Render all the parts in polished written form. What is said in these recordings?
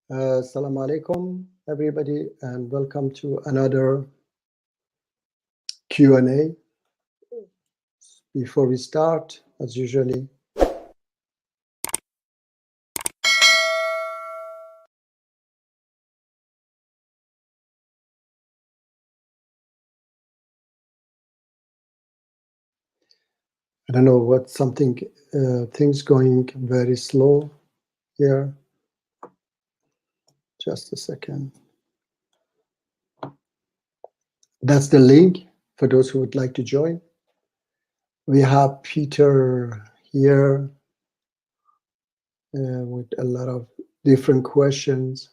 Assalamu alaikum, everybody, and welcome to another Q&A. Before we start, as usually, I don't know what things going very slow here. Just a second. That's the link for those who would like to join. We have Peter here with a lot of different questions.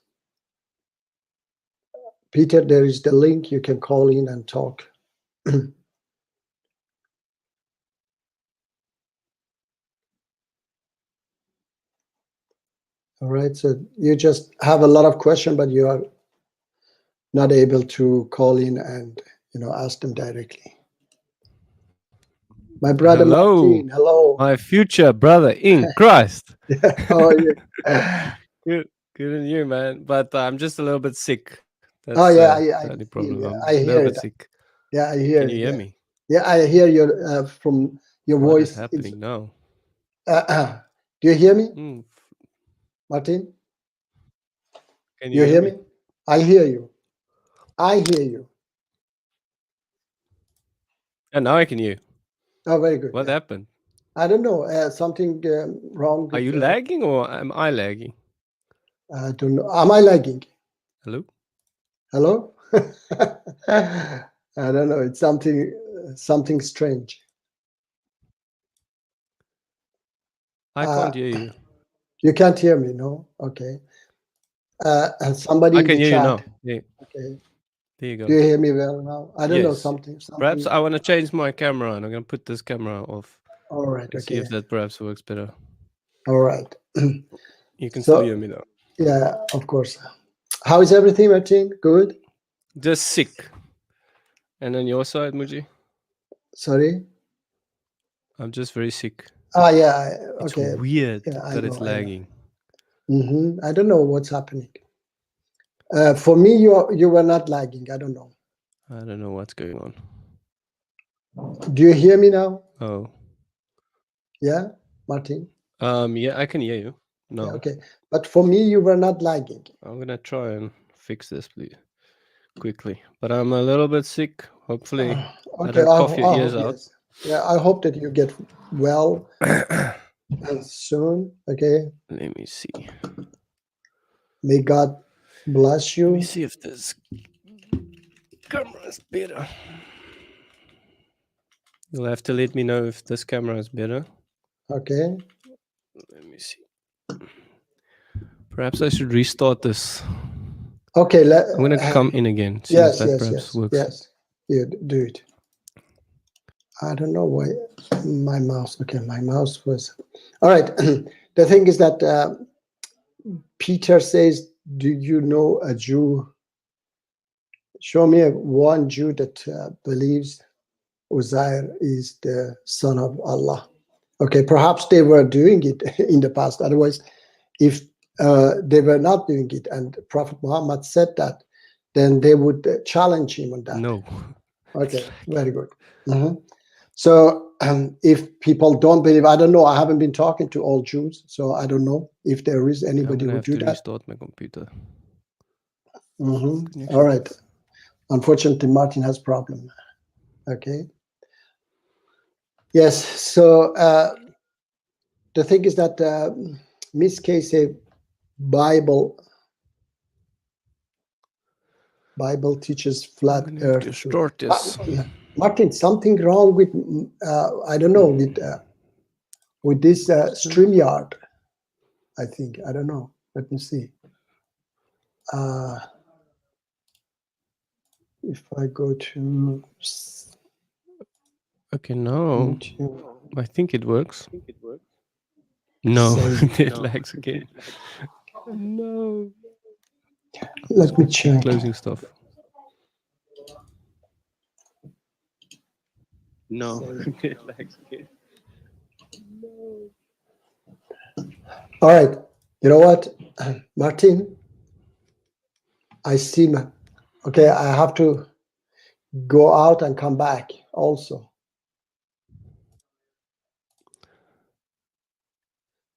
Peter, there is the link. You can call in and talk. All right, so you just have a lot of questions, but you are not able to call in and ask them directly. My brother Martin, hello. My future brother in Christ. How are you? Good, good on you, man. But I'm just a little bit sick. That's Oh yeah, the only problem. I'm I a little hear bit it. sick. Yeah, I hear Can it. you hear me? Yeah, I hear you from your What is voice. happening now? Do you hear me, Mm, Martin? Can you You hear hear me? me? I hear you. I hear you. And now I can hear you. Oh, very good. What Yeah. happened? I don't know. Something wrong Are with you the. lagging or am I lagging? I don't know. Am I lagging? Hello? Hello? I don't know. It's something strange. I can't hear you. You can't hear me, no? Okay. And somebody I in can the hear you chat. now. Yeah, Okay. there you Do go. you hear me well now? I don't know. Yes. Something. Perhaps I want to change my camera and I'm going to put this camera off All right. and see Okay. if that perhaps works better. All right. You can still So hear me now. yeah, of course. How is everything, Martin? Good. Just sick. And on your side, Muji? Sorry. I'm just very sick. Yeah. It's Okay. weird Yeah, I that it's know. I know. lagging. I don't know what's happening. For me, you were not lagging. I don't know. I don't know what's going on. Do you hear me now? Oh. Yeah, Martin. Yeah, I can hear you. Yeah, No. okay. But for me, you were not lagging. I'm gonna try and fix this, please, quickly. But I'm a little bit sick. Hopefully, I Okay. don't cough your I ears hope out. yes. Yeah, I hope that you get well soon. Okay. Let me see. May God bless Let me you. see if this camera is better. You'll have to let me know if this camera is better. Okay. Let me see. Perhaps I should restart this. Okay. I'm gonna come in again, see if Yes, that yes, perhaps yes, works. yes. You do it. I don't know why my mouse. Okay, my mouse was. All right. The thing is that Peter says, "Do you know a Jew? Show me one Jew that believes Uzair is the son of Allah." Okay, perhaps they were doing it in the past. Otherwise, if they were not doing it and Prophet Muhammad said that, then they would challenge him on that. No. Okay, very good. So if people don't believe, I don't know, I haven't been talking to all Jews, so I don't know if there is I'm anybody gonna who have do to that. restart my computer. All right. Unfortunately, Martin has problem. Okay. Yes. So the thing is that Miss K say Bible teaches flat I'm gonna have to Earth too. start this. Martin, something wrong with I don't know with this StreamYard. I think I don't know. Let me see. If I go to Okay, no. YouTube, I think it works. No, save. it lags again. No. Let me check. Closing stuff. No, it lags again. All right. You know what, Martin? I see. Okay, I have to go out and come back also.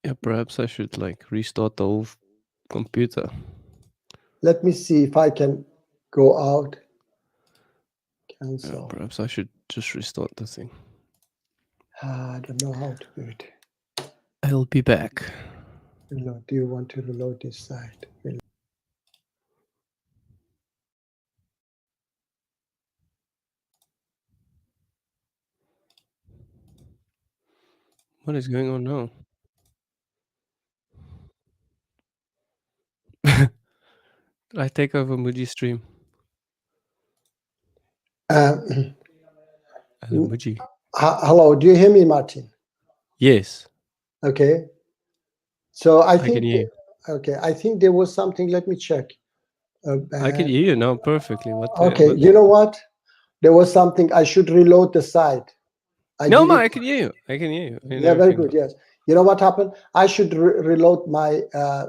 Yeah, perhaps I should like restart the whole computer. Let me see if I can go out. Yeah, Cancel. perhaps I should just restart the thing. I don't know how to do it. I'll be back. Reload. Do you want to reload this site? What is going on now? I take over Muji's stream. Hello, Muji. do you hear me, Martin? Yes. Okay. So I I can think, hear you. okay, I think there was something. Let me check. I can hear you now perfectly. Okay, you know what? There was something. I should reload the site. I No, did I it. can hear you. I can hear you. And Yeah, very everything good. now. Yes. You know what happened? I should reload my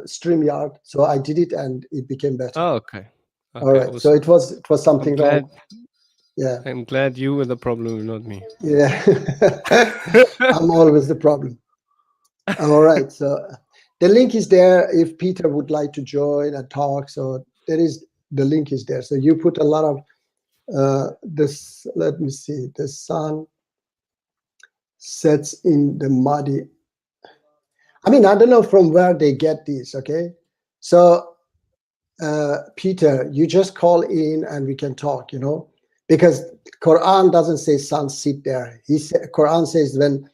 StreamYard. So I did it, and it became better. Oh, okay. All right. So Awesome. it was I'm something glad. wrong. Yeah. I'm glad you were the problem, not me. Yeah. I'm always the problem. All right. So the link is there if Peter would like to join and talk. So the link is there. So you put a lot of this. Let me see. The sun sets in the muddy. I mean, I don't know from where they get these. Okay. So Peter, you just call in and we can talk. Because Quran doesn't say sun sit there. Quran says when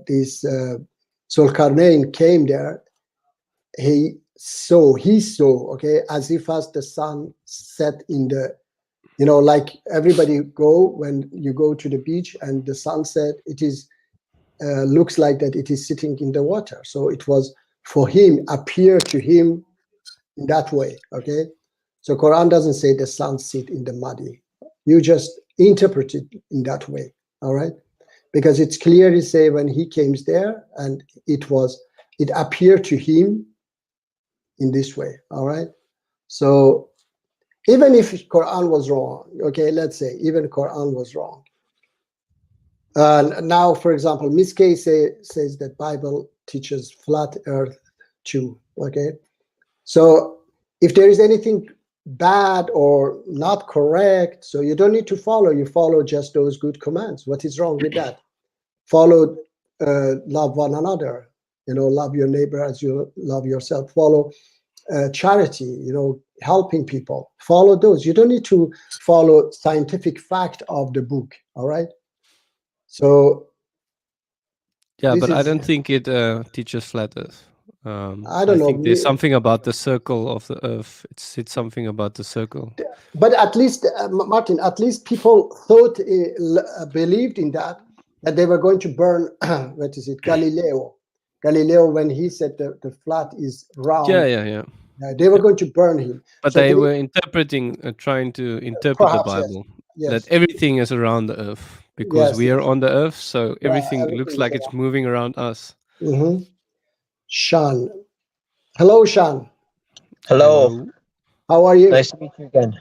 this Zulkarnain came there, he saw, okay, as if as the sun set in the, like everybody go when you go to the beach and the sunset, it is looks like that it is sitting in the water. So it was for him, appear to him in that way, okay? So Quran doesn't say the sun sit in the muddy. You just interpret it in that way, all right? Because it's clearly say when he came there and it appeared to him in this way, all right? So even if Quran was wrong, okay, let's say even Quran was wrong. Now, for example, Miss K says that Bible teaches flat earth too, okay? So if there is anything bad or not correct, so you don't need to follow, you follow just those good commands. What is wrong with that? Follow, love one another, love your neighbor as you love yourself. Follow charity, helping people. Follow those. You don't need to follow scientific fact of the book, all right? So Yeah, this but I is, don't think it teaches flat Earth. I I don't know, think there's something about the circle of the Earth. It's something about the circle. but at least, Martin, at least people thought, believed in that they were going to burn, what is it, Galileo, when he said the flat is round. Yeah. They were going to burn him. But So they were interpreting, trying to interpret the perhaps, yes. Bible that Yes. everything is around the Earth because Yes, we are yes. on the Earth, so Yeah, everything looks everything is like it's moving around us. around. Sean. Hello, Sean. Hello. How are you? Nice to meet you again.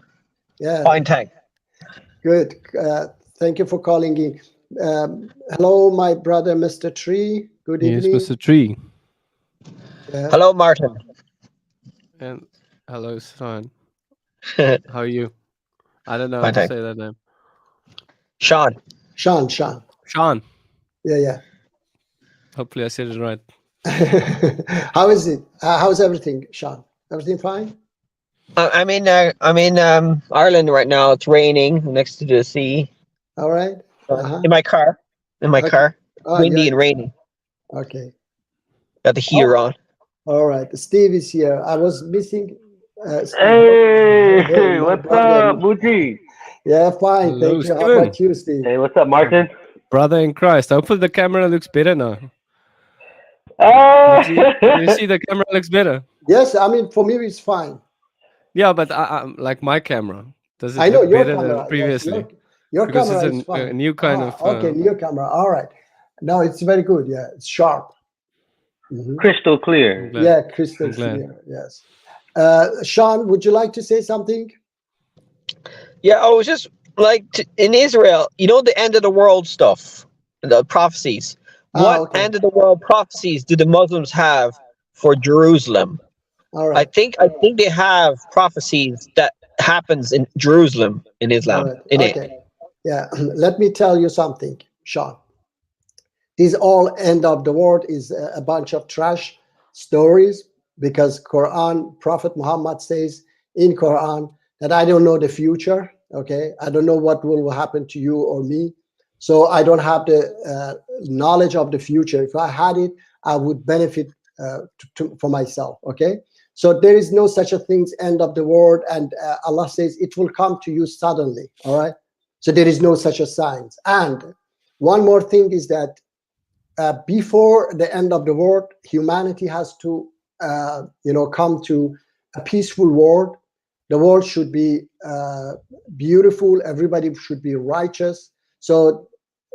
Yeah. Fine, thanks. Good. Thank you for calling in. Hello, my brother, Mr. Tree. Good evening. Yes, Mr. Tree. Yeah. Hello, Martin. And hello, Stan. Fine, How are you? I don't know how to thanks. say that name. Sean. Sean. Sean. Yeah. Hopefully I said it right. How is it? How's everything, Sean? Everything fine? I'm in Ireland right now. It's raining next to the sea. All right. In my car. Okay. Oh, Windy yeah. and rainy. Okay. Got the heater on. All right. Steve is here. I was missing. Hey, my what's brother. up, Bucci? Yeah, fine. Hello, Thank you. How Steven. about you, Steve? Hey, what's up, Martin? Brother in Christ. Hopefully the camera looks better now. Ah, You see the camera looks better. Yes, I mean, for me, it's fine. Yeah, but like my camera. Does it I know look your better camera. than previously? Yes, your Because camera it's is fine. a new kind of... Okay, new camera. All right. No, it's very good. Yeah, it's sharp. crystal I'm clear. glad. Yeah, crystal I'm glad. clear. Yes. Sean, would you like to say something? Yeah, I was just in Israel, the end of the world stuff, the prophecies. What Okay. end of the world prophecies do the Muslims have for Jerusalem? All I right. think they have prophecies that happens in Jerusalem in All Islam. right. In it. Okay. Yeah. Let me tell you something, Sean. These all end of the world is a bunch of trash stories, because Quran, Prophet Muhammad says in Quran that I don't know the future. Okay, I don't know what will happen to you or me, so I don't have the knowledge of the future. If I had it, I would benefit for myself. Okay, so there is no such a thing end of the world, and Allah says it will come to you suddenly. All right, so there is no such a signs. And one more thing is that before the end of the world, humanity has to, come to a peaceful world. The world should be beautiful. Everybody should be righteous. So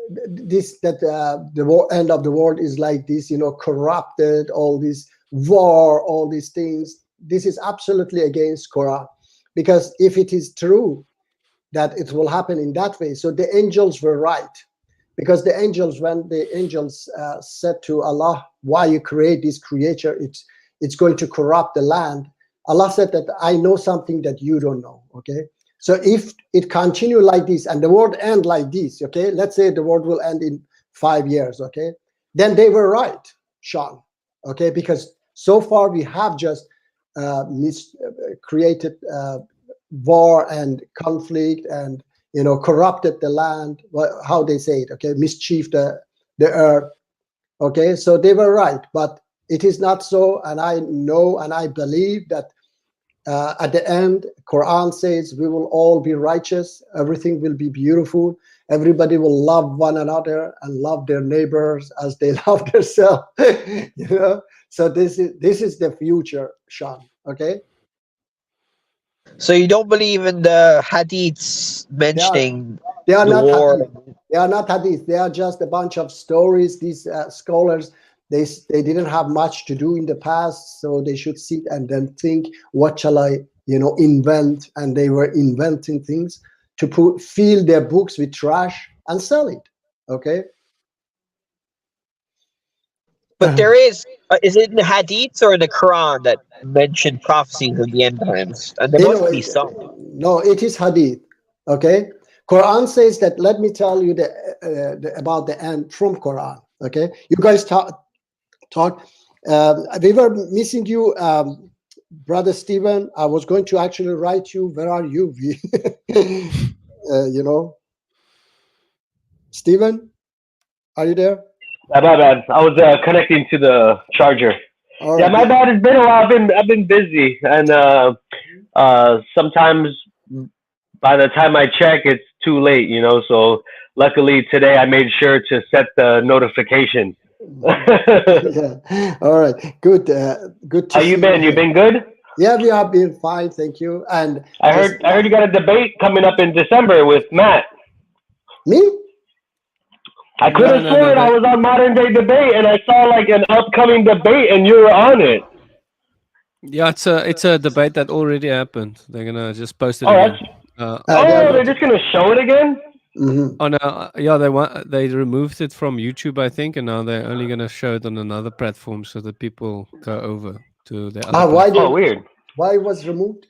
the end of the world is like this, corrupted, all this war, all these things. This is absolutely against Quran, because if it is true that it will happen in that way, so the angels were right. Because when the angels said to Allah, why you create this creature, it's going to corrupt the land. Allah said that I know something that you don't know. Okay, so if it continue like this and the world end like this, okay, let's say the world will end in 5 years, okay, then they were right, Sean. Okay, because so far we have just created war and conflict, and corrupted the land, how they say it, okay, mischief the earth. Okay, so they were right, but it is not so. And I know and I believe that at the end, Quran says we will all be righteous, everything will be beautiful, everybody will love one another and love their neighbors as they love themselves. So this is the future, Sean. Okay, So you don't believe in the hadiths mentioning they are the not war? hadith. They are not hadith. They are just a bunch of stories. These scholars, they didn't have much to do in the past, so they should sit and then think, what shall I, invent? And they were inventing things to fill their books with trash and sell it. Okay. But there is it in the hadiths or in the Quran that mention prophecies of the end times? And there must be some. No, it is hadith. Okay, Quran says that. Let me tell you about the end from Quran. Okay, you guys talk. We were missing you, brother Stephen. I was going to actually write you. Where are you? Stephen, are you there? My bad. I was connecting to the charger. All Yeah, right, my bad. It's been a while. I've been busy, and sometimes by the time I check, it's too late. So luckily today I made sure to set the notification. Yeah. All right. Good. Good to How see you been? You here. been good? Yeah, we have been fine, thank you. And I heard you got a debate coming up in December with Matt. Me? I could have sworn I was on Modern Day Debate, and I saw like an upcoming debate, and you were on it. Yeah, it's a debate that already happened. They're gonna just post it Oh, again. they're just gonna show it again. Mm-hmm. Oh no, yeah, they removed it from YouTube, I think, and now they're only gonna show it on another platform so that people go over to the other. Weird. Why it was removed?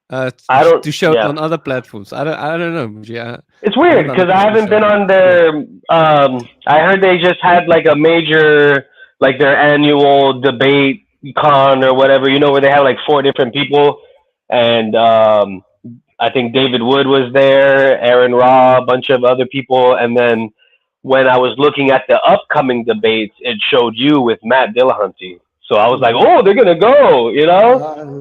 I don't to show it yeah. on other platforms. I don't know. Yeah, It's weird because I haven't been on their. I heard they just had like a major, like their annual debate con or whatever. Where they have like 4 different people, and I think David Wood was there, Aaron Raw, a bunch of other people, and then when I was looking at the upcoming debates, it showed you with Matt Dillahunty. So I was like, oh, they're gonna go,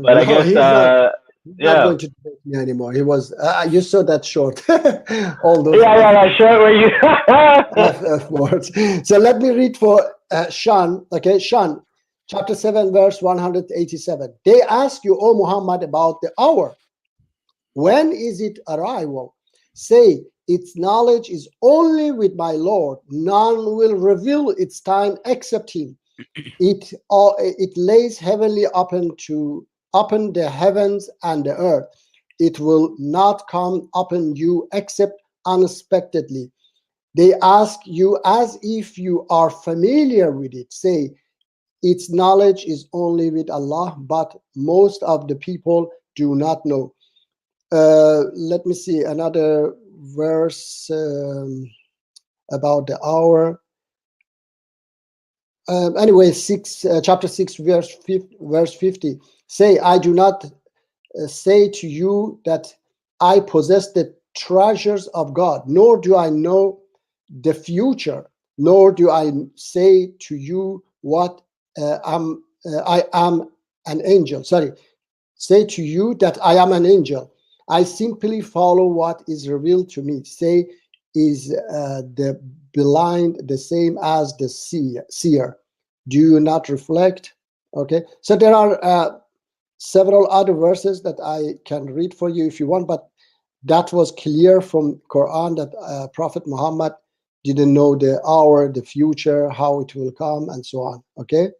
But I guess he's not yeah. going to debate me anymore. He was. You saw that short. All those. Yeah, short where you. F words. So let me read for Sean. Okay, Sean, chapter 7, verse 187. They ask you, O Muhammad, about the hour. When is it arrival? Say, its knowledge is only with my Lord. None will reveal its time except him. It lays heavily open to upon the heavens and the earth. It will not come upon you except unexpectedly. They ask you as if you are familiar with it. Say, its knowledge is only with Allah, but most of the people do not know. Let me see another verse about the hour. Anyway, chapter 6, verse 50. Say, I do not say to you that I possess the treasures of God, nor do I know the future, nor do I say to you what I am an angel. Sorry, say to you that I am an angel. I simply follow what is revealed to me. Say, is the blind the same as the seer? Do you not reflect? Okay, so there are several other verses that I can read for you if you want, but that was clear from Quran that Prophet Muhammad didn't know the hour, the future, how it will come, and so on. Okay,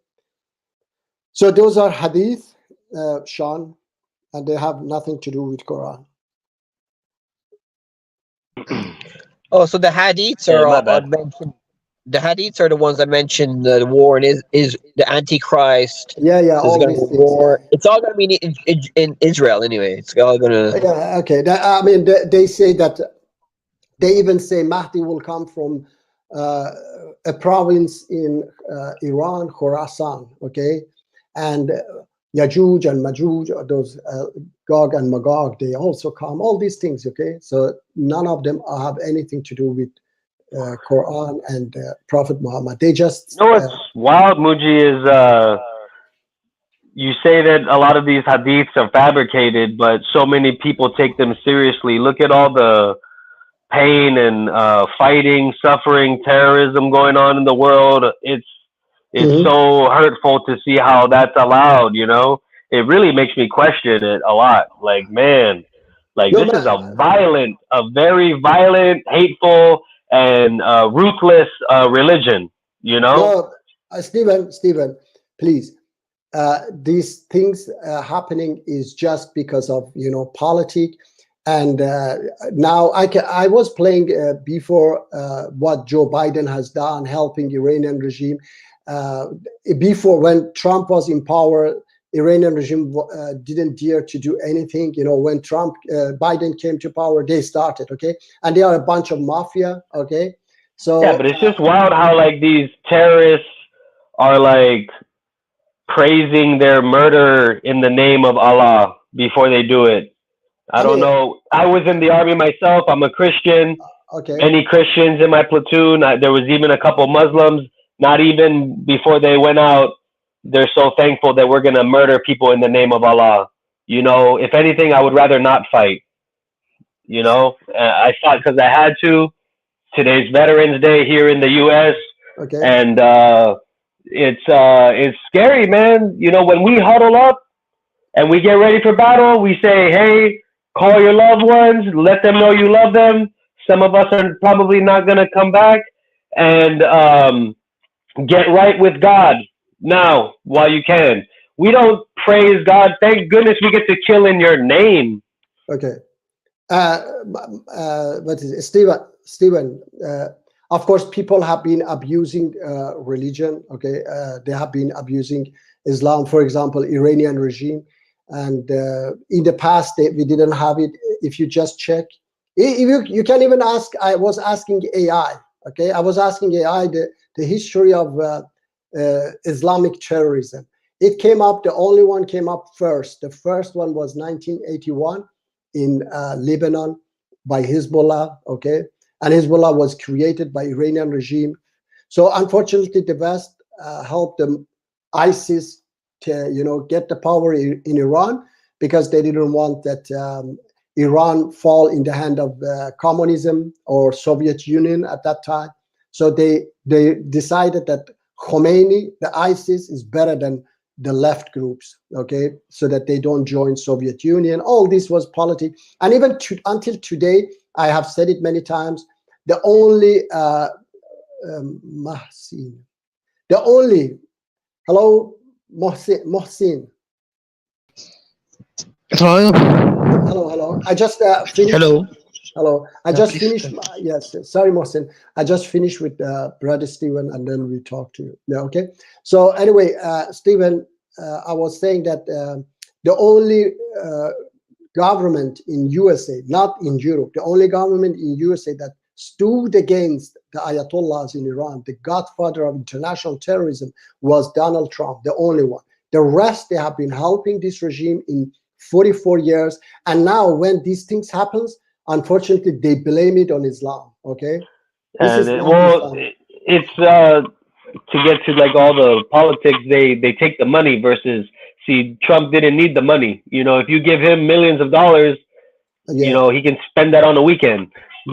so those are hadith, Sean, and they have nothing to do with Quran. Oh, so the hadiths Yeah, my are bad. mentioned. The hadiths are the ones that mention the war and is the Antichrist. Yeah, There's all gonna be these a things. war. It's all gonna be in Israel anyway. It's all gonna. Yeah, okay. I mean, they say that they even say Mahdi will come from a province in Iran, Khorasan. Okay, and Yajuj and Majuj, those Gog and Magog, they also come. All these things. Okay, so none of them have anything to do with Quran and Prophet Muhammad. They just You know what's wild, Muji, is you say that a lot of these hadiths are fabricated, but so many people take them seriously. Look at all the pain and fighting, suffering, terrorism going on in the world. It's Mhm. so hurtful to see how that's allowed. You know, it really makes me question it a lot. Like, man, like No, this is a very violent, hateful, and ruthless religion. You know? no, Stephen, please. These things happening is just because of politics, and now I was playing before what Joe Biden has done helping Iranian regime. uh, Before, when Trump was in power, Iranian regime didn't dare to do anything. When Biden came to power, they started. Okay, and they are a bunch of mafia. Okay, Yeah, so but it's just wild how like these terrorists are like praising their murder in the name of Allah before they do it. I I don't mean, know. I was in the army myself. I'm a Christian. okay. Many Christians in my platoon. There was even a couple Muslims. Not even before they went out, they're so thankful that we're going to murder people in the name of Allah. You know, if anything, I would rather not fight. You know, I fought because I had to. Today's Veterans Day here in the U.S. Okay. and it's scary, man. You know, when we huddle up and we get ready for battle, we say, "Hey, call your loved ones, let them know you love them." Some of us are probably not gonna come back, and get right with God now while you can. We don't praise God. Thank goodness we get to kill in your name. Okay. What is it? Stephen, of course, people have been abusing religion. Okay, they have been abusing Islam, for example, Iranian regime, and in the past we didn't have it. If you just check, if you can even ask. I was asking AI. Okay, I was asking AI the history of Islamic terrorism. It came up. The only one came up first. The first one was 1981 in Lebanon by Hezbollah. Okay, and Hezbollah was created by Iranian regime. So unfortunately, the West helped them, ISIS, to get the power in Iran, because they didn't want that Iran fall in the hand of communism or Soviet Union at that time. So they decided that Khomeini, the ISIS, is better than the left groups, okay, so that they don't join Soviet Union. All this was politics, and even until today, I have said it many times. The only Mahsin, the only hello Mohsin, Hello. Hello. I just finished. Hello. Hello. I Yeah, just please finished. tell. Yes. Sorry, Mohsen. I just finished with Brother Stephen, and then we talk to you. Yeah. Okay. So anyway, Stephen, I was saying that the only government in USA, not in Europe, the only government in USA that stood against the Ayatollahs in Iran, the godfather of international terrorism, was Donald Trump, the only one. The rest, they have been helping this regime in 44 years. And now when these things happens, unfortunately, they blame it on Islam. Okay. This is not Islam. It's to get to like all the politics. They take the money versus see Trump didn't need the money. You know, if you give him millions of dollars, Yeah. you know he can spend that on a weekend.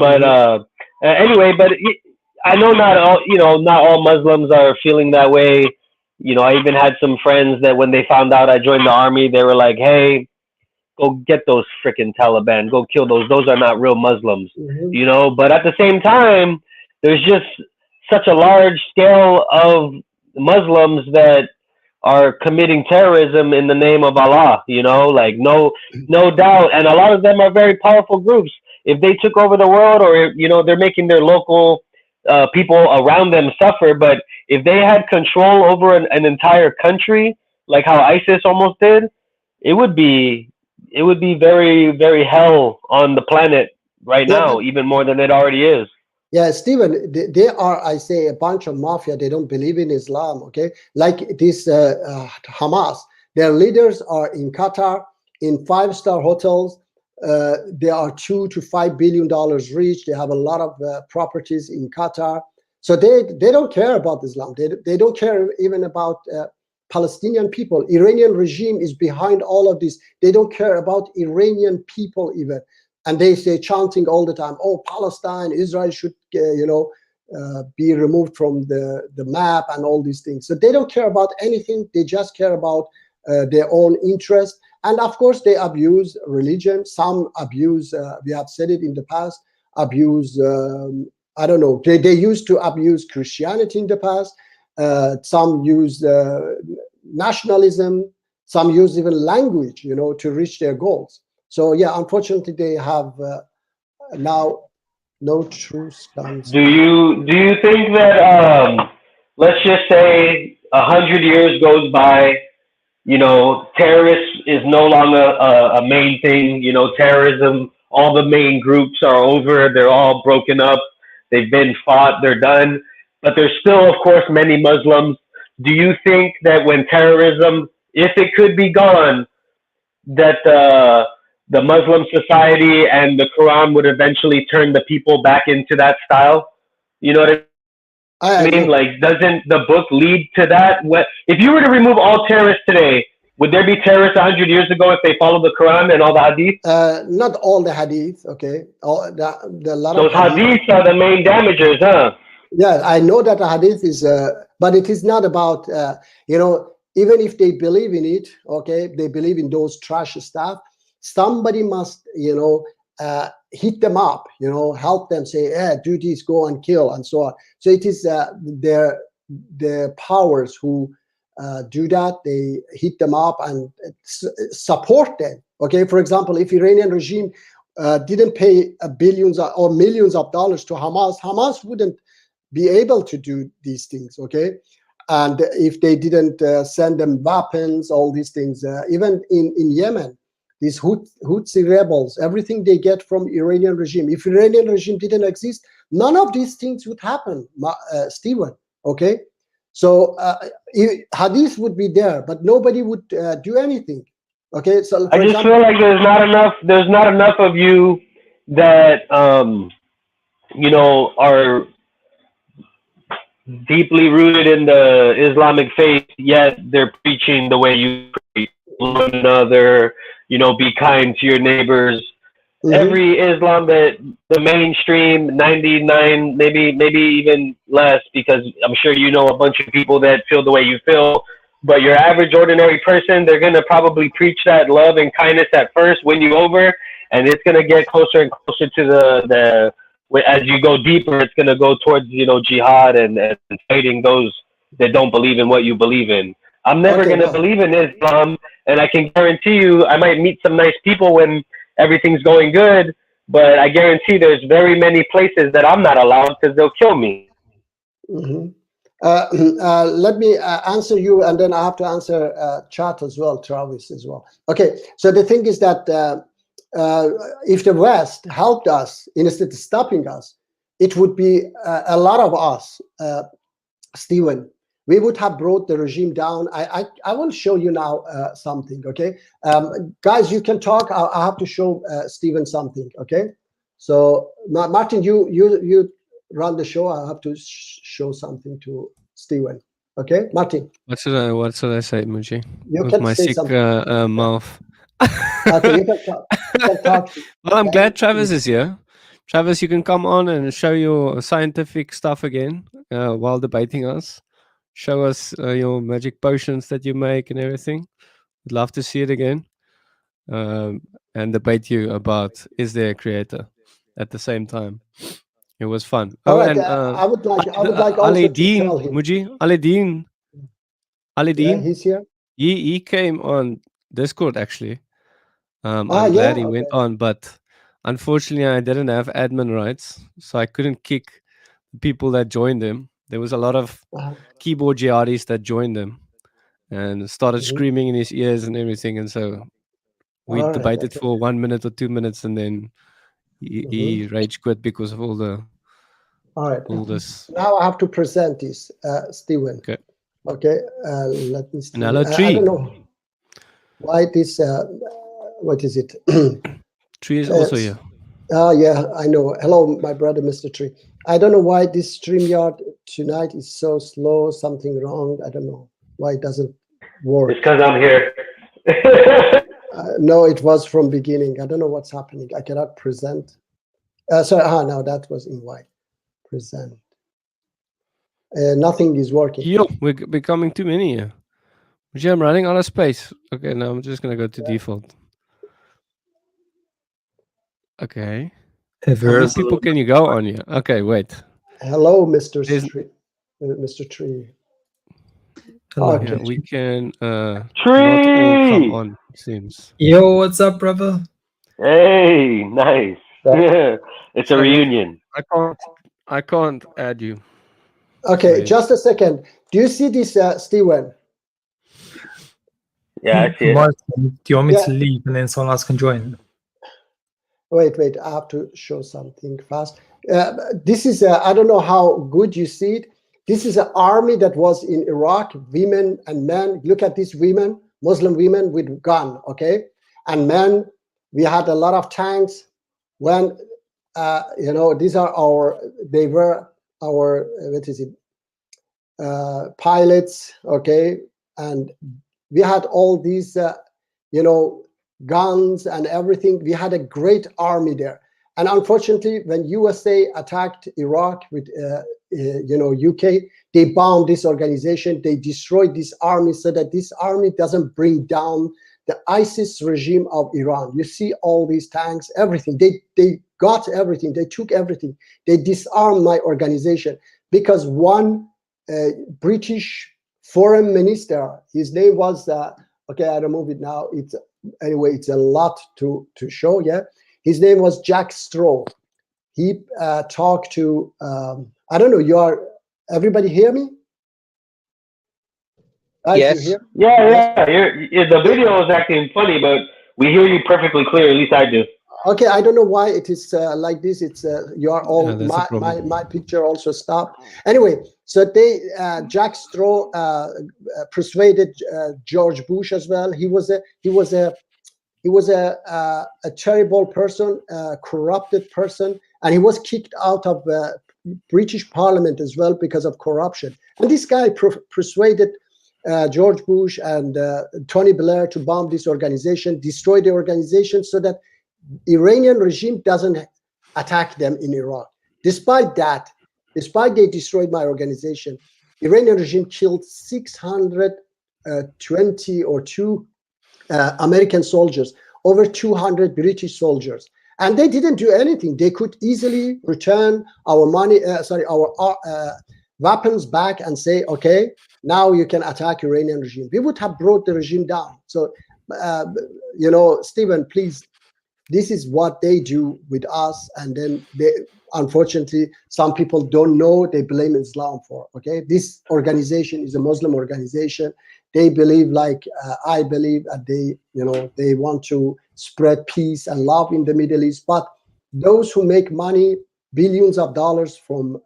But Mhm. anyway, but I know not all not all Muslims are feeling that way. You know, I even had some friends that when they found out I joined the army, they were like, "Hey, go get those freaking Taliban, go kill those. Those are not real Muslims," Mhm. you know. But at the same time, there's just such a large scale of Muslims that are committing terrorism in the name of Allah, you know, like no doubt. And a lot of them are very powerful groups. If they took over the world, or you know, they're making their local people around them suffer. But if they had control over an entire country, like how ISIS almost did, it would be very very hell on the planet right Yeah, now, even more than it already is. yeah, Stephen, they are, I say, a bunch of mafia. They don't believe in Islam, okay? Like this Hamas, their leaders are in Qatar, in five-star hotels. They are $2 to $5 billion rich. They have a lot of properties in Qatar. So they don't care about Islam. They don't care even about Palestinian people. Iranian regime is behind all of this. They don't care about Iranian people even. And they say chanting all the time, "Oh, Palestine, Israel should, be removed from the map," and all these things. So they don't care about anything. They just care about their own interest. And of course, they abuse religion. Some abuse. We have said it in the past. Abuse. I don't know. They used to abuse Christianity in the past. Some use nationalism. Some use even language, to reach their goals. So yeah, unfortunately, they have now no true stance. Do you think that let's just say 100 years goes by, you know, terrorists is no longer a main thing. You know, terrorism, all the main groups are over. They're all broken up. They've been fought. They're done. But there's still, of course, many Muslims. Do you think that when terrorism, if it could be gone, that the Muslim society and the Quran would eventually turn the people back into that style? You know what I I mean? agree. Like, doesn't the book lead to that? What if you were to remove all terrorists today? Would there be terrorists 100 years ago if they followed the Quran and all the hadith? Not all the hadith, okay. All the lot of Those hadith. hadiths are the main damagers, huh? Yeah, I know that the hadith is, but it is not about, even if they believe in it, okay, they believe in those trash stuff. Somebody must, hit them up, help them, say, do this, go and kill, and so on. So it is their powers who do that. They hit them up and support them. Okay, for example, if Iranian regime didn't pay billions or millions of dollars to Hamas, Hamas wouldn't be able to do these things, okay? And if they didn't send them weapons, all these things, even in Yemen, these Houthi rebels, everything they get from Iranian regime. If Iranian regime didn't exist, none of these things would happen, Stephen, okay? So hadith would be there, but nobody would do anything, okay? So I for just example, feel like there's not enough of you that are deeply rooted in the Islamic faith, yet they're preaching the way you preach. Love one another, be kind to your neighbors. Every Islam that the mainstream 99, maybe even less, because I'm sure you know a bunch of people that feel the way you feel. But your average ordinary person, they're gonna probably preach that love and kindness at first, win you over, and it's gonna get closer and closer to the as you go deeper, it's gonna go towards jihad and fighting those that don't believe in what you believe in. I'm never okay, gonna no. believe in Islam And I can guarantee you, I might meet some nice people when everything's going good, but I guarantee there's very many places that I'm not allowed because they'll kill me. Mhm. Let me answer you, and then I have to answer chat as well, Travis as well. Okay, so the thing is that if the West helped us instead of stopping us, it would be a lot of us, Stephen. We would have brought the regime down. I will show you now something. Okay, guys, you can talk. I have to show Stephen something. Okay, so Martin, you run the show. I have to show something to Steven. Okay, Martin. What should I say, Muji? You With can my say sick something. mouth. Okay, you can talk. You can talk. Well, I'm glad Travis is here. Travis, you can come on and show your scientific stuff again while debating us. Show us your magic potions that you make and everything. Would love to see it again. And debate you about is there a creator at the same time. It was fun. All Oh, right. and I would like also to tell him. Muji, Yeah, Aladeen, he's here. he came on Discord actually. I'm Yeah. glad he Okay. went on, but unfortunately I didn't have admin rights, so I couldn't kick the people that joined him. There was a lot of keyboard jihadis that joined him and started screaming in his ears and everything, and so we debated for 1 minute or 2 minutes, and then he rage quit because of all this. Now I have to present this, Stephen. Okay. Okay. Let me see. And hello, I Tree. don't know why this. What is it? Tree is also here. Yeah, I know. Hello, my brother, Mr. Tree. I don't know why this StreamYard tonight is so slow. Something wrong. I don't know why it doesn't work. It's because I'm here. No, it was from beginning. I don't know what's happening. I cannot present. Sorry. No, that was invite. Present. Nothing is working. Yo, we're becoming too many here. I'm running out of space. Okay, now I'm just gonna go to default. Okay. How many people can you go on here? Okay, wait. Hello, Mr. Tree. Mr. Tree. Hello. Okay. Yeah, we can not Tree! all come on, seems. Yo, what's up, brother? Hey, nice. It's a reunion. I can't add you. Okay, Wait. just a second. Do you see this, Steven? Yeah, I see it. Martin, do you want me Yeah. to leave and then someone else can join? Wait. I have to show something fast. This is, I don't know how good you see it. This is an army that was in Iraq, women and men. Look at these women, Muslim women with gun, okay? And men, we had a lot of tanks. When, these are they were our, pilots, okay? And we had all these, guns and everything. We had a great army there. And unfortunately, when USA attacked Iraq with, UK, they bombed this organization. They destroyed this army so that this army doesn't bring down the ISIS regime of Iran. You see all these tanks, everything. They got everything. They took everything. They disarmed my organization because one British foreign minister, his name was, okay, I remove it now. Anyway, it's a lot to show, yeah. His name was Jack Straw. He talked to, I don't know, everybody hear me? Guys, Yes. you hear? Yeah. The video is acting funny, but we hear you perfectly clear. At least I do. Okay, I don't know why it is like this. It's you are all Yeah, that's a problem. my picture also stopped. Anyway, so Jack Straw persuaded George Bush as well. He was a terrible person, corrupted person, and he was kicked out of British Parliament as well because of corruption. And this guy persuaded George Bush and Tony Blair to bomb this organization, destroy the organization so that Iranian regime doesn't attack them in Iraq. Despite they destroyed my organization, Iranian regime killed 620 or 2 American soldiers, over 200 British soldiers, and they didn't do anything. They could easily return our money, our weapons back and say, okay, now you can attack Iranian regime. We would have brought the regime down. So Stephen, please, this is what they do with us, and then they, unfortunately, some people don't know, they blame Islam for. Okay, this organization is a Muslim organization. They believe like I believe, and they want to spread peace and love in the Middle East. But those who make money, billions of dollars from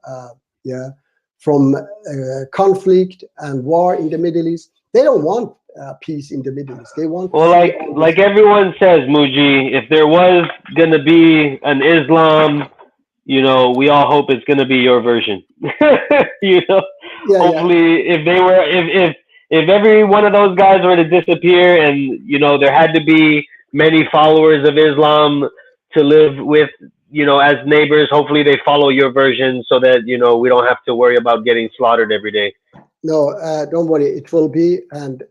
conflict and war in the Middle East, they don't want peace in the Middle East. They want, well, like everyone says, Muji, if there was gonna be an Islam, we all hope it's gonna be your version. Hopefully, if they were, if every one of those guys were to disappear, and there had to be many followers of Islam to live with, as neighbors, hopefully they follow your version so that we don't have to worry about getting slaughtered every day. No, don't worry. It will be, and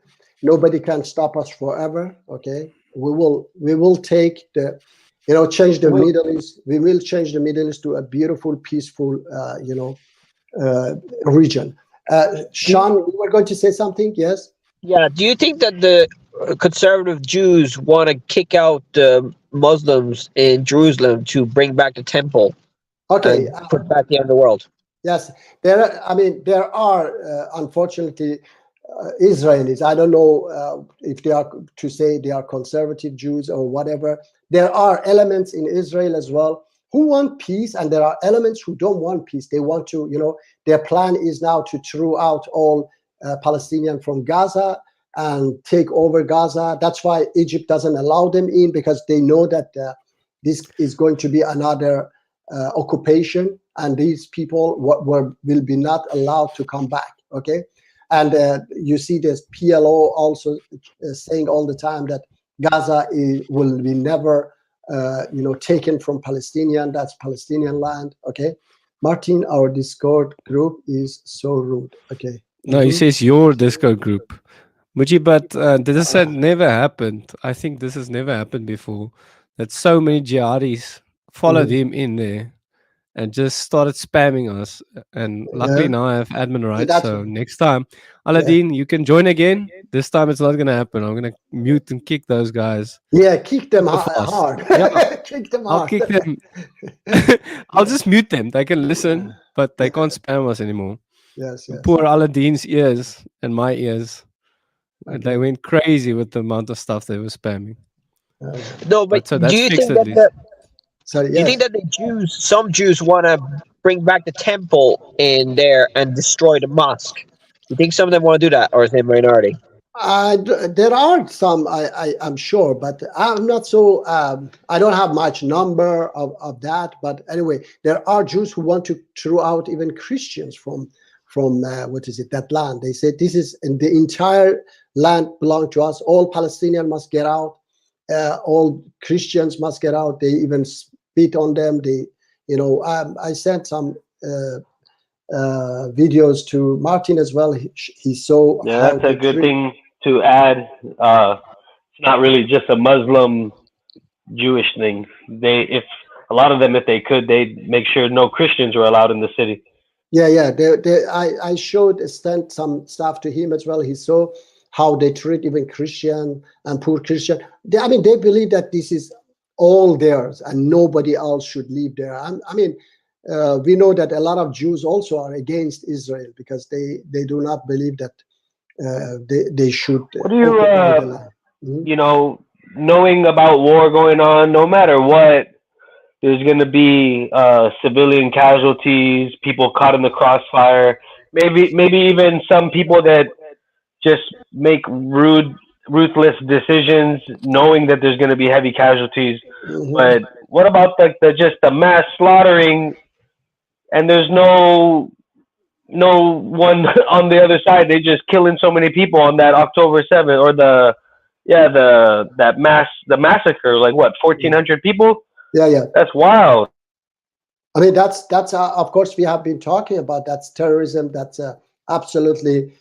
nobody can stop us forever. Okay, we will take the, change the Middle East. We will change the Middle East to a beautiful, peaceful, region. Sean, you were going to say something? Yes. Yeah. Do you think that the conservative Jews want to kick out Muslims in Jerusalem to bring back the temple? Okay. And put back the underworld. Yes, there are unfortunately Israelis. I don't know if they are to say they are conservative Jews or whatever. There are elements in Israel as well who want peace, and there are elements who don't want peace. They want to, their plan is now to throw out all Palestinians from Gaza and take over Gaza. That's why Egypt doesn't allow them in, because they know that this is going to be another occupation, and these people will be not allowed to come back. Okay, and you see this PLO also saying all the time that Gaza will be never taken from Palestinian. That's Palestinian land. Okay, Martin, our Discord group is so rude. Okay. No, he says your Discord group. Muji, but this had never happened. I think this has never happened before. That so many jihadis followed him in there and just started spamming us. And luckily now I have admin rights. So next time, Aladdin, you can join again. This time it's not going to happen. I'm going to mute and kick those guys. Yeah, kick them hard. Yeah. Kick them hard. I'll kick them. I'll just mute them. They can listen, but they can't spam us anymore. Yes. Poor Aladdin's ears and my ears. Okay. They went crazy with the amount of stuff they were spamming. No, but so that's do you fixed think at that Sorry, do you think that some Jews want to bring back the temple in there and destroy the mosque? You think some of them want to do that, or is they a minority? There are some, I'm sure, but I'm not so. I don't have much number of that. But anyway, there are Jews who want to throw out even Christians from that land. They say this is the entire land belongs to us. All Palestinians must get out. All Christians must get out. They even spit on them. I sent some videos to Martin as well. He saw. Yeah, that's a good thing to add. It's not really just a Muslim Jewish thing. If a lot of them, if they could, they'd make sure no Christians were allowed in the city. Yeah. I sent some stuff to him as well. He saw how they treat even Christian and poor Christian. They believe that this is all theirs and nobody else should live there. We know that a lot of Jews also are against Israel because they do not believe that they should. What do you, knowing about war going on, no matter what, there's going to be civilian casualties, people caught in the crossfire, maybe even some people that just make ruthless decisions, knowing that there's going to be heavy casualties. But what about the mass slaughtering? And there's no one on the other side. They just killing so many people on that October 7th or the massacre. Like what, 1,400 people? Yeah. That's wild. That's of course we have been talking about. That's terrorism. That's absolutely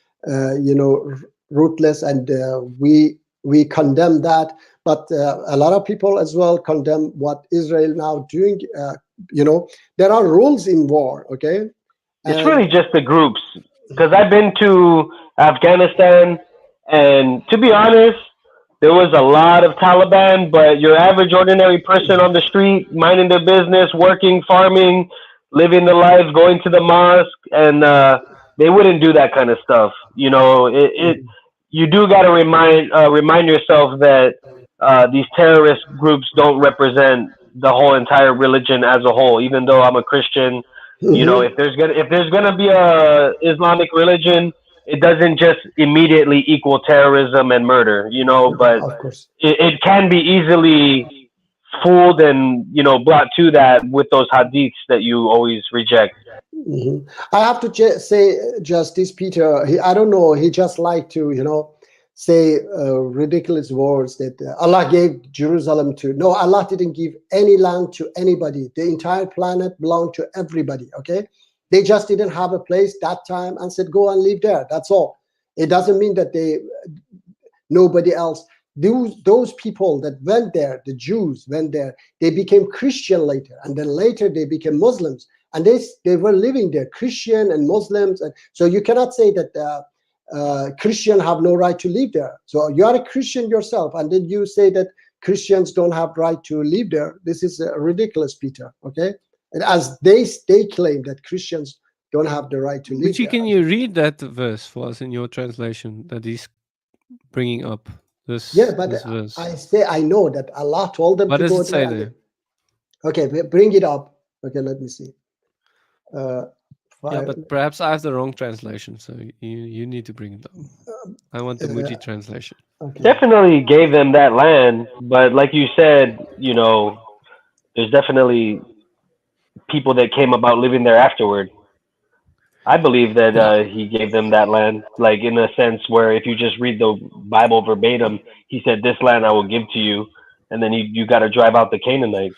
ruthless, and we condemn that. But a lot of people as well condemn what Israel now doing. There are rules in war. Okay, it's really just the groups. Because I've been to Afghanistan, and to be honest, there was a lot of Taliban, but your average ordinary person on the street, minding their business, working, farming, living the life, going to the mosque, and they wouldn't do that kind of stuff. You know, you do got to remind yourself that these terrorist groups don't represent the whole entire religion as a whole. Even though I'm a Christian, you know, if there's gonna be a Islamic religion, it doesn't just immediately equal terrorism and murder, you know, but Of course. it can be easily fooled and, you know, brought to that with those hadiths that you always reject. I have to say, Justice Peter, I don't know, he just like to, you know, say ridiculous words that Allah gave Jerusalem to. No, Allah didn't give any land to anybody. The entire planet belonged to everybody, okay? They just didn't have a place that time and said, go and live there. That's all. It doesn't mean that nobody else. Those people that went there, the Jews went there, they became Christian later. And then later they became Muslims. And they were living there, Christian and Muslims. And so you cannot say that Christians have no right to live there. So you are a Christian yourself. And then you say that Christians don't have right to live there. This is ridiculous, Peter, okay? And as they claim that Christians don't have the right to live Richie, there. can you read that verse for us in your translation that he's bringing up? This, Yeah, but this verse. I know that Allah told them What to does go it say there. there? Okay, bring it up. Okay, let me see. Yeah, but perhaps I have the wrong translation, so you need to bring it up. I want the Muji translation. Okay. Definitely gave them that land, but like you said, you know, there's definitely people that came about living there afterward. I believe that he gave them that land, like in a sense where if you just read the Bible verbatim, he said, "This land I will give to you," and then you got to drive out the Canaanites.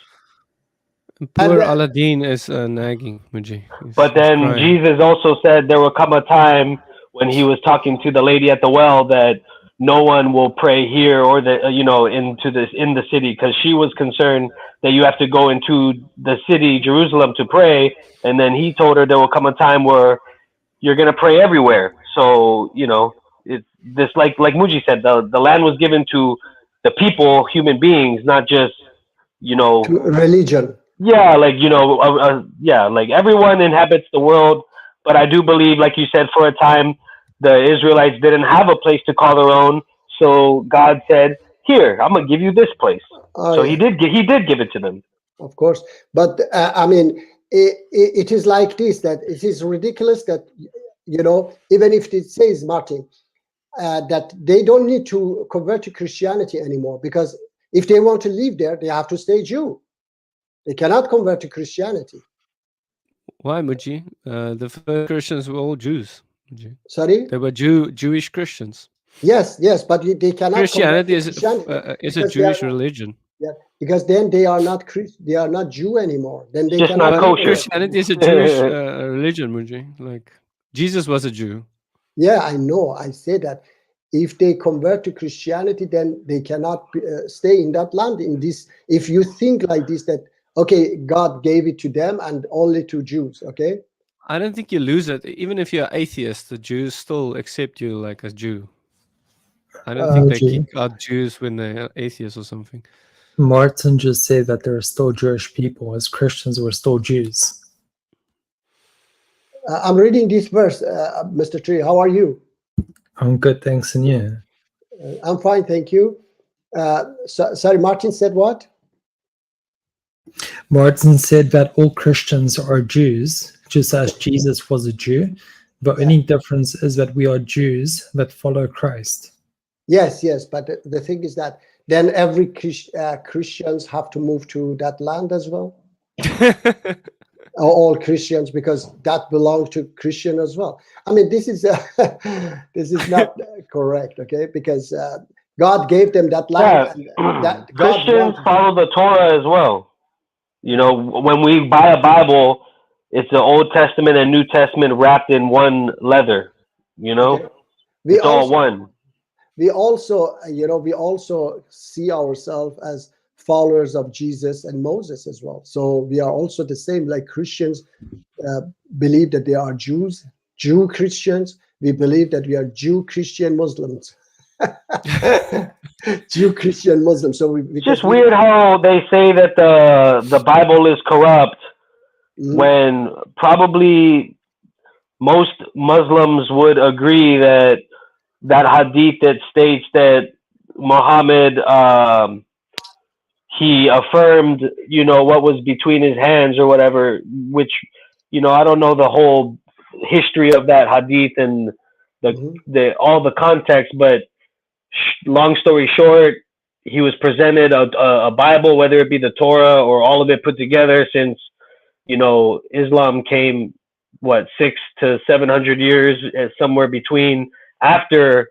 Poor Aladdin is nagging, Muji. But then Jesus also said there will come a time when he was talking to the lady at the well that no one will pray here or in the city, because she was concerned that you have to go into the city, Jerusalem, to pray. And then he told her there will come a time where you're going to pray everywhere. So, you know, it's this, like Muji said, the land was given to the people, human beings, not just, you know, to religion. Yeah, like, you know, like everyone inhabits the world. But I do believe, like you said, for a time, the Israelites didn't have a place to call their own. So God said, "Here, I'm gonna give you this place." Oh, so yeah. he did give it to them. Of course, but I mean, it is like this, that it is ridiculous that, you know, even if it says, Martin, that they don't need to convert to Christianity anymore, because if they want to live there, they have to stay Jew. They cannot convert to Christianity. Why, Muji? The first Christians were all Jews. Muji. Sorry? They were Jewish Christians. Yes, but they cannot. Christianity is a Jewish religion. Yeah, because then they are not Jew anymore. Then they Just cannot. not kosher. Christianity is a Jewish religion, Muji. Like Jesus was a Jew. Yeah, I know. I say that if they convert to Christianity, then they cannot stay in that land. In this, if you think like this, that okay, God gave it to them and only to Jews. Okay. I don't think you lose it. Even if you're atheist, the Jews still accept you like a Jew. I don't think they kick out Jews when they're atheists or something. Martin just said that there are still Jewish people, as Christians were still Jews. I'm reading this verse, Mr. Tree. How are you? I'm good, thanks, and you? I'm fine, thank you. Sorry, Martin said what? Martin said that all Christians are Jews, just as Jesus was a Jew. The only difference is that we are Jews that follow Christ. Yes, but the thing is that then every Christians have to move to that land as well. All Christians, because that belongs to Christian as well. I mean, this is not correct, okay? Because God gave them that land. And that Christians follow the Torah as well. You know, when we buy a Bible, it's the Old Testament and New Testament wrapped in one leather. You know, okay. It's all one. We also, we also see ourselves as followers of Jesus and Moses as well. So we are also the same, like Christians believe that they are Jews, Jew Christians. We believe that we are Jew Christian Muslims. Jew, Christian, Muslim. So It's just weird how they say that the Bible is corrupt when probably most Muslims would agree that hadith that states that Muhammad he affirmed, what was between his hands or whatever, which, I don't know the whole history of that hadith and the all the context, but long story short, he was presented a Bible, whether it be the Torah or all of it put together, since Islam came 600 to 700 years, somewhere between, after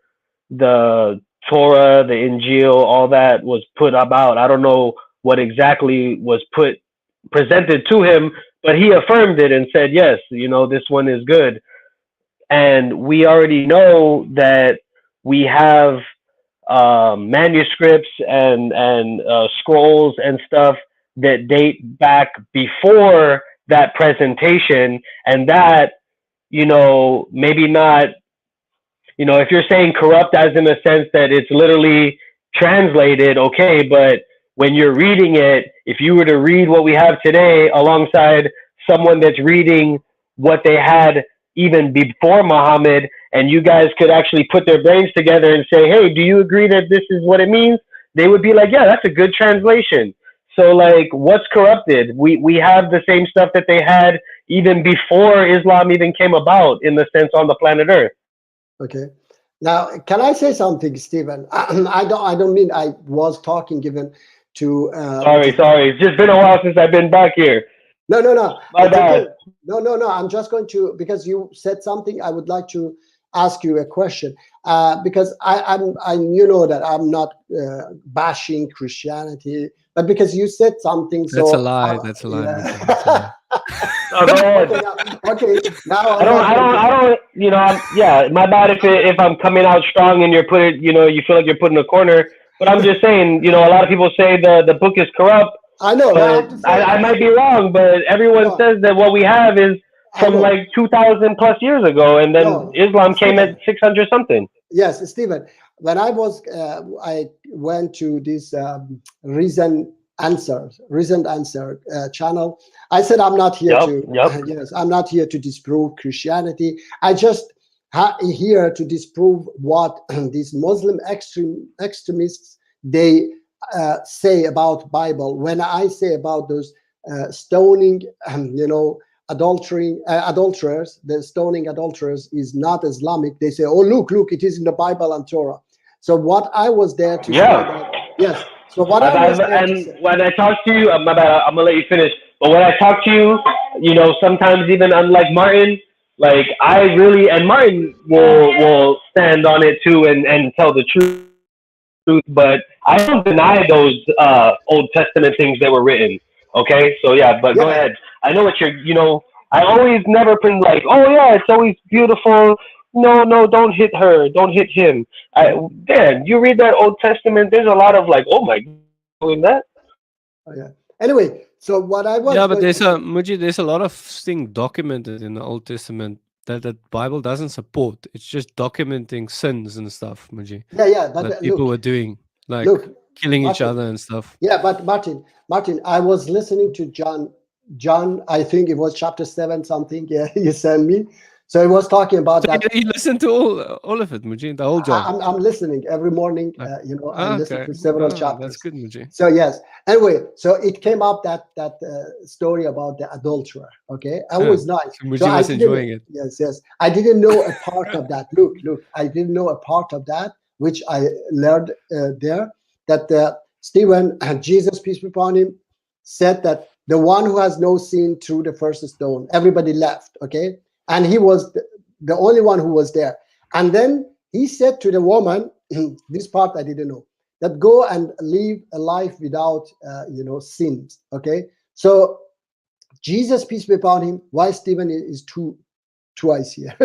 the Torah, the Injil, all that was put about. I don't know what exactly was presented to him, but he affirmed it and said, yes, this one is good. And we already know that we have manuscripts and scrolls and stuff that date back before that presentation, and that, maybe not, if you're saying corrupt as in the sense that it's literally translated, okay, but when you're reading it, if you were to read what we have today alongside someone that's reading what they had even before Muhammad, and you guys could actually put their brains together and say, hey, do you agree that this is what it means? They would be like, yeah, that's a good translation. So, like, what's corrupted? We have the same stuff that they had even before Islam even came about, in the sense, on the planet Earth. Okay. Now, can I say something, Stephen? I don't mean I was talking given to. Sorry. It's just been a while since I've been back here. No. My bad. Okay. No. I'm just going to, because you said something, I would like to ask you a question, because I'm that I'm not bashing Christianity, but because you said something. That's so a lie. That's a lie. Yeah. That's a lie. Oh, go ahead. Okay. Now I don't. Yeah, my bad if I'm coming out strong and you're putting, you feel like you're put in a corner. But I'm just saying, a lot of people say the book is corrupt. I know. But I might be wrong, but everyone says that what we have is from like 2,000 plus years ago, and then Islam came at 600 something. Yes, Stephen. When I went to this recent answer channel. I said I'm not here I'm not here to disprove Christianity. I just here to disprove what these Muslim extremists they say about Bible. When I say about those stoning, adulterers, the stoning adulterers is not Islamic. They say, oh, look, it is in the Bible and Torah. So what I was there to say that, yes. So what I was there to say, when I talk to you, my bad, I'm gonna let you finish. But when I talk to you, sometimes even unlike Martin, like I really, and Martin will stand on it too and tell the truth. But I don't deny those Old Testament things that were written. Okay, so yeah, but go ahead. I know what I always never been like, oh yeah, it's always beautiful. No, don't hit her, don't hit him. Dan, you read that Old Testament, there's a lot of like, oh my, doing that. Oh yeah. Anyway, so what I was but there's a lot of things documented in the Old Testament that the Bible doesn't support. It's just documenting sins and stuff, Muji. Yeah, but that people were doing, like killing each other and stuff. Yeah, but Martin, I was listening to John, I think it was chapter 7 something. Yeah, you sent me. So he was talking about that. You listen to all of it, Muji, the whole John. I'm listening every morning. I listen to several chapters. That's good, Muji. So yes. Anyway, so it came up that story about the adulterer. Okay, that was nice. So Muji was enjoying it. Yes. I didn't know a part of that. Look, I didn't know a part of that, which I learned there. That Stephen, Jesus, peace be upon him, said that the one who has no sin threw the first stone. Everybody left. Okay. And he was the only one who was there. And then he said to the woman, this part I didn't know, that go and live a life without, sins. Okay. So Jesus, peace be upon him, why Stephen is twice here.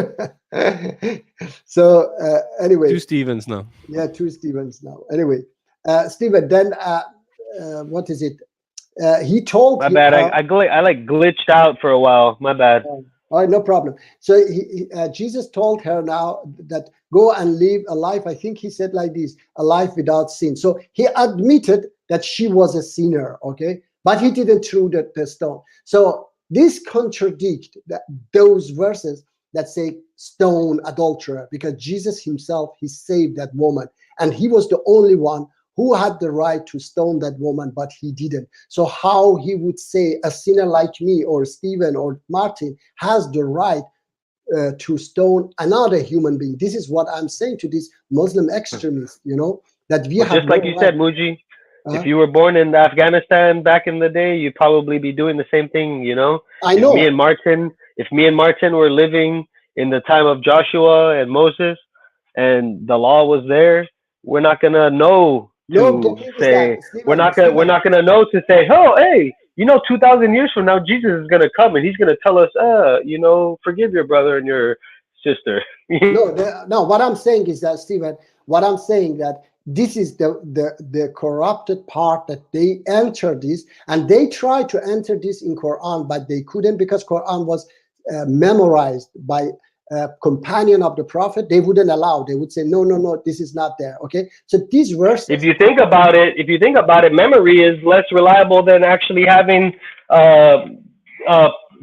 So anyway. Two Stevens now. Yeah, two Stevens now. Anyway, Stephen, then what is it? He told my bad. I like glitched out for a while. My bad. All right, no problem. So Jesus told her now that go and live a life. I think he said like this, a life without sin. So he admitted that she was a sinner, okay? But he didn't throw the stone. So this contradicts those verses that say stone adulterer, because Jesus himself, he saved that woman. And he was the only one who had the right to stone that woman, but he didn't. So how he would say a sinner like me or Stephen or Martin has the right to stone another human being? This is what I'm saying to these Muslim extremists, that we But have just like no you right. said, Muji, if you were born in Afghanistan back in the day, you'd probably be doing the same thing, I If know. me and Martin were living in the time of Joshua and Moses and the law was there, we're not gonna know No, the to thing is say that, Stephen, we're not gonna know to say, oh hey, 2,000 years from now Jesus is gonna come and he's gonna tell us, forgive your brother and your sister. no, what I'm saying is that, Stephen, what I'm saying that this is the corrupted part, that they enter this, and they try to enter this in Quran, but they couldn't, because Quran was memorized by a companion of the Prophet. They wouldn't allow. They would say, no, this is not there. Okay, so these verses. If you think about it, memory is less reliable than actually having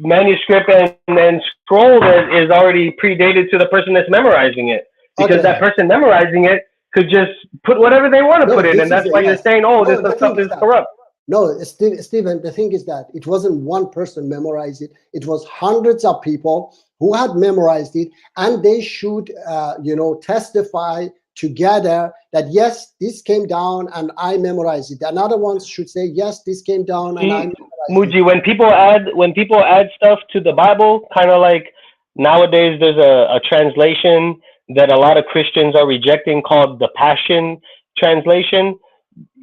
manuscript and scroll that is already predated to the person that's memorizing it, because that person memorizing it could just put whatever they want to put in, and that's why you're saying, this stuff is corrupt. No, Stephen, the thing is that it wasn't one person memorized it. It was hundreds of people who had memorized it, and they should, testify together that, yes, this came down and I memorized it. Another ones should say, yes, this came down and I memorized Muji, it. when people add stuff to the Bible, kind of like nowadays there's a translation that a lot of Christians are rejecting called the Passion Translation.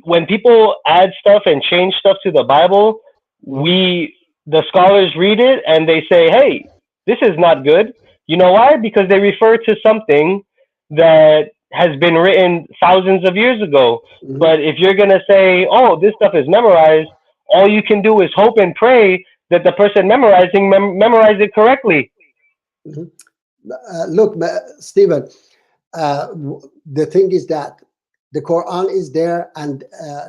When people add stuff and change stuff to the Bible, the scholars read it and they say, hey, this is not good. You know why? Because they refer to something that has been written thousands of years ago. But if you're going to say, oh, this stuff is memorized, all you can do is hope and pray that the person memorizing memorize it correctly. Look, Stephen, the thing is that the Quran is there, and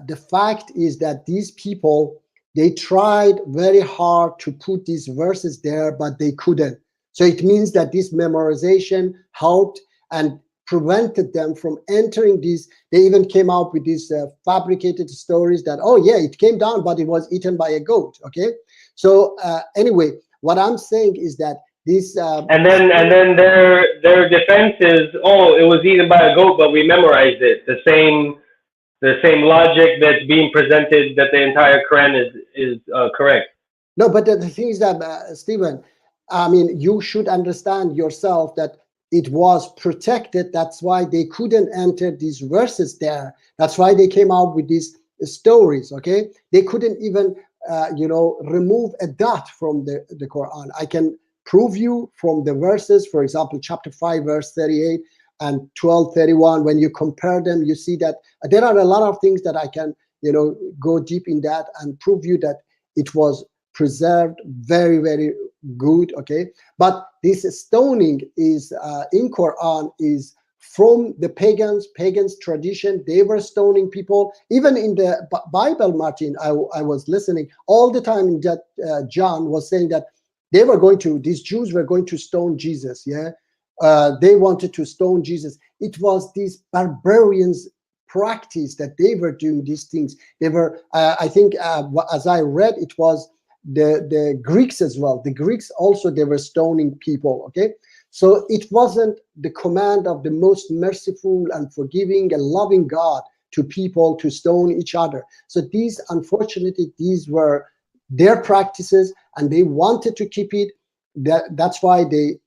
the fact is that these people, they tried very hard to put these verses there, but they couldn't. So it means that this memorization helped and prevented them from entering these. They even came out with these fabricated stories that, oh yeah, it came down, but it was eaten by a goat. Okay, so anyway, what I'm saying is that this and then their defense is, oh, it was eaten by a goat, but we memorized it. The same logic that's being presented, that the entire Quran is correct. No, but the thing is that, Stephen, I mean, you should understand yourself that it was protected. That's why they couldn't enter these verses there. That's why they came out with these stories. Okay, they couldn't even remove a dot from the Quran. I can prove you from the verses, for example, chapter 5 verse 38 and 12:31. When you compare them, you see that there are a lot of things that I can go deep in that and prove you that it was preserved very, very good. Okay, but this stoning is in Quran is from the pagans tradition. They were stoning people. Even in the Bible, Martin, I was listening all the time in that John was saying that these Jews were going to stone Jesus. Yeah, they wanted to stone Jesus. It was these barbarians practice that they were doing these things. They were, I think, as I read, it was the Greeks as well. The Greeks also, they were stoning people. Okay, so it wasn't the command of the most merciful and forgiving and loving God to people to stone each other. So these, unfortunately, these were their practices, and they wanted to keep it. That's why they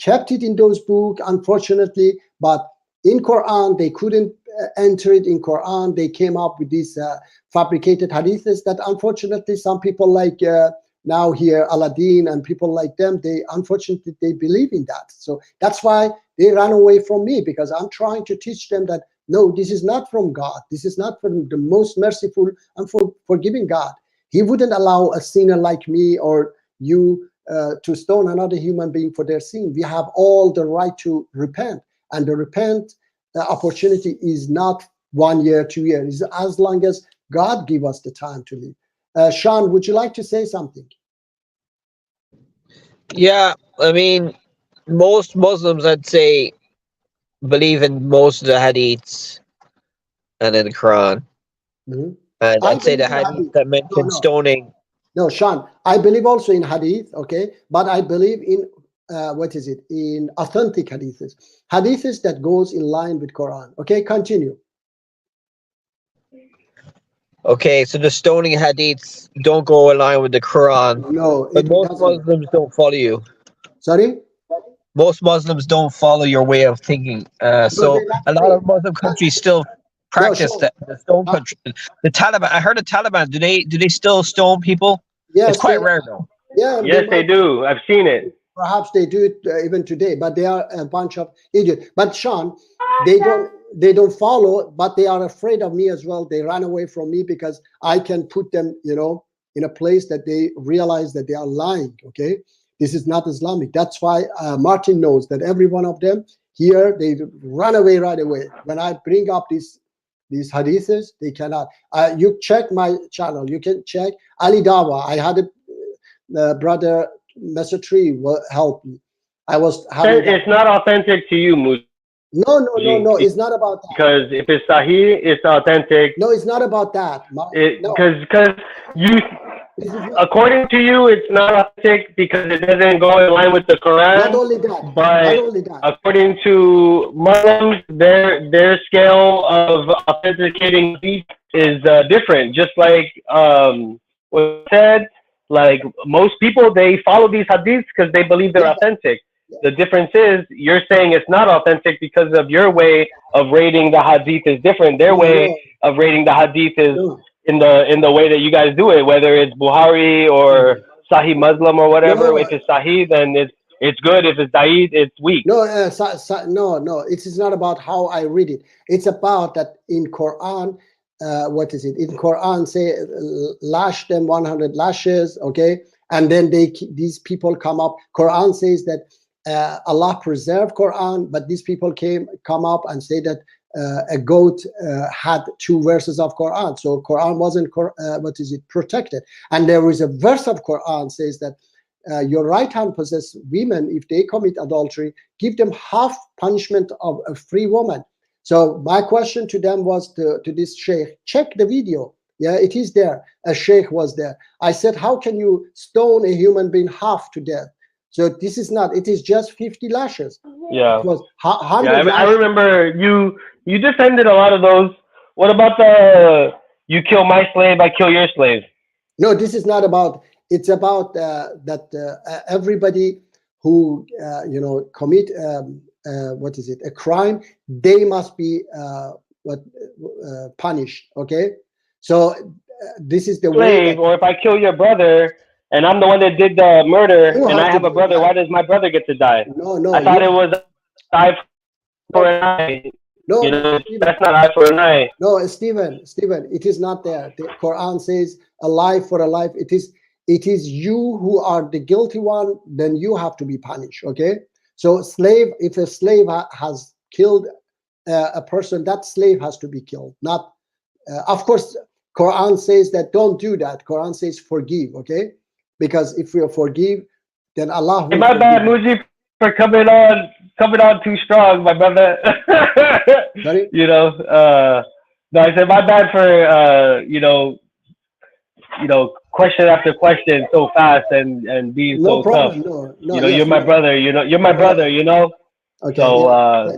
kept it in those books, unfortunately. But in Quran, they couldn't enter it. In Quran, they came up with these fabricated hadiths that, unfortunately, some people like now here Aladdin and people like them, they unfortunately they believe in that. So that's why they ran away from me, because I'm trying to teach them that no, this is not from God. This is not from the most merciful and forgiving God. He wouldn't allow a sinner like me or you to stone another human being for their sin. We have all the right to repent, and the repent opportunity is not 1 year, 2 years, it's as long as God give us the time to live. Sean, would you like to say something? Yeah, I mean, most Muslims, I'd say, believe in most of the hadiths and in the Quran. Mhm. And I I'd say the believe in hadith hadith. that mention No. stoning. No, Sean, I believe also in hadith, okay, but I believe in in authentic hadiths, hadiths that goes in line with Quran. Okay, continue. Okay, so the stoning hadiths don't go in line with the Quran, No, but it most doesn't. Muslims don't follow you. Sorry. Most Muslims don't follow your way of thinking. No, So they like a lot of Muslim countries still No, practice Sean. the stone country. The Taliban. I heard the Taliban. Do they still stone people? It's Yes, quite rare though. yeah, Yes, they might, do. I've seen it. perhaps they do it even today, but they are a bunch of idiots. But Sean, they don't follow, but they are afraid of me as well. They run away from me because I can put them, in a place that they realize that they are lying. Okay, this is not Islamic. That's why Martin knows that every one of them here, they run away right away when I bring up these hadiths. They cannot. You check my channel, you can check Ali Dawa. I had a brother Mesatri will help me. I was having that. It's not authentic to you, Muji. No, it's not about that. Because if it's Sahih, it's authentic. No, it's not about that. No. Because you, according to you, it's not authentic because it doesn't go in line with the Quran. Not only that. But Not only that. according to Muslims, their scale of authenticating hadith is different. Just like was said, like most people, they follow these hadiths because they believe they're authentic. The difference is you're saying it's not authentic because of your way of rating the hadith is different. Their way of rating the hadith is in the way that you guys do it, whether it's Buhari or Sahih Muslim or whatever. If it's Sahih, then it's good. If it's Da'id, it's weak. No, no. It is not about how I read it. It's about that in Quran. In Quran say lash them 100 lashes, okay, and then these people come up. Quran says that Allah preserved Quran, but these people come up and say that a goat had 2 verses of Quran, so Quran wasn't protected. And there is a verse of Quran says that your right hand possess women, if they commit adultery, give them half punishment of a free woman. So my question to them was to this sheikh, check the video. Yeah, it is there. A sheikh was there. I said, how can you stone a human being half to death? So this is not, it is just 50 lashes. Yeah. It was 100 I lashes. remember you defended a lot of those. What about the you kill my slave, I kill your slave? No, this is not about, it's about that everybody who, commit, a crime, they must be punished. Okay, so this is the slave, way. Or if I kill your brother and I'm the one that did the murder, and I have a brother, why does my brother get to die? No. I thought it was eye for an eye. No, that's not eye for an eye. No, Stephen, it is not there. The Quran says a life for a life. It is you who are the guilty one, then you have to be punished. Okay, so if a slave has killed a person, that slave has to be killed. Not, of course, Quran says that don't do that. Quran says forgive. Okay, because if we forgive, then Allah will. My bad, Muji, for coming on too strong, my brother. Sorry? No, I said my bad for question after question so fast and being no so problem. tough. No, you're my brother. You're my brother. Okay. So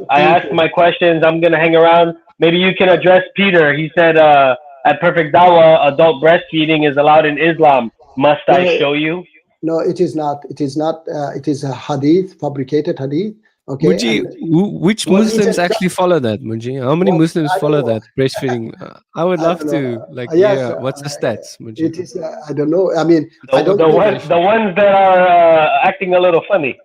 I asked my questions. I'm gonna hang around. Maybe you can address Peter. He said at Perfect Dawa, adult breastfeeding is allowed in Islam. Must I show you? No, it is not. It is not. It is a hadith, fabricated hadith. Okay. Muji, which Muslims actually follow that, Muji? How many Muslims follow that breastfeeding? I would love to what's the stats, Muji? It is. I don't know. I mean, the ones that are acting a little funny.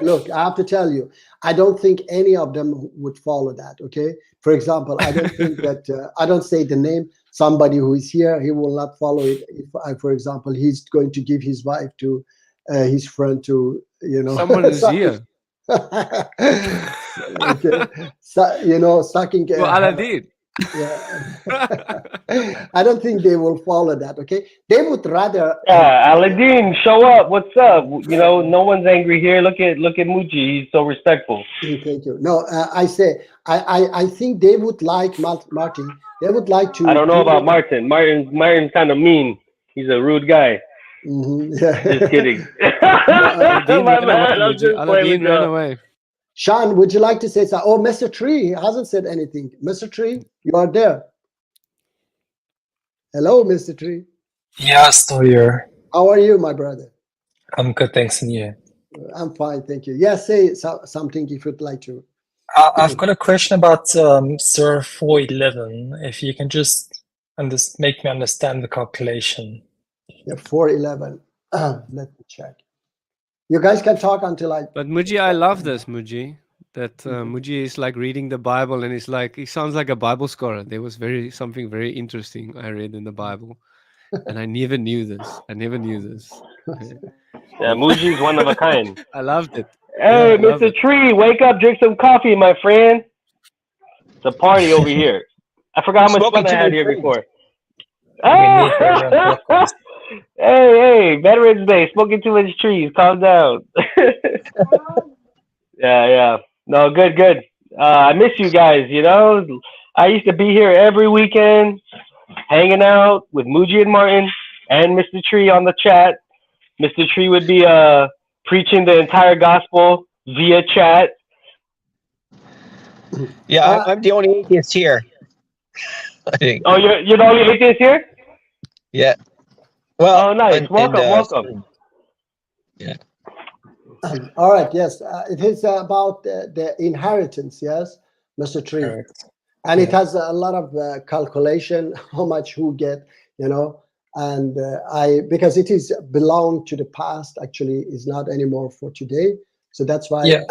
Look. I have to tell you, I don't think any of them would follow that. Okay. For example, I don't think that I don't say the name. Somebody who is here, he will not follow it. If, for example, he's going to give his wife to his friend to, Someone is suck here. okay. Sucking. Well, Aladdin. Yeah. I don't think they will follow that. Okay, they would rather. Yeah, Aladdin, show up. What's up? You know, no one's angry here. Look at Muji. He's so respectful. Thank you. No, I think they would like Martin. They would like to. I don't know about Martin. Martin's kind of mean. He's a rude guy. Yeah. Just kidding. Aladdin My ran man, away. I'm just Aladdin playing ran with away. Sean, would you like to say something? Oh, Mr. Tree hasn't said anything. Mr. Tree, you are there. Hello, Mr. Tree. Yeah, still here. How are you, my brother? I'm good, thanks, and you? I'm fine, thank you. Yes, say something if you'd like to. I've got a question about Surah 4:11. If you can just make me understand the calculation. Yeah, 4:11. Let me check. You guys can talk until I. But Muji, I love this, Muji. That Muji is like reading the Bible, and he sounds like a Bible scholar. There was something very interesting I read in the Bible, and I never knew this. Yeah, Muji's one of a kind. I loved it. Hey, I love Mr. it. Tree, wake up, drink some coffee, my friend. It's a party over here. I forgot how much Smoking fun I too had many here trees. before. We need everyone focused. Hey, Veterans Day, smoking too much trees. Calm down. Yeah. No, good. I miss you guys, I used to be here every weekend, hanging out with Muji and Martin and Mr. Tree on the chat. Mr. Tree would be preaching the entire gospel via chat. Yeah, I'm the only atheist here. I think. Oh, you're the only atheist here? Yeah. Well. Oh, nice. Welcome. Yeah. All right. Yes, it is about the inheritance. Yes, Mr. Tree, Correct. and it has a lot of calculation how much who get, and because it is belong to the past. Actually, is not anymore for today. So that's why Yeah.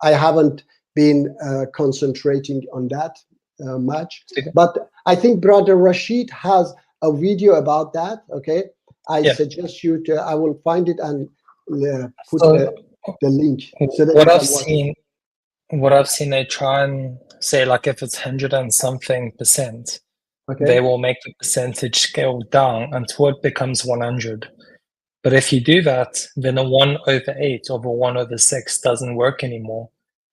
I haven't been concentrating on that much. Okay. But I think Brother Rashid has a video about that. Okay, I Yeah. suggest you to. I will find it and put So the link so that what you I've can watch it. seen, they try and say like if it's 100 and something percent, Okay. they will make the percentage scale down until it becomes 100. But if you do that, then a 1/8 over 1/6 doesn't work anymore,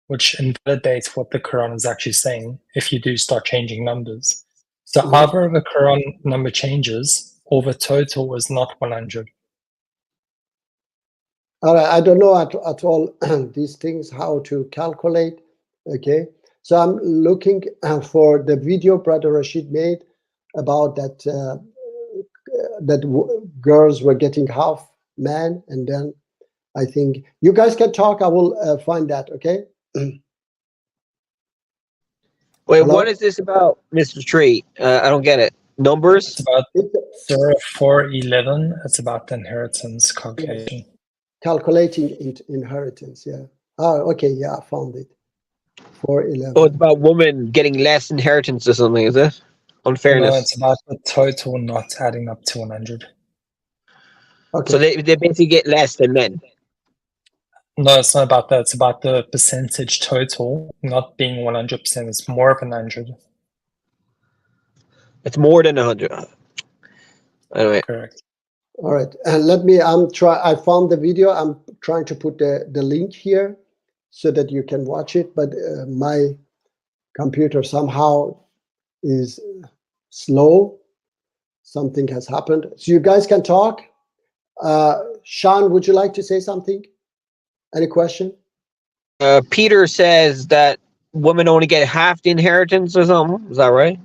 which invalidates what the Quran is actually saying if you do start changing numbers. So Mhm. either the Quran number changes or the total is not 100. All right, I don't know at all these things how to calculate. Okay, so I'm looking for the video Brother Rashid made about that girls were getting half man, and then I think you guys can talk. I will find that. Okay. Wait, Hello? what is this about, Mr. Tree? I don't get it. Numbers? It's about It's Surah 4:11. It's about the inheritance calculation. calculating inheritance. Yeah. Oh, okay. Yeah, I found it. 4:11. Oh, it's about women getting less inheritance or something, is it? No, Unfairness. it's about the total not adding up to 100. Okay. So they basically get less than men. No, it's not about that. It's about the percentage total not being 100%. It's more than 100. It's more than 100. Anyway, Correct. All right, and I found the video. I'm trying to put the link here so that you can watch it, but my computer somehow is slow. Something has happened. So you guys can talk. Sean, would you like to say something? Any question? Peter says that women only get half the inheritance or something. Is that right?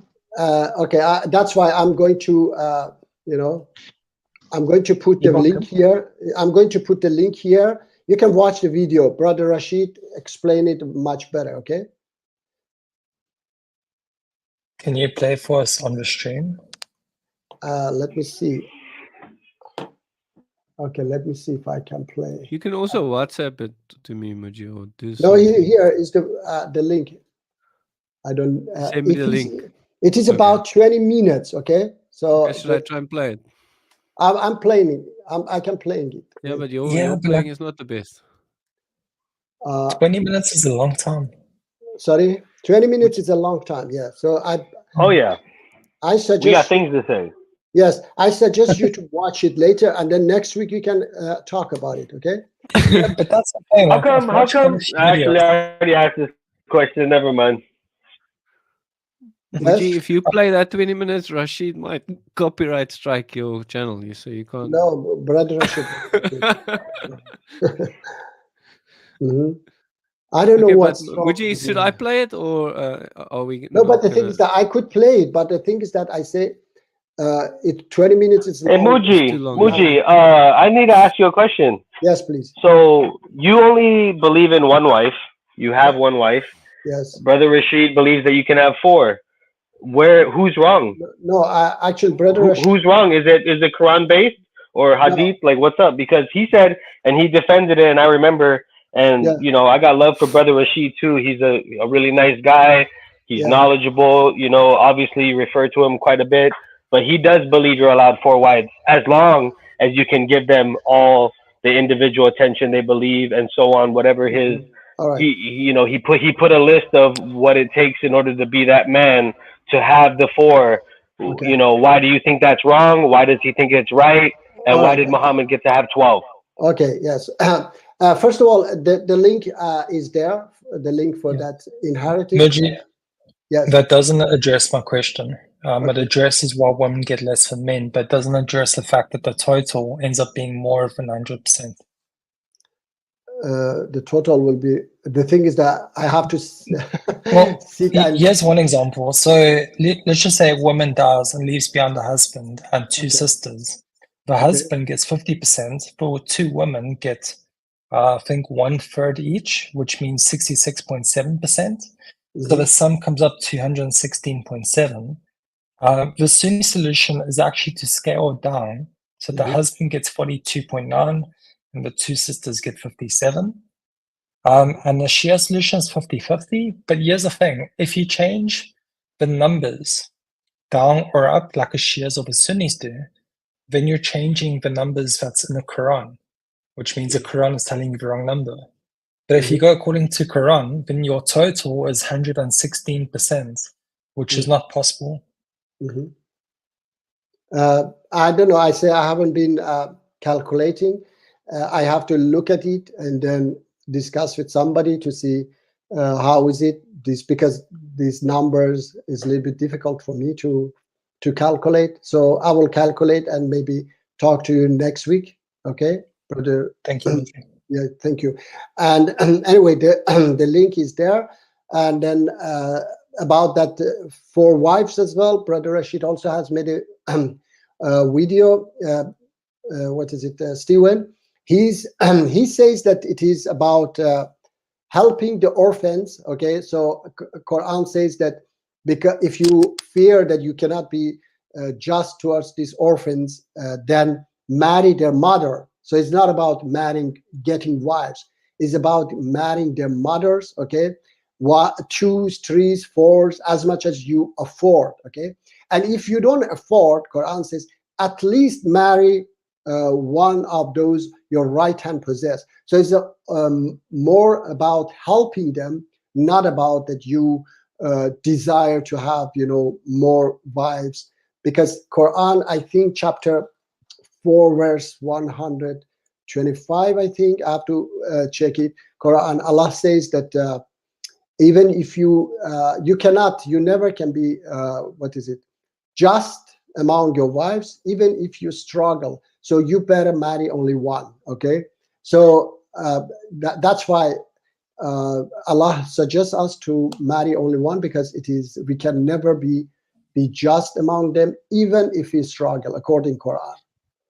Okay, that's why I'm going to, I'm going to put the link here. I'm going to put the link here. You can watch the video. Brother Rashid explain it much better, okay? Can you play for us on the stream? Let me see. Okay, let me see if I can play. You can also WhatsApp it to me, Muji, or do No, something. here is the link. I don't. Send me the link. It is Okay. about 20 minutes. Okay, so Should I try and play it? I'm playing it. I can play it. Yeah, but Yeah, your but playing like is not the best. 20 minutes is a long time. Sorry, 20 minutes is a long time. Yeah. So Oh yeah, I we got suggest things to say. yes, I suggest you to watch it later, and then next week we can talk about it. Okay. Yeah, but that's the thing. How Like, come? I've How watched quite a come? few Actually, videos. I already asked this question. Never mind. Yes. Muji, if you play that 20 minutes, Rashid might copyright strike your channel. So you can't. No, brother Rashid. Mhm. I don't know Okay, but what's wrong. Muji, should I play it or are we No, not but the thing gonna? is that I could play it, but the thing is that I say it 20 minutes is Hey, long. It's too Muji, long. Muji. I need to ask you a question. Yes, please. So you only believe in one wife. You have one wife. Yes. Brother Rashid believes that you can have four. Who's wrong? No, actually, brother Rashid. Who's wrong? Is it Quran based or No, Hadith? Like what's up? Because he said and he defended it, and I remember. And yeah, you know, I got love for Brother Rashid too. He's a really nice guy. He's yeah. knowledgeable. You know, obviously you refer to him quite a bit, but he does believe you're allowed four wives as long as you can give them all the individual attention they believe and so on. Whatever his All right. he put a list of what it takes in order to be that man to have the four. Okay. You know, why do you think that's wrong? Why does he think it's right? And All why right. did Muhammad get to have 12? Okay. Yes. First of all, the link is there. The link for Yeah. that inheriting. Muji, Yes. that doesn't address my question. It Okay. addresses why women get less than men, but doesn't address the fact that the total ends up being more than 100%. The total will be. The thing is that I have to Well, sit and. here's one example. So let's just say a woman dies and leaves behind a husband and two Okay. sisters. The husband gets 50%, but two women get, I think, 1/3 each, which means 66.7%. So the sum comes up to 116.7. The Sunni solution is actually to scale down. So the husband gets 42.9 and the two sisters get 57. And the Shia solution is 50-50. But here's the thing. If you change the numbers down or up like the Shias or the Sunnis do, then you're changing the numbers that's in the Quran, which means the Quran is telling you the wrong number. But if you go according to Quran, then your total is 116%, which is not possible. I don't know. I say I haven't been calculating. I have to look at it and then discuss with somebody to see how is it this, because these numbers is a little bit difficult for me to calculate. So I will calculate and maybe talk to you next week. Okay, brother. Thank you. Yeah, thank you. And anyway, the link is there. And then about that 4 wives as well, brother Rashid also has made a video. What is it, Steven? He says that it is about helping the orphans. Okay, so Quran says that because if you fear that you cannot be just towards these orphans, then marry their mother. So it's not about getting wives. It's about marrying their mothers. Okay, 2s, 3s, 4s, as much as you afford. Okay, and if you don't afford, Quran says at least marry one of those your right hand possess. So it's more about helping them, not about that you desire to have more wives. Because Quran, I think chapter 4 verse 125, I think I have to check it. Quran, Allah says that even if you never can be just among your wives, even if you struggle. So you better marry only one. Okay, so that's why Allah suggests us to marry only one, because we can never be just among them, even if we struggle, according to Quran.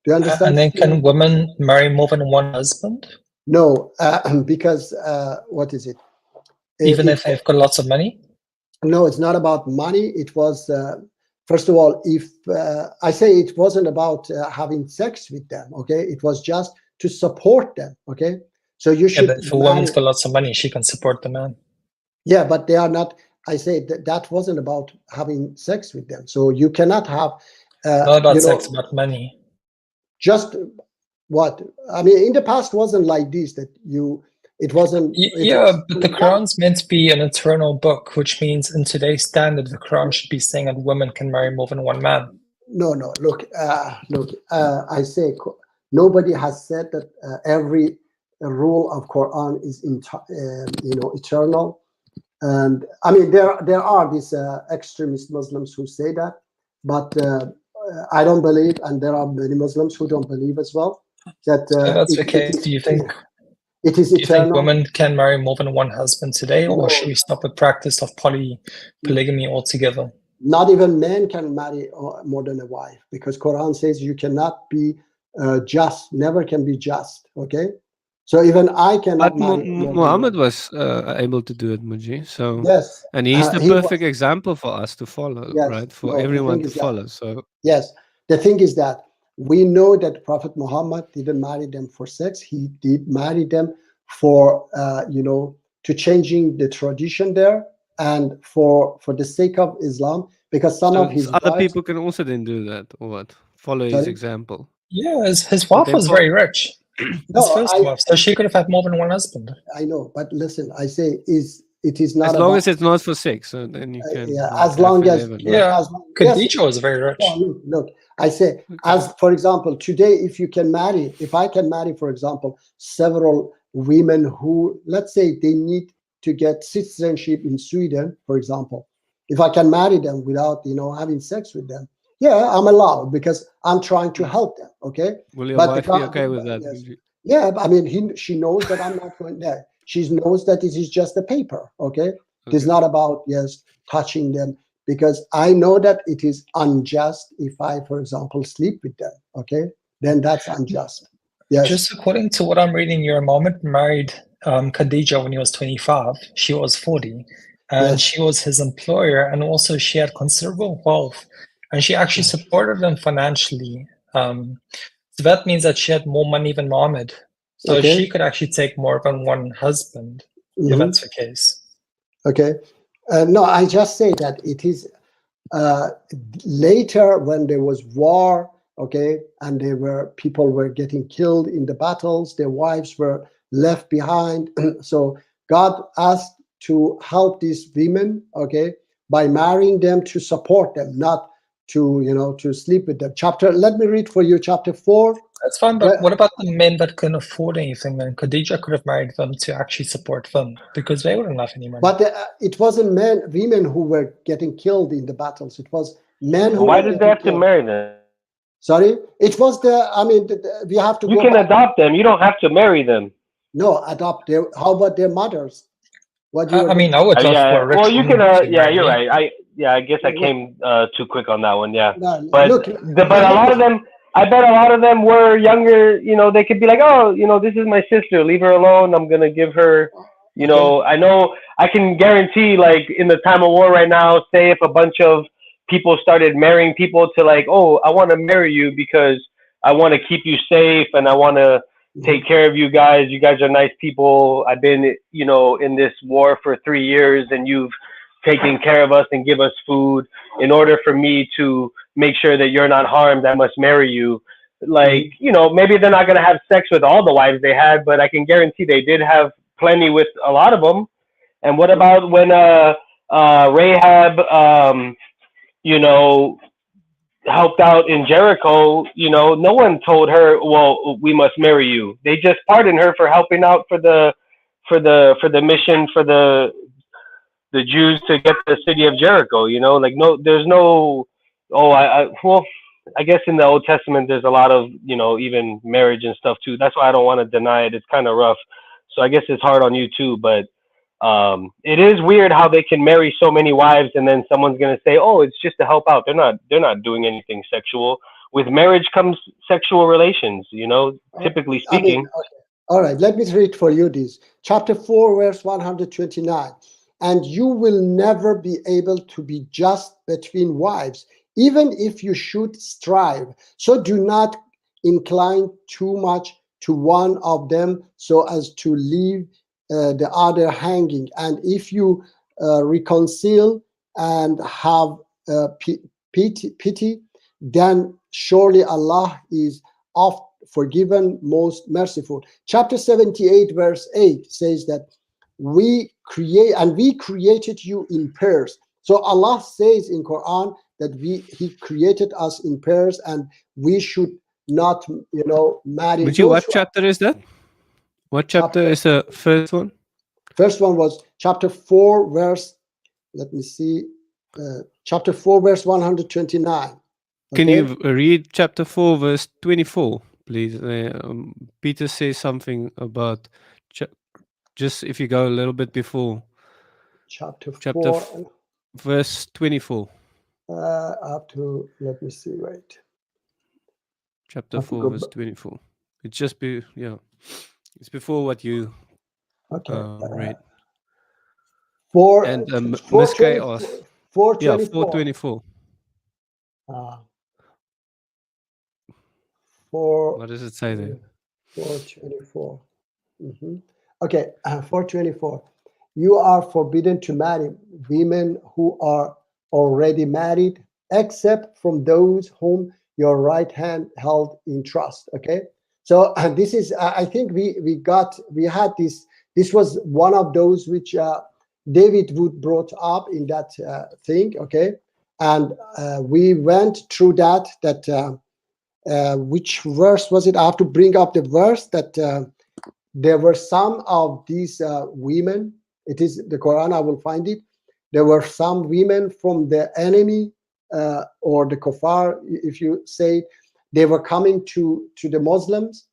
Do you understand? And then can women marry more than one husband? No, because what is it? Even if they've got lots of money? No, it's not about money. It was first of all, if I say it wasn't about having sex with them, okay, it was just to support them, okay. So you should. Yeah, but if a woman's got lots of money, she can support the man. Yeah, but they are not. I say that wasn't about having sex with them. So you cannot have. Not about sex, about money. Just what I mean, in the past wasn't like this, that it wasn't. Yeah, but the Quran's meant to be an eternal book, which means in today's standard, the Quran should be saying that women can marry more than one man. No, look, I say nobody has said that every rule of Quran is eternal. And I mean, there are these extremist Muslims who say that, but I don't believe, and there are many Muslims who don't believe as well, that So that's the case. Do you think it is do you think eternal? women can marry more than one husband today, or No. should we stop the practice of polygamy altogether? Not even men can marry more than a wife, because Quran says you cannot be just, never can be just. Okay, so even I cannot But marry. Muhammad was able to do it, Muji. So Yes, and he's the he perfect was. example for us to follow, Yes, right? For no, the everyone thing to is that- follow. So Yes, the thing is that we know that Prophet Muhammad didn't marry them for sex. He did marry them for to changing the tradition there, and for the sake of Islam, because some of his other wives. people can also then do that, or what? Follow his Sorry? example. Yeah, his wife they was fo- very rich. No, His first wife, so she could have had more than one husband. I know, but listen, I say it is not As long about, as it's not for sex, so then you can. yeah, like, as long have as 11, right? Yeah, as long, yes, Khadija was very rich. yeah, look, I say, as for example, today, if I can marry, for example, several women who, let's say, they need to get citizenship in Sweden, for example, if I can marry them without having sex with them, yeah, I'm allowed, because I'm trying to help them. Okay, Will your but wife be okay with that? yes. Muji? Yeah, I mean, she knows that I'm not going there. She knows that it is just a paper. Okay, it is Okay. not about touching them, because I know that it is unjust if I, for example, sleep with them. Okay, then that's unjust. Yes. Just according to what I'm reading, your Muhammad married Khadija when he was 25. She was 40, and Yes. she was his employer, and also she had considerable wealth, and she actually supported him financially. So that means that she had more money than Muhammad. So Okay. she could actually take more than one husband, if Mhm. that's the case. Okay. No, I just say that it is later, when there was war, okay, and people were getting killed in the battles, their wives were left behind. So God asked to help these women, okay, by marrying them, to support them, not to sleep with them. Let me read for you chapter 4. That's fine, but what about the men that couldn't afford anything? Then Khadija could have married them to actually support them, because they wouldn't have any money. But it wasn't women who were getting killed in the battles. It was men who Why were did they getting have to killed. marry them? Sorry, it was we have to You go can back. adopt them. You don't have to marry them. No, adopt. How about their mothers? What I mean, I would love yeah. for a rich Well, you can. woman to Yeah, marry you're me. right. I guess I came too quick on that one. Yeah. No, But look, but a lot of them, I bet a lot of them were younger. They could be like, oh, this is my sister. Leave her alone. I'm gonna give her. I know. I can guarantee, like, in the time of war right now, say if a bunch of people started marrying people to, like, oh, I want to marry you because I want to keep you safe and I want to take care of you guys. You guys are nice people. I've been, in this war for 3 years, and you've taken care of us and give us food. In order for me to make sure that you're not harmed, I must marry you. Like, maybe they're not going to have sex with all the wives they had, but I can guarantee they did have plenty with a lot of them. And what about when Rahab, helped out in Jericho? No one told her, well, we must marry you. They just pardoned her for helping out for the mission for the Jews to get the city of Jericho. Like, no, there's no. Well, I guess in the Old Testament there's a lot of even marriage and stuff too. That's why I don't want to deny it. It's kind of rough. So I guess it's hard on you too, but it is weird how they can marry so many wives and then someone's gonna say, "Oh, it's just to help out." They're not doing anything sexual. With marriage comes sexual relations. Typically speaking. All right, let me read for you this. Chapter 4, verse 129. And you will never be able to be just between wives, even if you should strive. So do not incline too much to one of them so as to leave the other hanging. And if you reconcile and have pity, then surely Allah is oft forgiven, most merciful. Chapter 78, verse 8 says that we created you in pairs. So Allah says in Quran that He created us in pairs, and we should not, marry. But what chapter is that? What chapter is the first one? First one was chapter 4, verse. Let me see. Chapter 4, verse 129. Can you read chapter 4, verse 24, please? Peter says something about just if you go a little bit before. Chapter 4, verse 24. I have to, let me see, wait. Chapter 4, verse 24. It's just it's before what you read. 4 and Miss Kay asked. 424. Yeah, 424. What does it say there? 424. Okay, 424. You are forbidden to marry women who are already married, except from those whom your right hand held in trust. Okay, so this is, I think we had this. This was one of those which David Wood brought up in that thing. Okay, and we went through that. Which verse was it? I have to bring up the verse that there were some of these women. It is the Quran. I will find it. There were some women from the enemy or the kuffar, if you say, they were coming to the Muslims,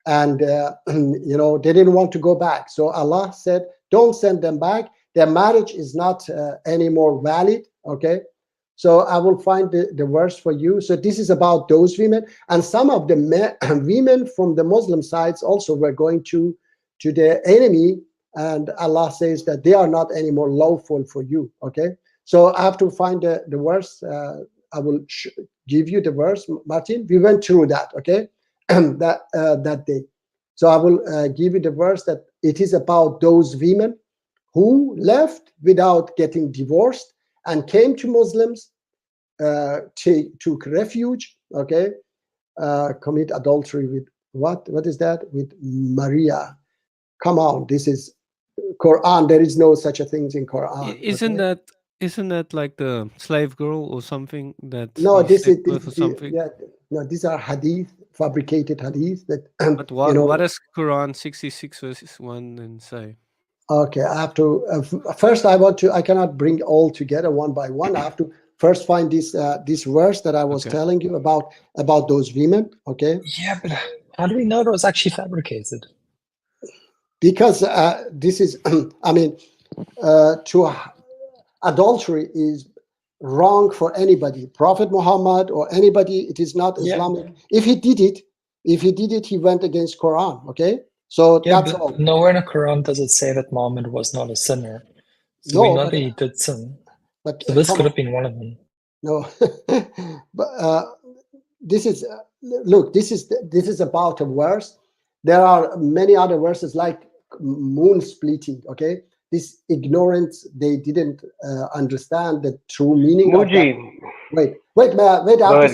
and they didn't want to go back. So Allah said, "Don't send them back. Their marriage is not anymore valid." Okay. So I will find the verse for you. So this is about those women, and some of the women from the Muslim sides also were going to the enemy, and Allah says that they are not anymore lawful for you. Okay, so I have to find the verse. I will give you the verse, Martin. We went through that. Okay, that day. So I will give you the verse that it is about those women who left without getting divorced and came to Muslims, took refuge, okay, commit adultery with what is that? With Maria. Come on, this is Quran. There is no such a thing in Quran. Isn't that like the slave girl or something that no? This is or something? Yeah, no. These are hadith, fabricated hadith. That but what does Quran 66 verses 1 and say? Okay, I have to first. I cannot bring all together one by one. I have to first find this verse that I was telling you about those women. Okay. Yeah, but how do we know it was actually fabricated? Because this is, I mean, adultery is wrong for anybody. Prophet Muhammad or anybody, it is not Islamic. Yeah. If he did it, he went against Quran. Okay. So that's all. Nowhere in the Quran does it say that Muhammad was not a sinner. So we know that he did sin. But so this could have been one of them. No, but this is look. This is about a verse. There are many other verses like moon splitting. Okay, this ignorance, they didn't understand the true meaning. Muji. Of that. Wait.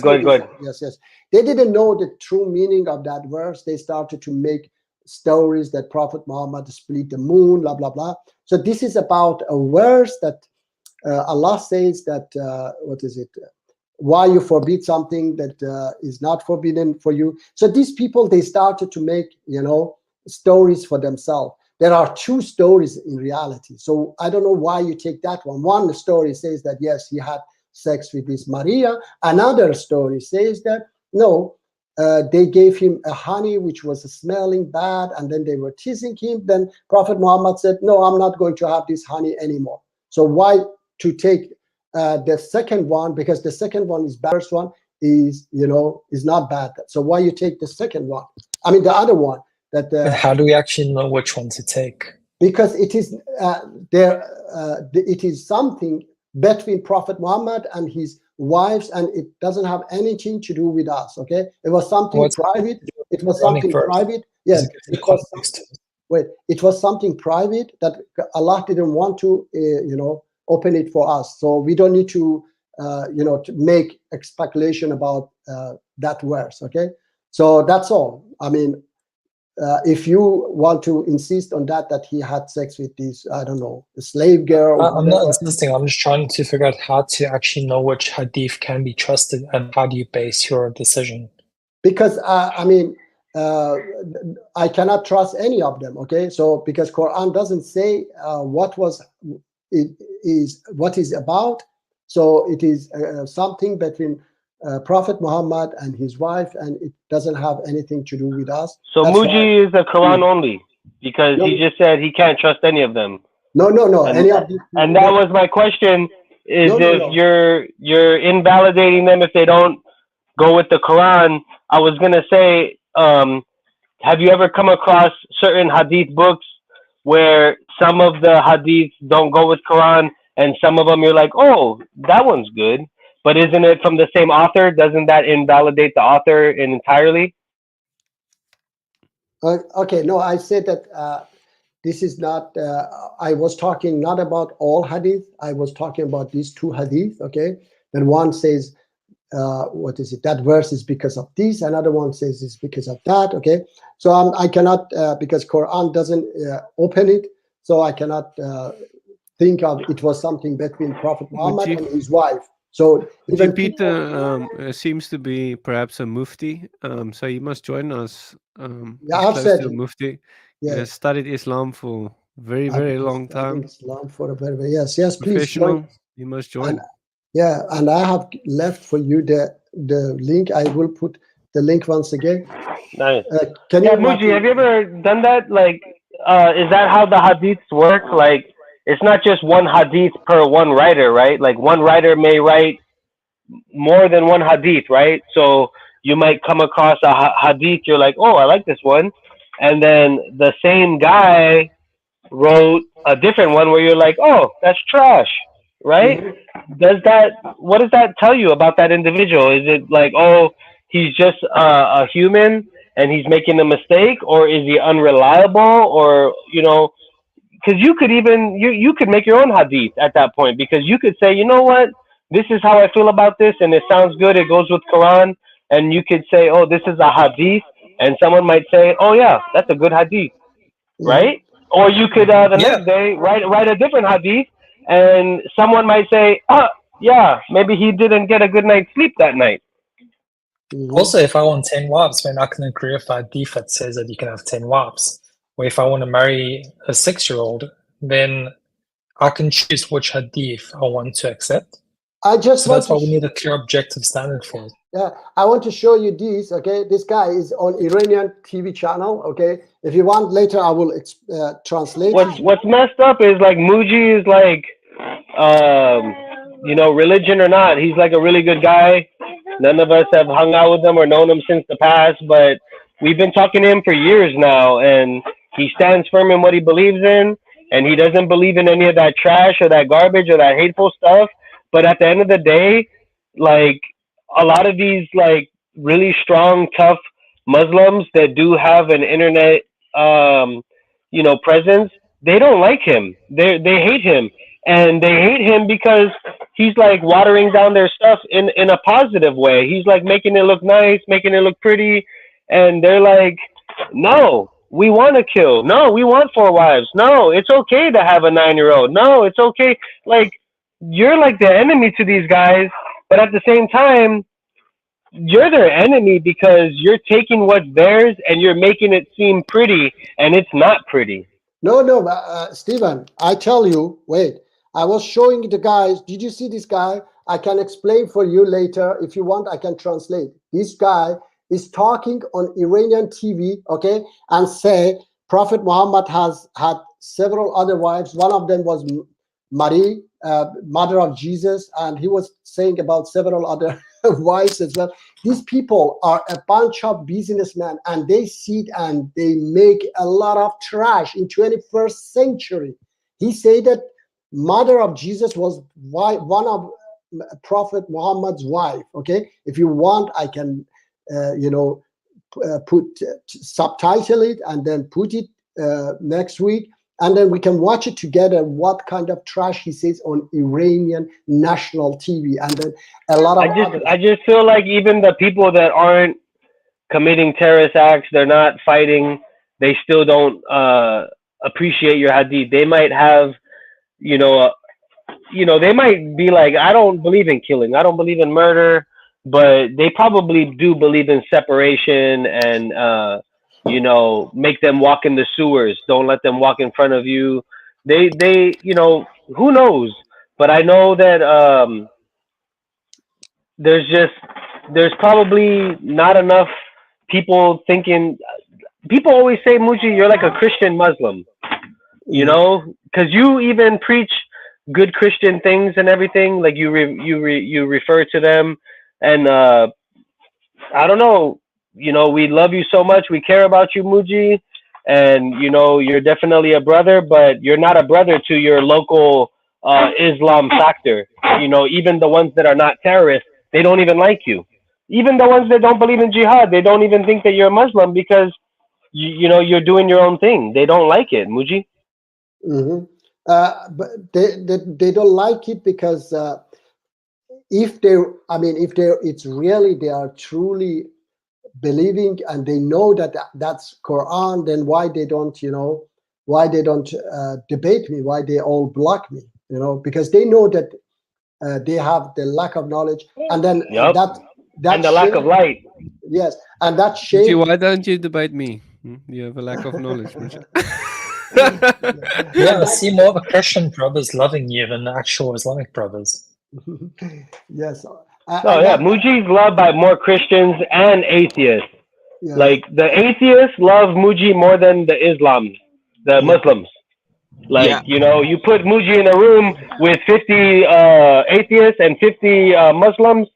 Go ahead. Yes. They didn't know the true meaning of that verse. They started to make stories that Prophet Muhammad split the moon, blah blah blah. So this is about a verse that Allah says that what is it? Why you forbid something that is not forbidden for you? So these people, they started to make stories for themselves. There are two stories in reality. So I don't know why you take that one. One story says that yes, he had sex with this Maria. Another story says that no. They gave him a honey which was smelling bad, and then they were teasing him. Then Prophet Muhammad said, "No, I'm not going to have this honey anymore." So why to take the second one? Because the second one is bad. First one is not bad. So why you take the second one? I mean the other one. But how do we actually know which one to take? Because it is it is something between Prophet Muhammad and his wives, and it doesn't have anything to do with us. Okay, it was something private. It was something private. Yes, it was something private that Allah didn't want to open it for us. So we don't need to to make speculation about that verse. Okay, So that's all. I mean, if you want to insist on that he had sex with this, I don't know, the slave girl. I'm not insisting. I'm just trying to figure out how to actually know which hadith can be trusted, and how do you base your decision? Because I mean, I cannot trust any of them. Okay, so because Quran doesn't say what is about, so it is something between Prophet Muhammad and his wife, and it doesn't have anything to do with us. So That's Muji is the Quran only, because No. he just said he can't trust any of them. No, And- any of these. And that was my question: is No, if no. you're invalidating them if they don't go with the Quran. I was gonna say, have you ever come across certain hadith books where some of the hadiths don't go with Quran, and some of them you're like, oh, that one's good, but isn't it from the same author? Doesn't that invalidate the author entirely? Okay, no, I said that this is not. I was talking not about all hadith. I was talking about these two hadith. Okay, then one says, what is it? That verse is because of this. Another one says it's because of that. Okay, so I cannot because Quran doesn't open it, so I cannot think of it was something between Prophet Muhammad and his wife. So even Peter seems to be perhaps a mufti, so you must join us. Yeah, he's I've close said to a it. mufti. He Yeah, has studied Islam for very, I've very been long studying time. Islam for a very yes, please Professional. join. You must join. And yeah, and I have left for you the link. I will put the link once again. Nice. Can Yeah, you? Muji, have you ever done that? Like, is that how the hadiths work? Like, it's not just one hadith per one writer, right? Like, one writer may write more than one hadith, right? So you might come across a hadith, you're like, oh, I like this one. And then the same guy wrote a different one where you're like, oh, that's trash, right? What does that tell you about that individual? Is it like, oh, he's just a human and he's making a mistake, or is he unreliable, or because you could even you could make your own hadith at that point, because you could say, you know what, this is how I feel about this, and it sounds good, it goes with Quran, and you could say, oh, this is a hadith, and someone might say, oh yeah, that's a good hadith, right? Or you could the next day write a different hadith, and someone might say, oh yeah, maybe he didn't get a good night's sleep that night. Also, if I want 10 wives, then I can agree with a hadith that says that you can have 10 wives. Or if I want to marry a 6-year-old, then I can choose which hadith I want to accept. I just So want that's why to we need a clear objective standard for it. Yeah, I want to show you this. Okay, this guy is on Iranian TV channel. Okay, if you want later, I will translate. What's messed up is like Muji is like, religion or not, he's like a really good guy. None of us have hung out with him or known him since the past, but we've been talking to him for years now, and he stands firm in what he believes in, and he doesn't believe in any of that trash or that garbage or that hateful stuff. But at the end of the day, like, a lot of these like really strong, tough Muslims that do have an internet, presence, they don't like him. They hate him, and they hate him because he's like watering down their stuff in a positive way. He's like making it look nice, making it look pretty, and they're like, no, we want to kill. No, we want 4 wives. No, it's okay to have a 9-year-old. No, it's okay. Like, you're like the enemy to these guys, but at the same time, you're their enemy because you're taking what's theirs and you're making it seem pretty, and it's not pretty. No, Stephen, I tell you, wait. I was showing the guys. Did you see this guy? I can explain for you later. If you want, I can translate. This guy is talking on Iranian TV, okay, and say Prophet Muhammad has had several other wives. One of them was Mary, mother of Jesus, and he was saying about several other wives as well. These people are a bunch of businessmen, and they sit and they make a lot of trash in 21st century. He said that mother of Jesus was one of Prophet Muhammad's wife. Okay, if you want, I can, subtitle it and then put it next week, and then we can watch it together. What kind of trash he says on Iranian national TV, and then a lot of. I just feel like even the people that aren't committing terrorist acts. They're not fighting. They still don't appreciate your hadith. They might have, you know, they might be like, I don't believe in killing. I don't believe in murder, but they probably do believe in separation and, make them walk in the sewers. Don't let them walk in front of you. They, who knows? But I know that there's probably not enough people thinking. People always say, Muji, you're like a Christian Muslim, because you even preach good Christian things and everything. Like you refer to them, and I don't know. We love you so much. We care about you, Muji, and you're definitely a brother, but you're not a brother to your local Islam factor. Even the ones that are not terrorists, they don't even like you. Even the ones that don't believe in jihad, they don't even think that you're a Muslim because you're doing your own thing. They don't like it, Muji. Mm-hmm. But they don't like it because if they are truly believing and they know that that's Quran, then why they don't debate me? Why they all block me? Because they know that they have the lack of knowledge, and then that and the lack of light. Yes, and that shame. Why don't you debate me? You have a lack of knowledge. Yeah, I see more of a Christian brothers loving you than the actual Islamic brothers. Yes. Muji's loved by more Christians and atheists. Yeah. Like the atheists love Muji more than the Muslims. Like, you put Muji in a room with 50 atheists and 50 Muslims,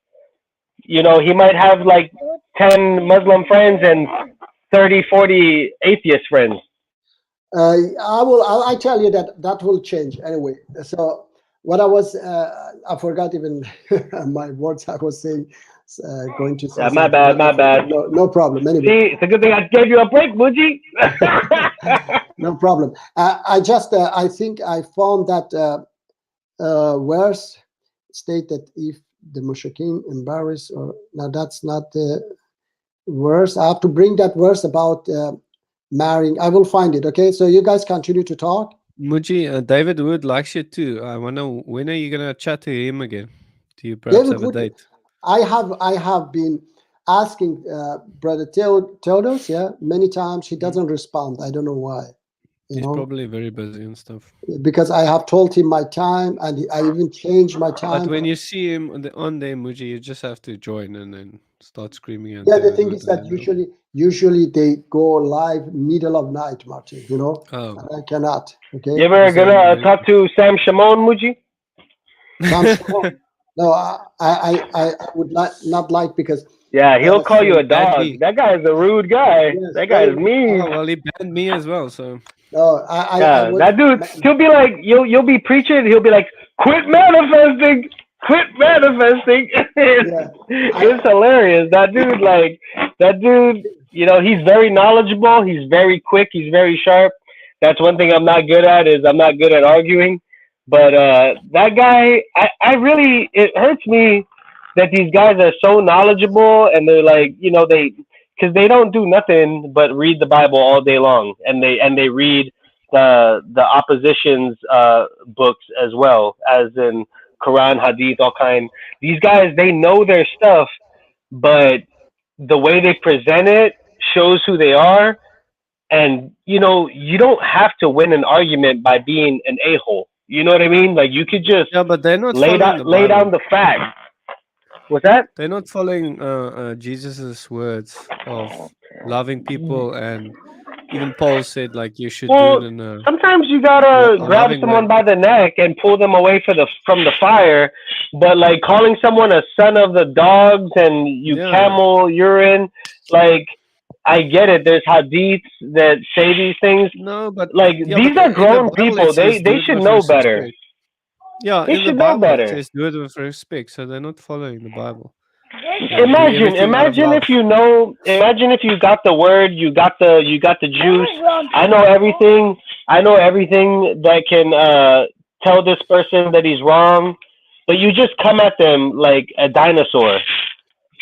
he might have like 10 Muslim friends and 30, 40 atheist friends. I tell you that will change anyway. So what I forgot even my words I was saying, going to say. Yeah, my bad. No problem. Anyway. See, it's a good thing I gave you a break, Muji. No problem. I think I found that verse state that if the mushrikeen embarrass, or now that's not the verse. I have to bring that verse about marrying. I will find it. Okay, so you guys continue to talk. Muji, David Wood likes you too. I wonder, when are you gonna chat to him again? Do you perhaps have a date? I have been asking Brother Theodos, many times. He doesn't respond. I don't know why. He's probably very busy and stuff. Because I have told him my time, and I even changed my time. But when you see him on there, Muji, you just have to join and then start screaming at the thing is that usually they go live middle of night, Martin. Oh. And I cannot. Okay. You ever gonna talk to Sam Shimon, Muji? Sam Shimon? No, I would not like, because. Yeah, he'll call you a dog. That guy is a rude guy. Yes, that guy is mean. Oh, well, he banned me as well, so. No, that dude. He'll be like, you'll be preaching. He'll be like, quit manifesting. It's hilarious. That dude. He's very knowledgeable. He's very quick. He's very sharp. That's one thing I'm not good at. Is I'm not good at arguing. But that guy, it hurts me that these guys are so knowledgeable, and they're like, because they don't do nothing but read the Bible all day long, and they read the opposition's books as well, as in Quran, Hadith, all kind. These guys, they know their stuff, but the way they present it shows who they are. And you don't have to win an argument by being an a-hole. You know what I mean? Like, you could just but they're not lay down the facts. What's that? They're not following Jesus's words of loving people, and even Paul said, like, you should do it in a. Sometimes you gotta grab someone by the neck and pull them away from the fire, but like calling someone a son of the dogs and camel urine, like, I get it. There's hadiths that say these things. No, but like these are grown people. They should know better. Yeah, they should know better. It says do it with respect, so they're not following the Bible. Imagine if you got the word, you got the juice. I know everything that can tell this person that he's wrong, but you just come at them like a dinosaur.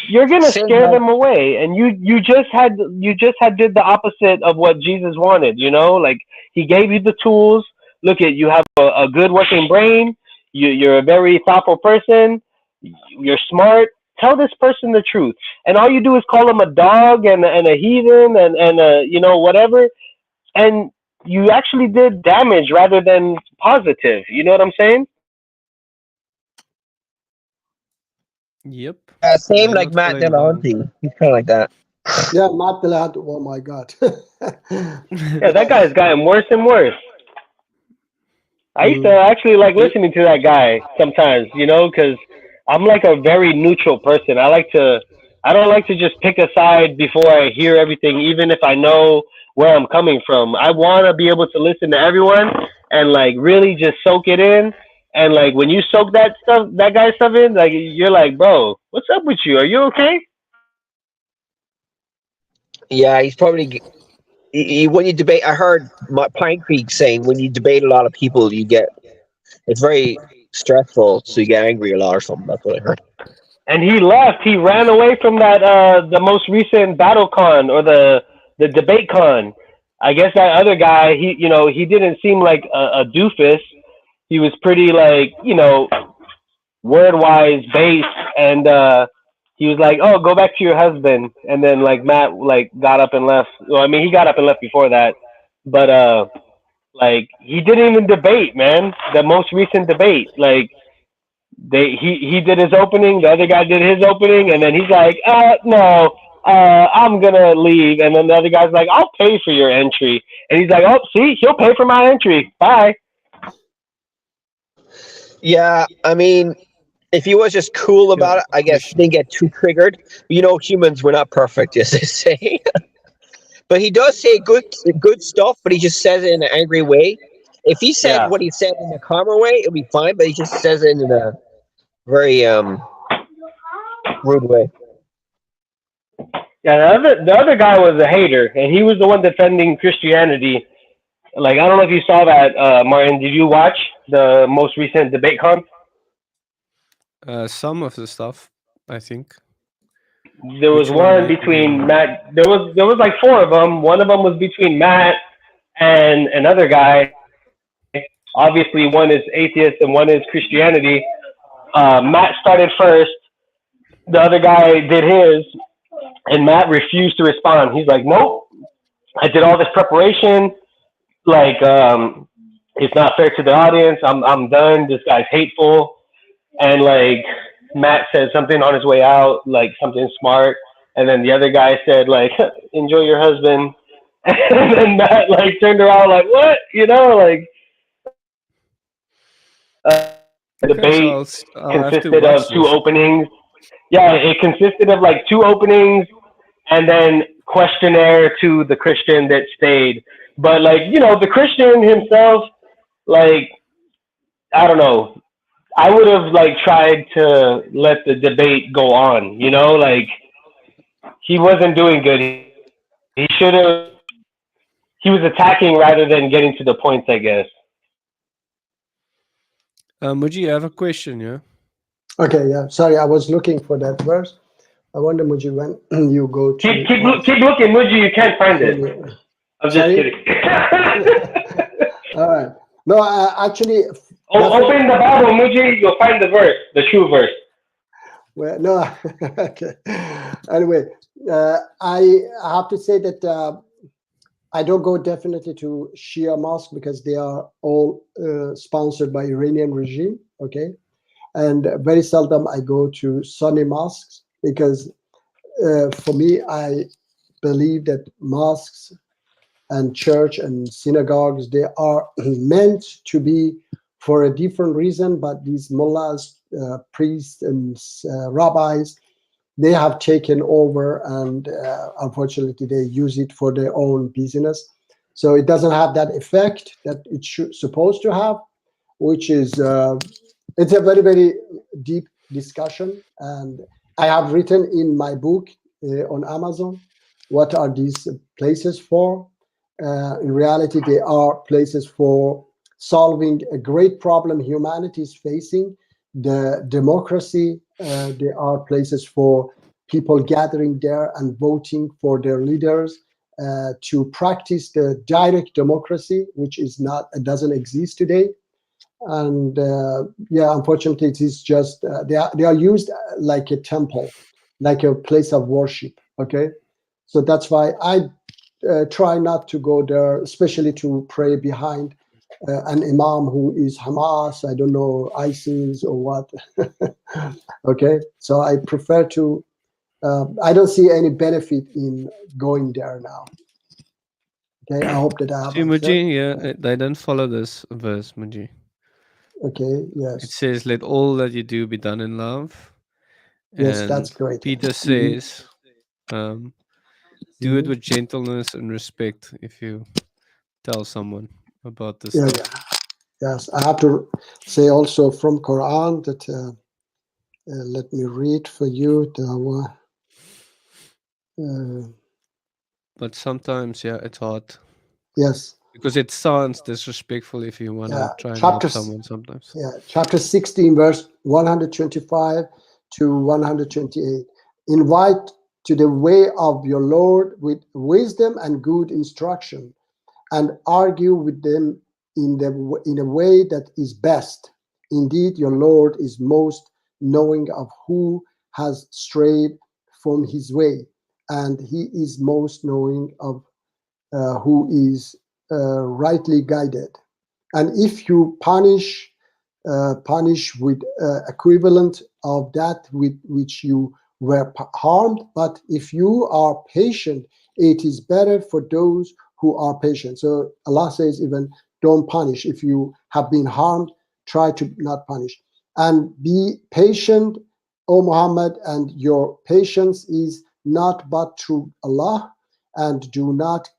you're gonna Same scare like them away. And you just did the opposite of what Jesus wanted. Like he gave you the tools. Look at you have a good working brain. You're a very thoughtful person. You're smart. Tell this person the truth, and all you do is call him a dog and a heathen and whatever, and you actually did damage rather than positive. You know what I'm saying? Yep. same They're like not Matt following along. Delahanty. He's kind of like that. Yeah, Matt Dillard. Oh my God. Yeah, that guy's gotten worse and worse. I used to Mm. actually like listening to that guy sometimes, because I'm like a very neutral person. I don't like to just pick a side before I hear everything, even if I know where I'm coming from. I want to be able to listen to everyone and like really just soak it in. And like when you soak that guy's stuff in, like you're like, bro, what's up with you? Are you okay? Yeah, he's probably when you debate. I heard Pine Creek saying when you debate a lot of people, it's very stressful, so you get angry a lot or something. That's what I heard. And he left. He ran away from that the most recent battle con or the debate con. I guess that other guy, he didn't seem like a doofus. He was pretty like word wise based, and he was like, "Oh, go back to your husband." And then like Matt like got up and left. Well, I mean, he got up and left before that, but like he didn't even debate, man. The most recent debate, like he did his opening, the other guy did his opening, and then he's like, no, I'm gonna leave, and then the other guy's like, I'll pay for your entry, and he's like, oh, see, he'll pay for my entry, bye. Yeah, I mean, if he was just cool Yeah, about it, I guess he question. didn't get too triggered. Humans we're not perfect, as they say. But he does say good stuff, but he just says it in an angry way. If he said Yeah, what he said in a calmer way, it'd be fine. But he just says it in a very rude way. yeah. The other guy was a hater, and he was the one defending Christianity. Like I don't know if you saw that, Martin. Did you watch the most recent debate con? Some of the stuff, I think. There was Which one? one between Matt. There was like four of them. One of them was between Matt and another guy. Obviously, one is atheist and one is Christianity. Matt started first. The other guy did his, and Matt refused to respond. He's like, "Nope, I did all this preparation. Like, it's not fair to the audience. I'm done. This guy's hateful." And like, Matt said something on his way out, like something smart, and then the other guy said like, "Enjoy your husband." And then Matt like turned around like, "What?" Like. Okay, so Debate I'll have to consisted of watch two this. openings. Yeah, it consisted of like two openings and then questionnaire to the Christian that stayed. But like, the Christian himself, like, I don't know. I would have like tried to let the debate go on, like he wasn't doing good. He should have he was attacking rather than getting to the points, I guess. Would you have a question? Yeah. Okay, yeah. Sorry, I was looking for that verse. I wonder, Muji, when you go to Keep looking, Muji. You can't find it. I'm just Sorry? kidding. All right. No, actually, Open the Bible, Muji. You'll find the verse, the true verse. well, no. Okay. Anyway, I have to say that I don't go definitely to Shia mosque because they are all sponsored by Iranian regime. Okay, and very seldom I go to Sunni mosques because for me, I believe that mosques and church and synagogues, they are meant to be for a different reason, but these mullahs, priests and rabbis, they have taken over, and unfortunately they use it for their own business, so it doesn't have that effect that it should supposed to have, which is it's a very, very deep discussion, and I have written in my book on Amazon what are these places for. In reality, they are places for solving a great problem humanity is facing, the democracy. They are places for people gathering there and voting for their leaders to practice the direct democracy, which is not, it doesn't exist today. And yeah, unfortunately, it is just they are used like a temple, like a place of worship. Okay, so that's why I try not to go there, especially to pray behind an imam who is Hamas, I don't know, ISIS or what. Okay, so I prefer to. I don't see any benefit in going there now. Okay, I hope that I have See, answered. Muji, yeah, they don't follow this verse, Muji. Okay, It yes, says, "Let all that you do be done in love." yes, And that's great. Peter Mhm, says, do it mhm. with gentleness and respect if you tell someone about this Yeah, stuff. yeah, yes. I have to say also from Quran that let me read for you the But sometimes, yeah, it's hard yes, because it sounds disrespectful if you want to yeah, try and help chapter someone sometimes. yeah, chapter 16, verse 125 to 128. Invite to the way of your Lord with wisdom and good instruction, and argue with them in a way that is best. Indeed, your Lord is most knowing of who has strayed from his way, and he is most knowing of who is rightly guided. And if you punish with equivalent of that with which you were harmed, but if you are patient, it is better for those who are patient. So Allah says, even don't punish. If you have been harmed, try to not punish. And be patient, O Muhammad, and your patience is not but through Allah, and do not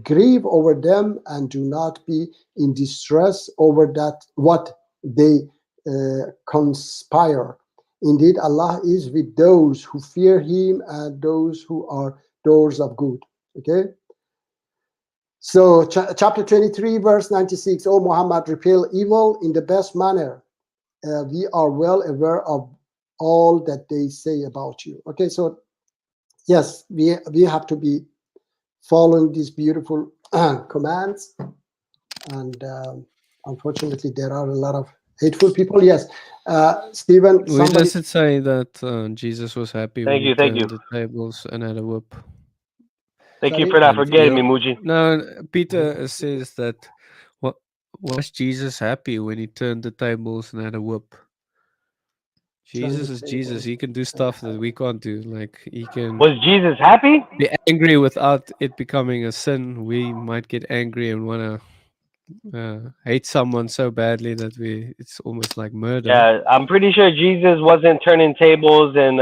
grieve over them, and do not be in distress over that what they conspire. Indeed, Allah is with those who fear him and those who are doers of good. Okay, so chapter 23 verse 96. O Muhammad, repel evil in the best manner. We are well aware of all that they say about you. Okay, so yes, we have to be following these beautiful commands, and unfortunately there are a lot of hateful people. Yes, Stephen, Where somebody. does it say that Jesus was happy when Thank he you, thank you, turned the tables and had a whoop? thank you Sorry. for not And forgetting me, Muji. no, Peter says that what was Jesus happy when he turned the tables and had a whoop? Turn Jesus the is Jesus. tables. He can do stuff that we can't do. Like he can Was Jesus happy? be angry without it becoming a sin. We might get angry and want to hate someone so badly that it's almost like murder. Yeah, I'm pretty sure Jesus wasn't turning tables and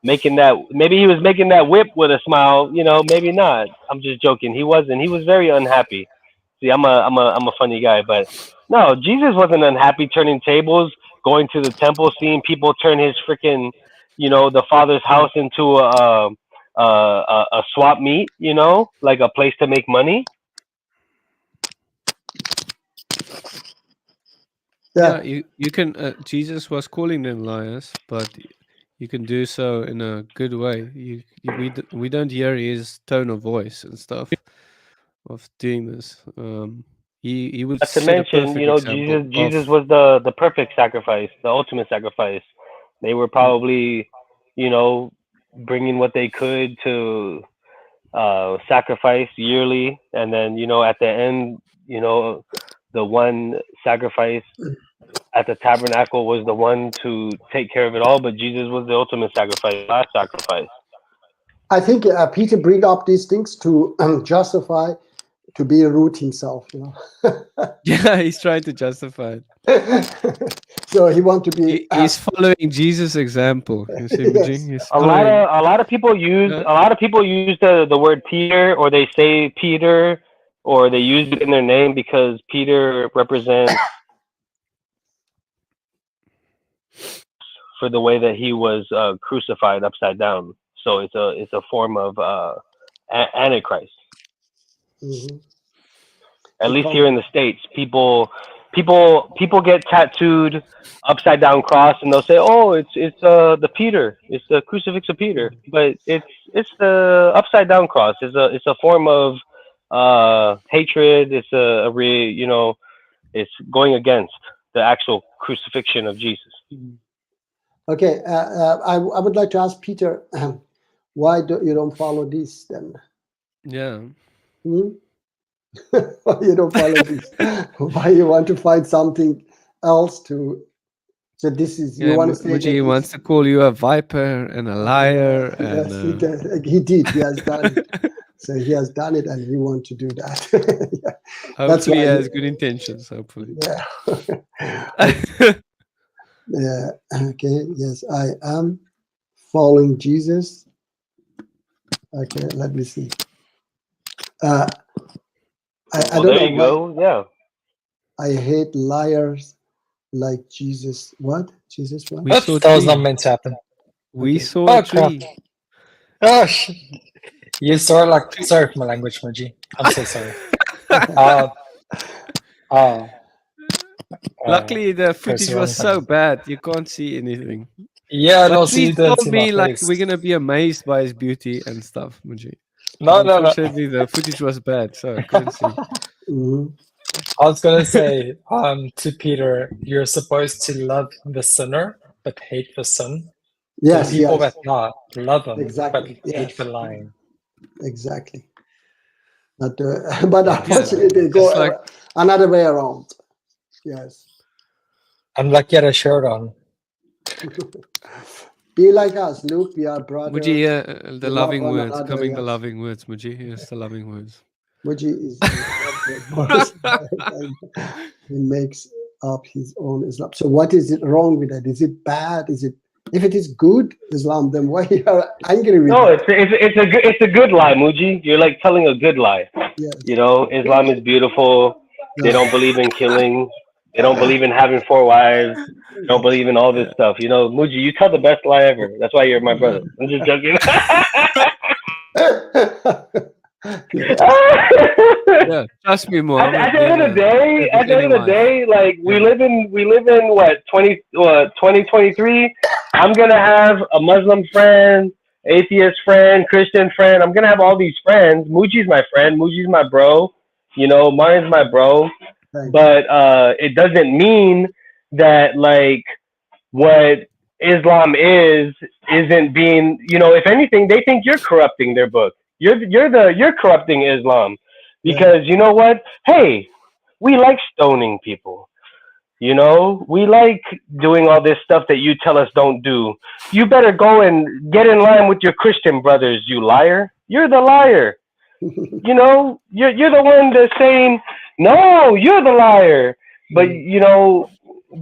making that. Maybe he was making that whip with a smile. You know, maybe not. I'm just joking. He wasn't. He was very unhappy. See, I'm a funny guy, but no, Jesus wasn't unhappy turning tables, going to the temple, seeing people turn his freaking, the Father's house into a swap meet. Like a place to make money. Yeah, Yeah, you can. Jesus was calling them liars, but you can do so in a good way. We don't hear his tone of voice and stuff of doing this. He would Not to set a mention, perfect example Jesus of. was the perfect sacrifice, the ultimate sacrifice. They were probably, you know, bringing what they could to sacrifice yearly, and then at the end, the one sacrifice at the tabernacle was the one to take care of it all. But Jesus was the ultimate sacrifice, last sacrifice. I think Peter bring up these things to justify to be rude himself, Yeah, he's trying to justify it. so he want to be He's following Jesus' example. You see, Muji? yes. He's A lot following. of a lot of people use Yeah. the word Peter, or they say Peter, or they use it in their name because Peter represents for the way that he was crucified upside down. So it's a form of Antichrist. Mhm. At He least called here in the States, people people get tattooed upside down cross, and they'll say, "Oh, it's the Peter, it's the crucifix of Peter," but it's the upside down cross. It's a form of hatred. It's it's going against the actual crucifixion of Jesus. Okay, I would like to ask Peter, why you don't follow this then? Yeah. Why you don't follow this? Why you want to find something else to? So this is you want to say that Muji wants to call you a viper and a liar. Yes, And, he did. He has done it. So he has done it, and he wants to do that. Yeah. hopefully he has good intentions. Hopefully. Yeah. Yeah. Okay. Yes, I am following Jesus. Okay. Let me see. I don't there know you go. Yeah. I hate liars like Jesus. What? Jesus what? We saw a That was tree. not meant to happen. We Okay. saw a Oh, crap. tree. Gosh. You sorry for my language, Muji. I'm so sorry. Luckily, the footage press was wrong so bad you can't see anything. Yeah, But no, so you please didn't told see me my like face. we're gonna be amazed by his beauty and stuff, Muji. No, no, no. Unfortunately, the footage was bad, so I couldn't see. Mhm. I was gonna say to Peter, you're supposed to love the sinner but hate the son. Yes. The people Yes. that not love him Exactly. but hate Yes. the lying. Exactly. But but Yeah, unfortunately, they just go like another way around. Yes. I'm lucky I had a shirt on. Be like us, Luke. We are brothers. Muji, We the love loving one words, another, coming the yes. loving words, Muji. Yes, the loving words. Muji is and he makes up his own Islam. So what is it wrong with that? Is it bad? Is it if it is good Islam, then why you are angry with No, it? it's a good lie, Muji. You're like telling a good lie. Yes. You know, Islam is beautiful. They don't believe in killing. They don't believe in having 4 wives. They don't believe in all this stuff. You know, Muji, you tell the best lie ever. That's why you're my brother. I'm just joking. Yeah, trust me, At Mohammed. the end of the day, like we live in what 2023. I'm gonna have a Muslim friend, atheist friend, Christian friend. I'm gonna have all these friends. Muji's my friend. Muji's my bro. You know, Mari's my bro. But it doesn't mean that like what Islam isn't being. You know, if anything, they think you're corrupting their book. You're corrupting Islam. Because you know what? Hey, we like stoning people. You know, we like doing all this stuff that you tell us don't do. You better go and get in line with your Christian brothers, you liar. You're the liar. You know, you're the one that's saying, no, you're the liar. But you know,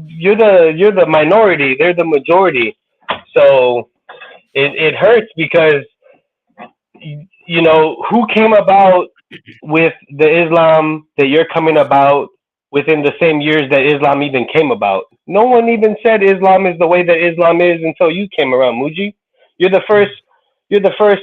you're the minority. They're the majority. So it hurts because you know who came about with the Islam that you're coming about within the same years that Islam even came about. No one even said Islam is the way that Islam is until you came around, Muji. You're the first. You're the first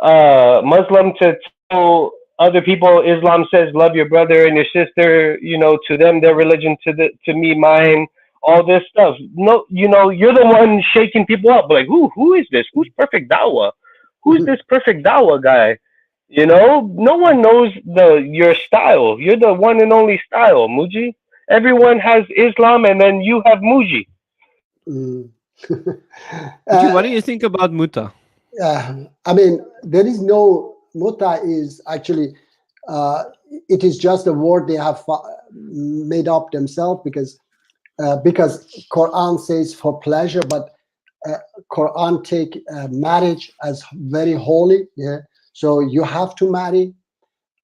Muslim to tell other people Islam says love your brother and your sister. You know, to them their religion, to me mine. All this stuff. No, you know, you're the one shaking people up. Like, who is this? Who's perfect dawah? Who's this perfect dawah guy? You know, no one knows your style. You're the one and only style, Muji. Everyone has Islam, and then you have Muji. Muji, what do you think about Muta? I mean, there is no muta is actually it is just a word they have made up themselves because Quran says for pleasure, but Quran take marriage as very holy. Yeah, so you have to marry,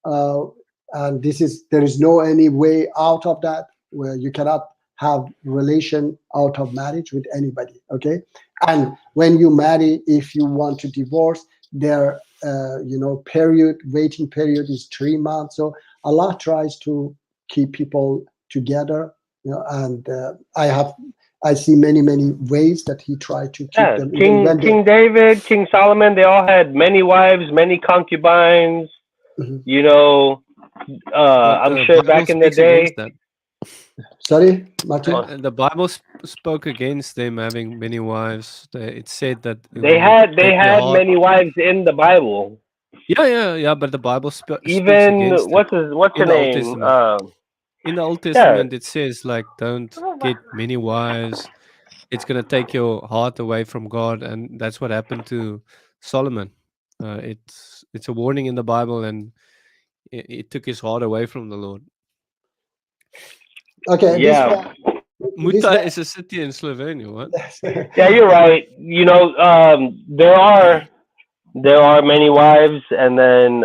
and there is no any way out of that where you cannot have relation out of marriage with anybody. Okay, and when you marry, if you want to divorce, their waiting period is 3 months. So Allah tries to keep people together, and I see many ways that he tried to keep them. King David, King Solomon, they all had many wives, many concubines. You know, I'm sure back in the day. Sorry, Martin. And the Bible spoke against them having many wives. It said that it They will had take their heart. many wives in the Bible. Yeah. But the Bible speaks Even against it what's her in the Old name? Testament. In the Old Yeah. Testament, it says like, don't get many wives. It's gonna take your heart away from God, and that's what happened to Solomon. It's a warning in the Bible, and it took his heart away from the Lord. Okay. Yeah. Muta is a city in Slovenia. What? Yeah, you're right. You know, there are many wives, and then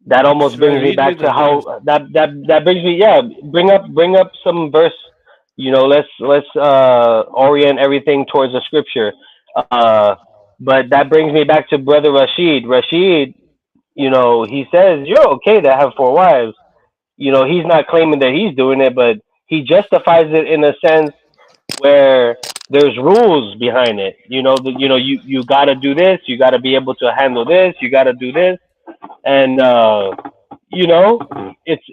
that almost Should I brings me read you back the to verse? how that brings me. Yeah, bring up some verse. You know, let's orient everything towards the scripture. Uh, but that brings me back to Brother Rashid. Rashid, you know, he says you're okay to have four wives. You know, he's not claiming that he's doing it, but he justifies it in a sense where there's rules behind it. You got to do this, you got to be able to handle this, you got to do this, and you know, it's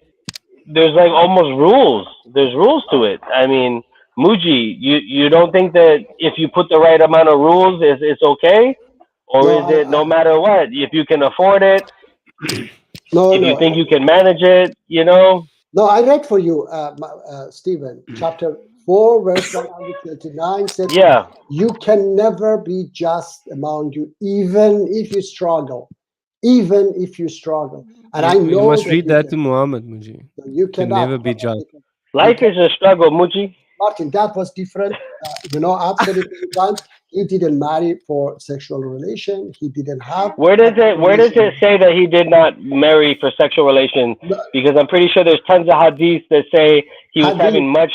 there's like almost rules. There's rules to it. I mean, Muji, you don't think that if you put the right amount of rules, it's okay, or No, is it no matter what? If you can afford it, no, if you no. think you can manage it, you know. No, I read for you, Stephen, chapter 4, verse 139 said, Yeah. you can never be just among you, even if you struggle. Even if you struggle. And I You know must that read you that to can. Muhammad, Muji. You Can cannot. never be just. Life is a struggle, Muji. Martin, that was different. I've said it many times. He didn't marry for sexual relation. He didn't have. Where does relation. it say that he did not marry for sexual relation? Because I'm pretty sure there's tons of hadiths that say he was having much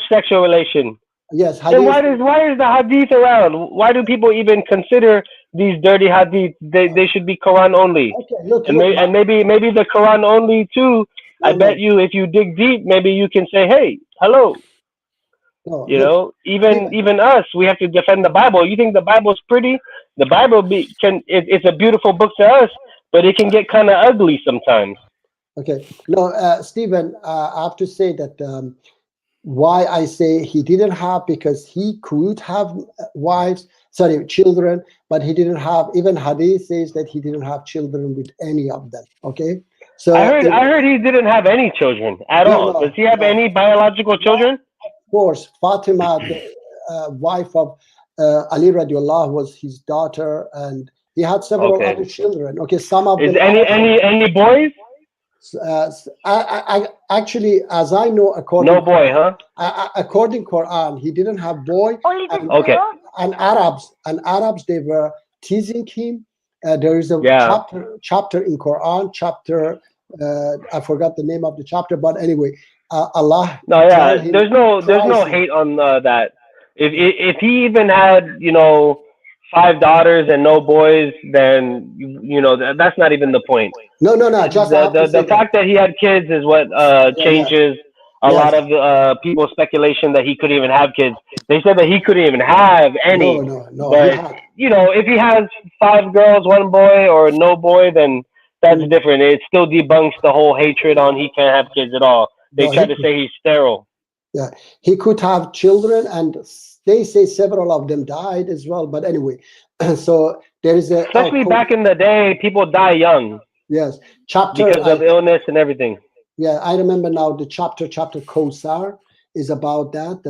sexual relation. Yes, then hadith. why is the hadith around? Why do people even consider these dirty hadith? They should be Quran only. Okay, look, and maybe the Quran only too. I bet you if you dig deep, maybe you can say, hey, hello. No, You know, even us, we have to defend the Bible. You think the Bible's pretty? The Bible it's a beautiful book to us, but it can get kind of ugly sometimes. Okay, no, Stephen, I have to say that why I say he didn't have, because he could have children, but he didn't have. Even Hadith says that he didn't have children with any of them. Okay, so I heard he didn't have any children at all. Does he have any biological children? Of course, Fatima, the wife of Ali radiallahu, was his daughter, and he had several other children. Okay, some of them. Any boys? I actually, as I know, according no boy, huh? According Quran, he didn't have boy. And Arabs, they were teasing him. There is a chapter in Quran, I forgot the name of the chapter, but anyway, Allah. No, yeah, there's no hate on that. If he even had 5 daughters and no boys, then that's not even the point. No. Just the fact that he had kids is what changes a lot of people's speculation that he couldn't even have kids. They said that he couldn't even have any. No. But if he has 5 girls, 1 boy, or no boy, then that's different. It still debunks the whole hatred on he can't have kids at all. They try to say he's sterile. Yeah, he could have children, and they say several of them died as well. But anyway, so there is especially back in the day, people die young. Yes, chapter because of illness and everything. Yeah, I remember now the chapter Kosar is about that.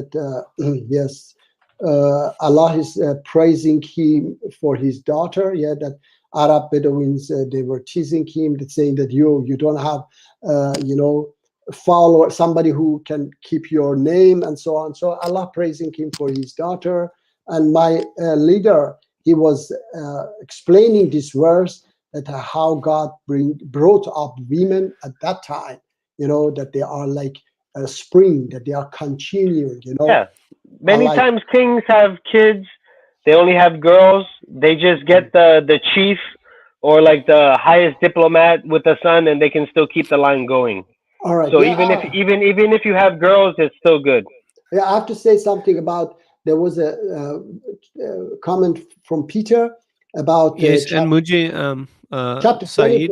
Yes, Allah is praising him for his daughter. Yeah, that Arab Bedouins they were teasing him, saying that you don't have follower, somebody who can keep your name and so on. So Allah praising him for his daughter. And my leader, he was explaining this verse, that how God brought up women at that time, that they are like a spring, that they are continuing, Yeah. Many times kings have kids, they only have girls, they just get the chief or like the highest diplomat with a son, and they can still keep the line going. All right. So even if you have girls, it's still good. Yeah, I have to say something about, there was a comment from Peter about and Muji, chapter Said.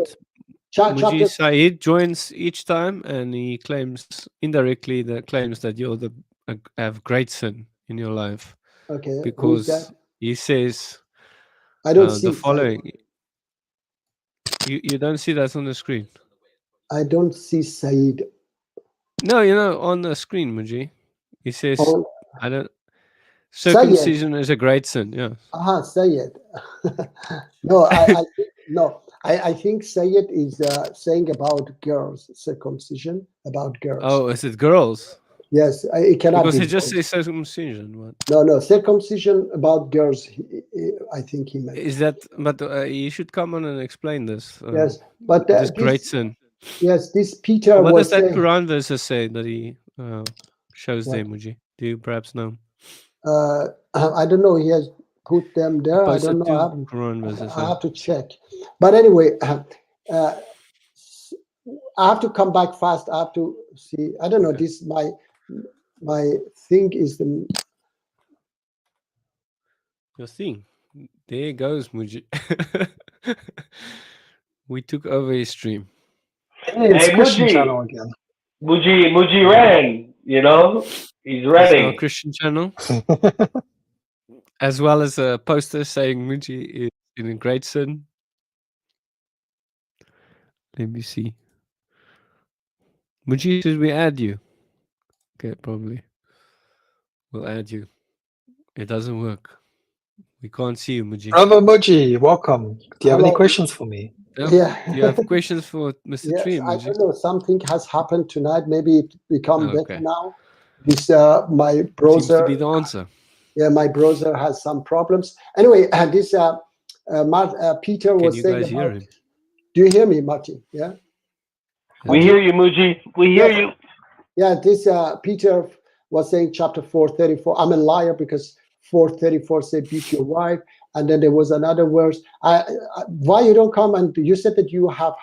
Muji Said joins each time, and he claims indirectly that you're have great sin in your life. Okay, who's because that? he says I don't see the Said. following. You don't see that on the screen. I don't see Said. No, on the screen, Muji. He says, Oh, I don't. Said. Circumcision is a great sin. Yeah. Said. No, I think Said is saying about girls, circumcision, about girls. Oh, is it girls? Yes, it cannot Because be. he just says circumcision. What? No, circumcision about girls. I think he meant. Is that? But you should come on and explain this. Yes, but this great sin. Yes, this Peter What was does that saying. Quran verse say that he shows What? there, Muji? Do you perhaps know? I don't know. He has put them there. I Posted don't know. two Quran verses. I have to check. But anyway, I have to come back fast. I have to see. I don't know. Okay. This my thing is the. Your thing. There goes Muji. We took over his stream. It's Hey, Christian Muji. channel again. Muji ran. He's It's our running. Christian channel, as well as a poster saying Muji is in a great sin. Let me see. Muji, should we add you? Okay, probably. We'll add you. It doesn't work. We can't see you, Muji. Brother Muji, welcome. Do you have any Hello. questions for me? Yeah. Do you have questions for Mr. Yes, Tree, I Muji? don't know. Something has happened tonight. Maybe it become Okay. better now. This my Seems to browser. be the answer. Yeah, my browser has some problems. Anyway, this Peter Can was you saying guys hear about. him? Do you hear me, Martin? Yeah. We hear you, Muji. We hear you. Yeah, this Peter was saying chapter 4:34. I'm a liar because 4:34 said beat your wife, and then there was another verse. Why you don't come and you said that you have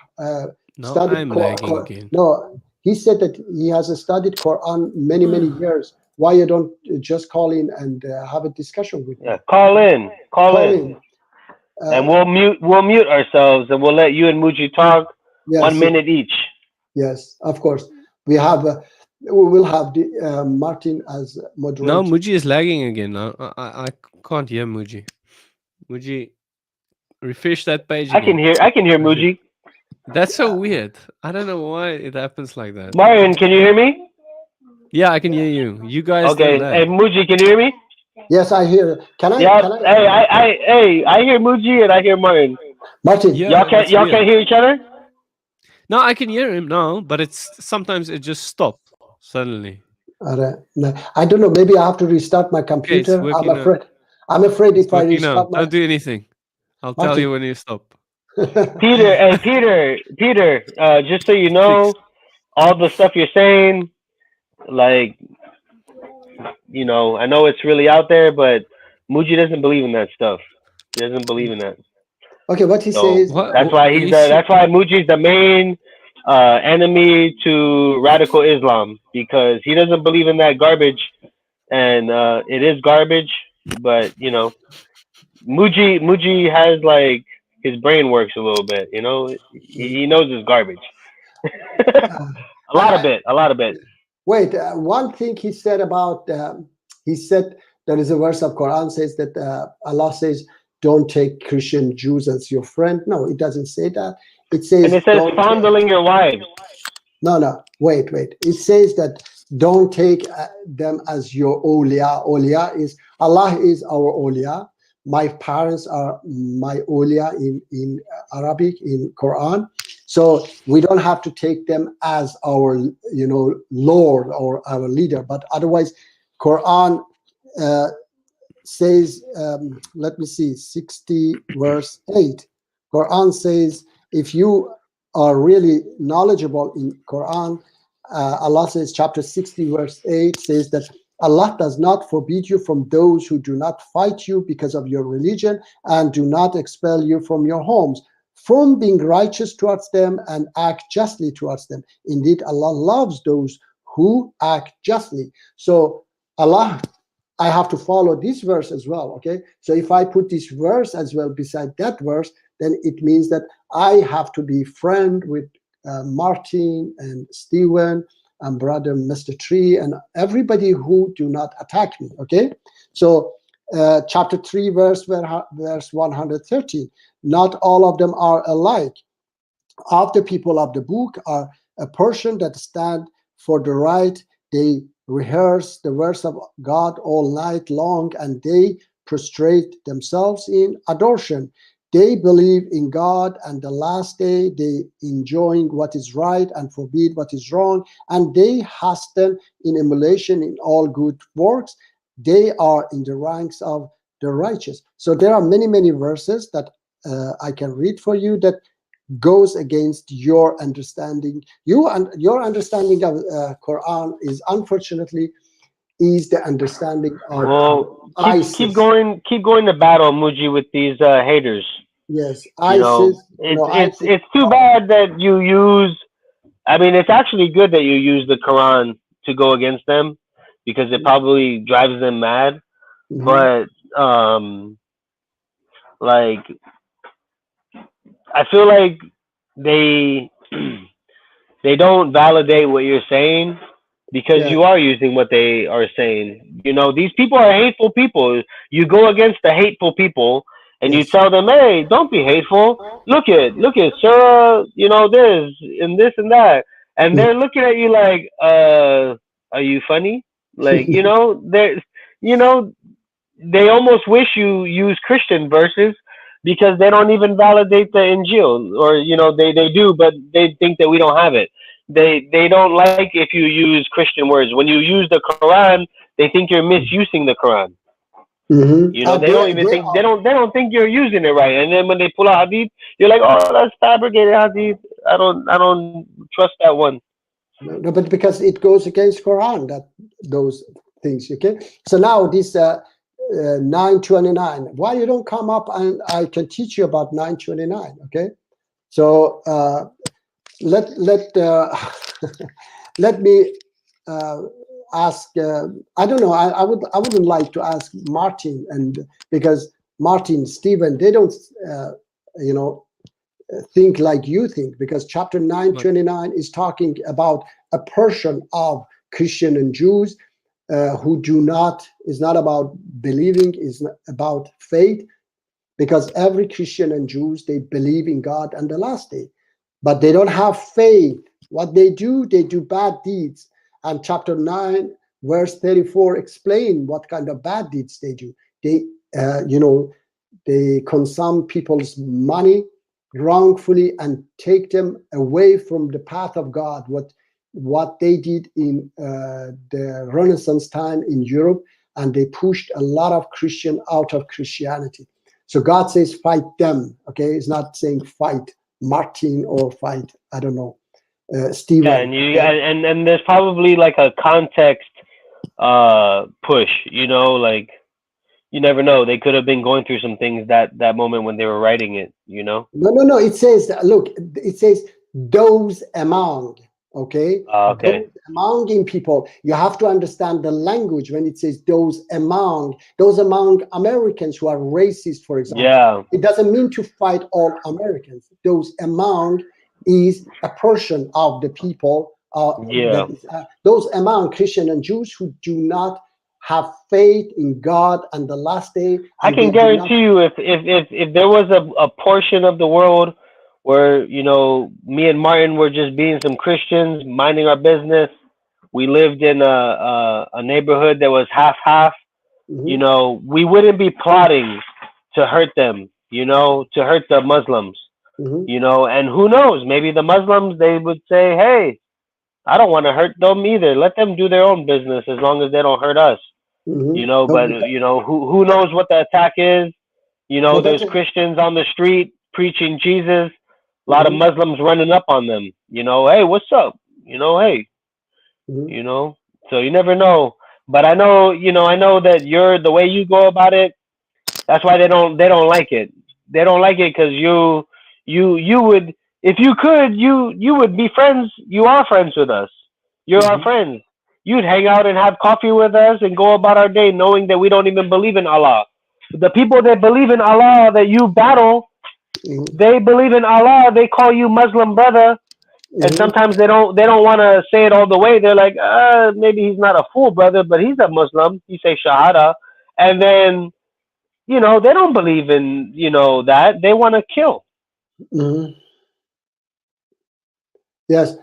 No, studied I'm lagging again. No, he said that he has studied Quran many years. Why you don't just call in and have a discussion with me? Yeah, call in. Call in. And we'll mute ourselves and we'll let you and Muji talk Yes, 1 minute each. Yes, of course. We will have the, Martin as moderator. No, Muji is lagging again. I can't hear Muji. Muji, refresh that page again. I can hear Muji. That's so weird. I don't know why it happens like that. Marion, can you hear me? Yeah, I can hear you. You guys Okay. don't Hey, lag. Muji, can you hear me? Yes, I hear. Can I? Yeah. Can I? Hey, I hear Muji and I hear Marion. Martin. Yeah, Y'all that's can't weird. hear each other? No, I can hear him now, but sometimes it just stops suddenly. No, I don't know. Maybe I have to restart my computer. I'm working now. afraid. I'm afraid It's if I working now. restart my. Don't do anything. I'll tell Martin. you when you stop. Peter, hey, Peter, just so you know, all the stuff you're saying, like, I know it's really out there, but Muji doesn't believe in that stuff. He doesn't believe in that. Okay, what he So says. that's why that's why Muji's the main enemy to radical Islam, because he doesn't believe in that garbage, and it is garbage. But Muji has, like, his brain works a little bit. He knows it's garbage. a lot of it. Wait, one thing he said about he said there is a verse of Quran says that Allah says don't take Christian Jews as your friend. No, it doesn't say that. It says And it says fondling your wives. No, wait. It says that don't take them as your awliya. Awliya is Allah is our awliya. My parents are my awliya in Arabic, in Quran. So we don't have to take them as our Lord or our leader. But otherwise, Quran says, let me see, 60 verse 8. Quran says, if you are really knowledgeable in Quran, Allah says, chapter 60 verse 8 says that Allah does not forbid you from those who do not fight you because of your religion and do not expel you from your homes, from being righteous towards them and act justly towards them. Indeed, Allah loves those who act justly. So Allah, I have to follow this verse as well, okay? So if I put this verse as well beside that verse, then it means that I have to be friend with Martin and Stephen and brother Mr. Tree and everybody who do not attack me. Okay, so chapter 3 verse 113, not all of them are alike. Of the people of the book are a portion that stand for the right. They rehearse the words of God all night long, and they prostrate themselves in adoration. They believe in God and the last day. They enjoying what is right and forbid what is wrong, and they hasten in emulation in all good works. They are in the ranks of the righteous. So there are many verses that I can read for you that goes against your understanding. Your understanding of Quran is unfortunately is the understanding of Well, ISIS. keep going to battle, Muji, with these haters. Yes, You know, ISIS. it's too bad that you use. I mean, it's actually good that you use the Quran to go against them because it probably drives them mad. Mhm. But like, I feel like they they don't validate what you're saying because Yeah. you are using what they are saying. You know, these people are hateful people. You go against the hateful people and you Yes. tell them, "Hey, don't be hateful. Look at Sarah, you know, this and that." And they're looking at you like, are you funny?" Like, you know, they almost wish you use Christian verses because they don't even validate the Injil, or they do, but they think that we don't have it. They don't like if you use Christian words. When you use the Quran, they think you're misusing the Quran. Mhm. You know, they don't even think they don't think you're using it right. And then when they pull out hadith, you're like, oh, that's fabricated hadith. I don't trust that one. No, but because it goes against Quran, that those things. Okay, so now this 929. Why you don't come up and I can teach you about 929? Okay, so let let me ask. I don't know. I wouldn't like to ask Martin, and because Martin, Stephen, they don't you know think like you think, because chapter 929 is talking about a portion of Christian and Jews who do not, is not about believing, is about faith, because every Christian and Jews, they believe in God and the last day, but they don't have faith. What they do bad deeds. And chapter 9 verse 34 explain what kind of bad deeds they do. They they consume people's money wrongfully and take them away from the path of God. What they did in the Renaissance time in Europe, and they pushed a lot of Christian out of Christianity. So God says fight them. Okay, it's not saying fight Martin or fight, I don't know, Stephen. Yeah, and there's probably like a context push. You know, like, you never know. They could have been going through some things that moment when they were writing it, you know? No. It says, look, it says those among, okay? Okay. Those among people. You have to understand the language when it says those among Americans who are racist, for example. Yeah. It doesn't mean to fight all Americans. Those among is a portion of the people. Yeah. Those among Christian and Jews who do not have faith in God and the last day. I can guarantee you, if there was a portion of the world where, you know, me and Martin were just being some Christians, minding our business, we lived in a neighborhood that was half, you know, we wouldn't be plotting to hurt them, you know, to hurt the Muslims, you know, and who knows, maybe the Muslims, they would say, hey, I don't want to hurt them either. Let them do their own business as long as they don't hurt us. You know, but you know, who knows what the attack is? You know, there's Christians on the street preaching Jesus, a lot of Muslims running up on them. You know, hey, what's up? You know, hey, you know, so you never know. But I know, you know, I know that the way you go about it. That's why they don't like it. They don't like it because you would, if you could, you would be friends. You are friends with us. You're our friends. You'd hang out and have coffee with us and go about our day knowing that we don't even believe in Allah. The people that believe in Allah that you battle, Mhm. They believe in Allah. They call you Muslim brother, and Mhm. sometimes they don't want to say it all the way. They're like, maybe he's not a full brother, but he's a Muslim. He say Shahada, and then they don't believe in that. They want to kill. Mhm. Yes.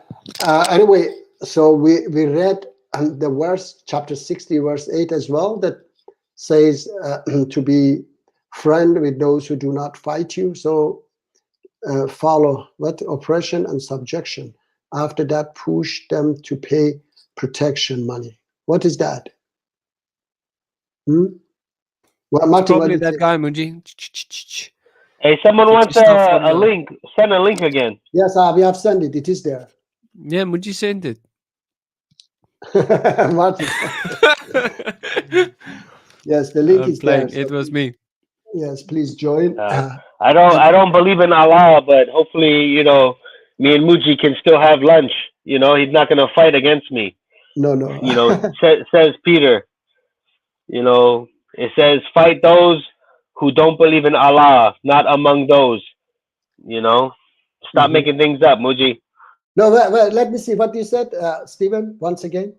Anyway, so we read the verse, chapter 60, verse 8 as well, that says to be friend with those who do not fight you. So follow what? Oppression and subjection. After that, push them to pay protection money. What is that? Hmm? Well, Martin, what Probably did you that say? guy, Muji. Hey, someone Get wants your stuff on a the. link. Send a link again. Yes, we have sent it. It is there. Yeah, Muji sent it. Martin. Yes, the link I'm is there. playing. So It was me. yes, please join. I don't believe in Allah, but hopefully, me and Muji can still have lunch. He's not gonna fight against me. No. Says Peter. It says fight those who don't believe in Allah, not among those. Stop Mhm. making things up, Muji. No, well, let me see what you said, Stephen, once again.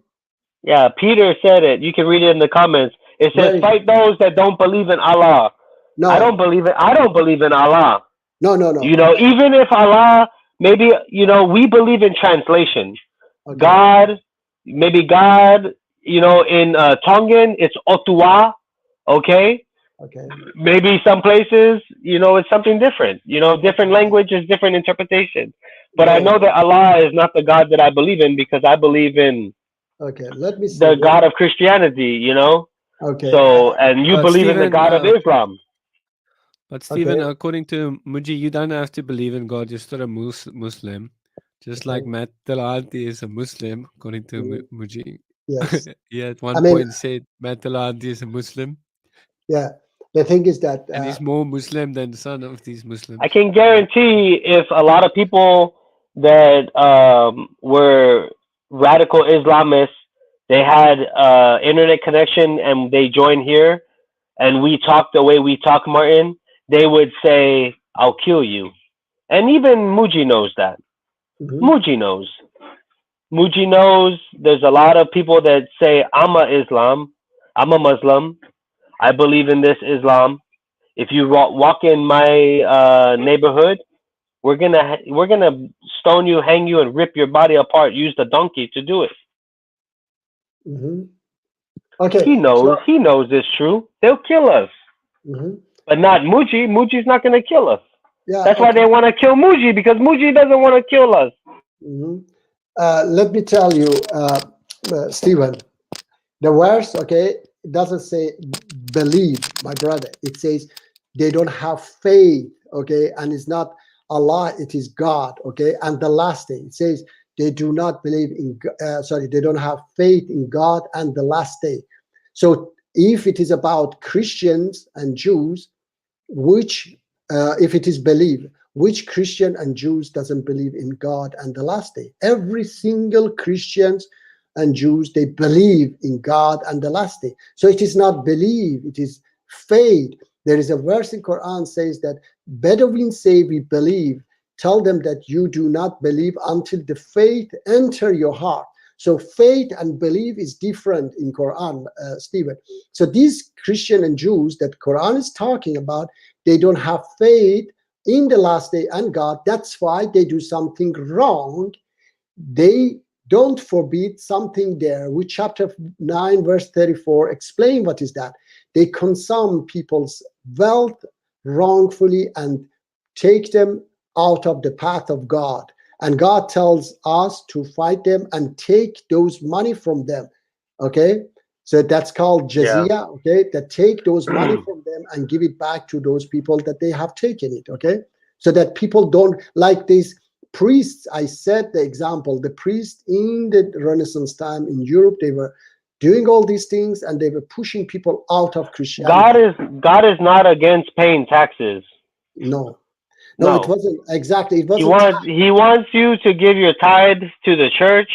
Yeah, Peter said it. You can read it in the comments. It says Where? fight those that don't believe in Allah. I don't No, believe it. I don't believe in Allah. no. Even if Allah, maybe, we believe in translation. Okay. God, maybe God, in Tongan, it's Otua, okay? Okay. Maybe some places, it's something different. Different language is different interpretation. But I know No. that Allah is not the God that I believe in because I believe in Okay. Let me see. the God of Christianity, Okay. So, and you But believe in the Stephen, God of Islam. Stephen, Okay. according to Muji, you don't have to believe in God. You're still a Muslim. Just like Okay. Matt Talanti is a Muslim, according to Mhm. Muji. Yes. He at I one mean, point said Matt Talanti is a Muslim, yeah. The thing is that and he's more Muslim than some of these Muslims. I can guarantee if a lot of people that were radical Islamists, they had internet connection and they joined here, and we talk the way we talk, Martin, they would say, "I'll kill you." And even Muji knows that. mhm, Muji knows. Muji knows there's a lot of people that say, I'm a Muslim, I believe in this Islam. If you walk in my neighborhood, we're gonna stone you, hang you, and rip your body apart. Use the donkey to do it. mhm. He Okay. knows. So, He knows it's true. They'll kill us, mhm. but not Muji. Muji's not gonna kill us. Yeah. That's why Okay. they want to kill Muji because Muji doesn't want to kill us. Mhm. Let me tell you, Stephen, the verse, okay, it doesn't say believe, my brother. It says they don't have faith, okay, and it's not Allah, it is God, okay. And the last thing it says they do not believe in, they don't have faith in God and the last day. So if it is about Christians and Jews, which if it is believe, which Christian and Jews doesn't believe in God and the last day? Every single Christians and Jews, they believe in God and the last day. So it is not believe, it is faith. There is a verse in Quran says that Bedouins say we believe. Tell them that you do not believe until the faith enter your heart. So faith and belief is different in Quran, Stephen. So these Christian and Jews that Quran is talking about, they don't have faith in the last day and God. That's why they do something wrong. They don't forbid something there, which chapter 9 verse 34 explain what is that. They consume people's wealth wrongfully and take them out of the path of God, and God tells us to fight them and take those money from them. Okay, so that's called Yeah. jizya. Okay, that take those money from them and give it back to those people that they have taken it. Okay, so that people don't like these priests. I said the example, the priests in the Renaissance time in Europe, they were doing all these things and they were pushing people out of God Christianity. is God is not against paying taxes. No, it No. wasn't exactly, it He wasn't. wants you to give your tithe to the church,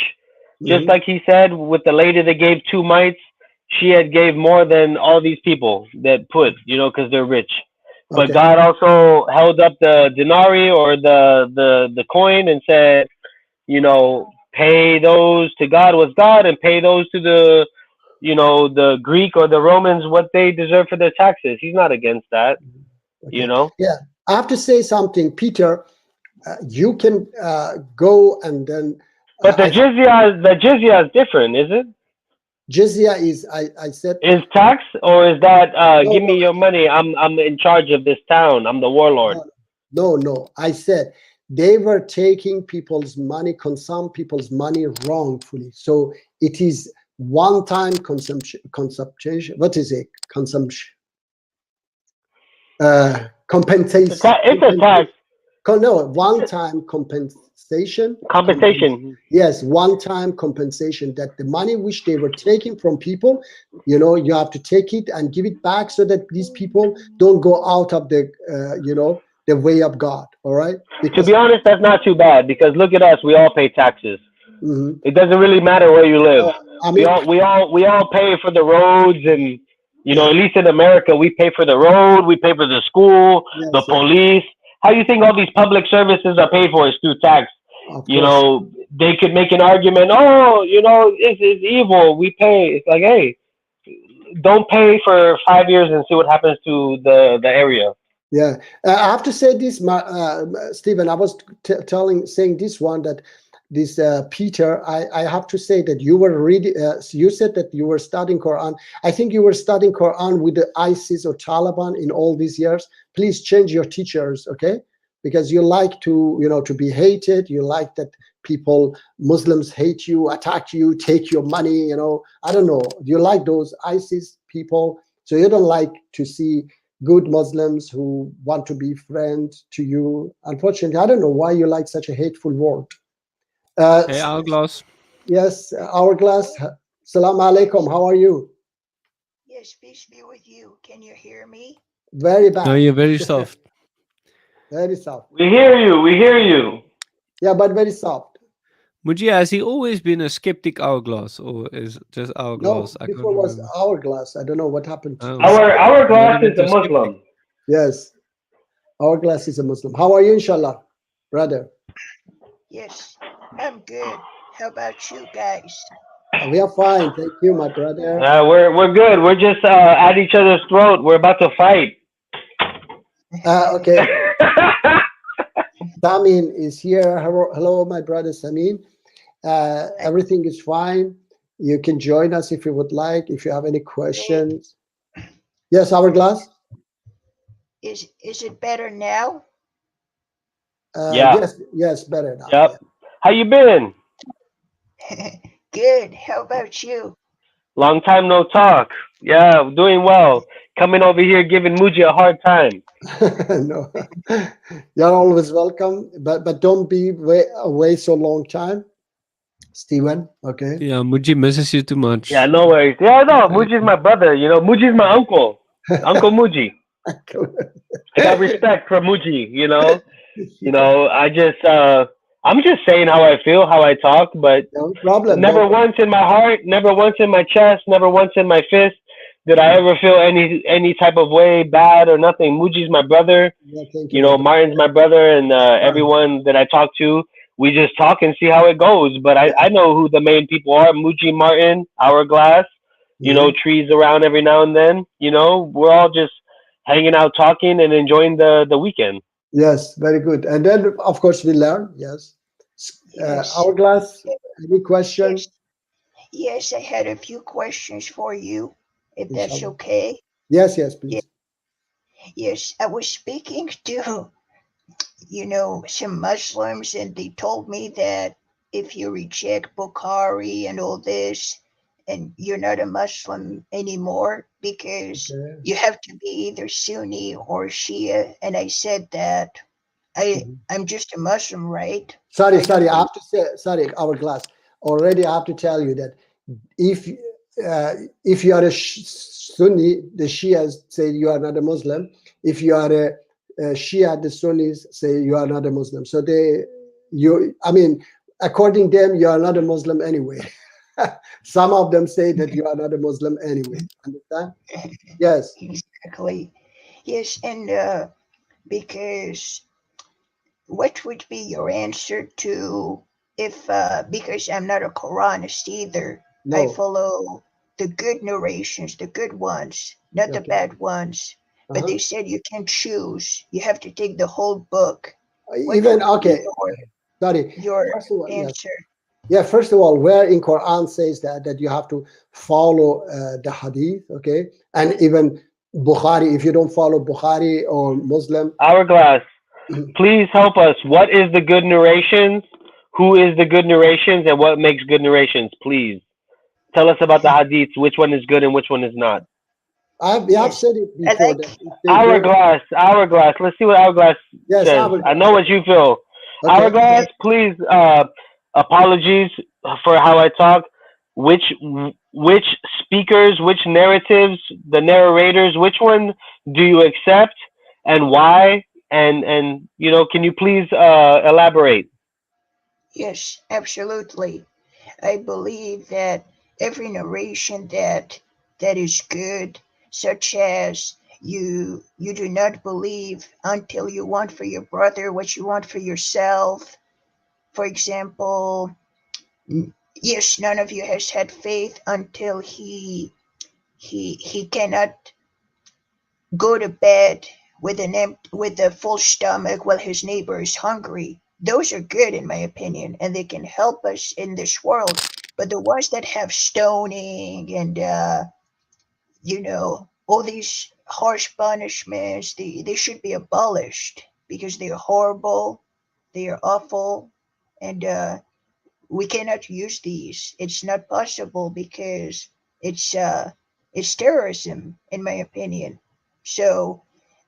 just Mhm. like he said with the lady that gave 2 mites. She had gave more than all these people that put, because they're rich. But Okay. God also held up the denarii or the coin and said, pay those to God what's God, and pay those to the Greek or the Romans what they deserve for their taxes. He's not against that, Okay. know. Yeah, I have to say something, Peter. You can go and then. But the jizya is different, is it? Jizya is, I said. Is tax, or is that No, give me your money? I'm in charge of this town. I'm the warlord. No. I said they were taking people's money, some people's money wrongfully. So it is one-time consumption. What is it? Consumption. Compensation. It's a tax. No, one-time compensation. Compensation. Yes, one-time compensation, that the money which they were taking from people, you have to take it and give it back so that these people don't go out of the, the way of God. All right. To be honest, that's not too bad, because look at us. We all pay taxes. Mm-hmm. It doesn't really matter where you live. I mean, we all pay for the roads, and at least in America, we pay for the road, we pay for the school, the police. How do you think all these public services are paid for? Is through tax. They could make an argument. Oh, it's evil. We pay. It's like, hey, don't pay for 5 years and see what happens to the area. Yeah, I have to say this, Stephen. I was saying this one, that this Peter. I have to say that you were reading. You said that you were studying Quran. I think you were studying Quran with the ISIS or Taliban in all these years. Please change your teachers, okay? Because you like to, to be hated. You like that Muslims hate you, attack you, take your money. I don't know. You like those ISIS people, so you don't like to see good Muslims who want to be friends to you. Unfortunately, I don't know why you like such a hateful word. Hey, Hourglass. Yes, Hourglass. Salam alaikum. How are you? Yes, peace be with you. Can you hear me? Very bad. No, you're very soft. Very soft. We hear you. Yeah, but very soft. Muji, has he always been a skeptic, Hourglass, or is just Hourglass? No, before was Hourglass. I don't know what happened to Hourglass is a Muslim. Yes, Hourglass is a Muslim. How are you, inshallah, brother? Yes, I'm good. How about you guys? We are fine, thank you, my brother. We're good. We're just at each other's throat. We're about to fight. Okay. Samin is here. Hello, my brother Samin. Everything is fine. You can join us if you would like, if you have any questions. Yes, Hourglass? Is it better now? Yeah. Yes, better now. Yep. Yeah. How you been? Good. How about you? Long time no talk. Yeah, doing well. Coming over here giving Muji a hard time. No, you're always welcome, but don't be away so long time, Steven. Okay. Yeah, Muji misses you too much. Yeah, no worries. Yeah, no, Muji's my brother. Muji's my uncle. Uncle Muji. I got respect for Muji. I just I'm just saying how I feel, how I talk, but no problem. Never once in my heart, never once in my chest, never once in my fist did I ever feel any type of way, bad or nothing. Muji's my brother. Yeah, Martin's my brother, and everyone that I talk to, we just talk and see how it goes. But I know who the main people are: Muji, Martin, Hourglass. Trees around every now and then. We're all just hanging out, talking, and enjoying the weekend. Yes, very good. And then, of course, we learn. Yes. Hourglass, any questions? Yes, I had a few questions for you, if that's okay. Yes, please. Yes, I was speaking to, some Muslims, and they told me that if you reject Bukhari and all this, and you're not a Muslim anymore because you have to be either Sunni or Shia. And I said that I'm just a Muslim, right? Sorry, I have to say, sorry, Hourglass. Already I have to tell you that if you are a Sunni, the Shias say you are not a Muslim. If you are a Shia, the Sunnis say you are not a Muslim. So according to them, you are not a Muslim anyway. Some of them say that you are not a Muslim anyway. Understand? Yes. Exactly. Yes, and because what would be your answer to if because I'm not a Quranist either. I No. follow the good narrations, the good ones, not the Okay. bad ones. But Uh-huh. they said you can't choose. You have to take the whole book. What Even would be okay. Sorry. your First of all, yes. answer? Yeah. First of all, where in Quran says that you have to follow the hadith, okay, and even Bukhari. If you don't follow Bukhari or Muslim, Hourglass, please help us. What is the good narrations? Who is the good narrations, and what makes good narrations? Please tell us about the hadiths. Which one is good and which one is not? I've Yes, said it I before that like. if they go. Hourglass. Let's see what Hourglass Yes, says. I know what you feel. Okay. Hourglass, please. Apologies for how I talk. Which speakers, which narratives, the narrators, which one do you accept, and why? And can you please elaborate? Yes, absolutely. I believe that every narration that is good, such as you do not believe until you want for your brother what you want for yourself. For example, yes, none of you has had faith until he cannot go to bed with a full stomach while his neighbor is hungry. Those are good in my opinion, and they can help us in this world. But the ones that have stoning and all these harsh punishments, they should be abolished because they are horrible, they are awful, and we cannot use these. It's not possible because it's terrorism in my opinion. So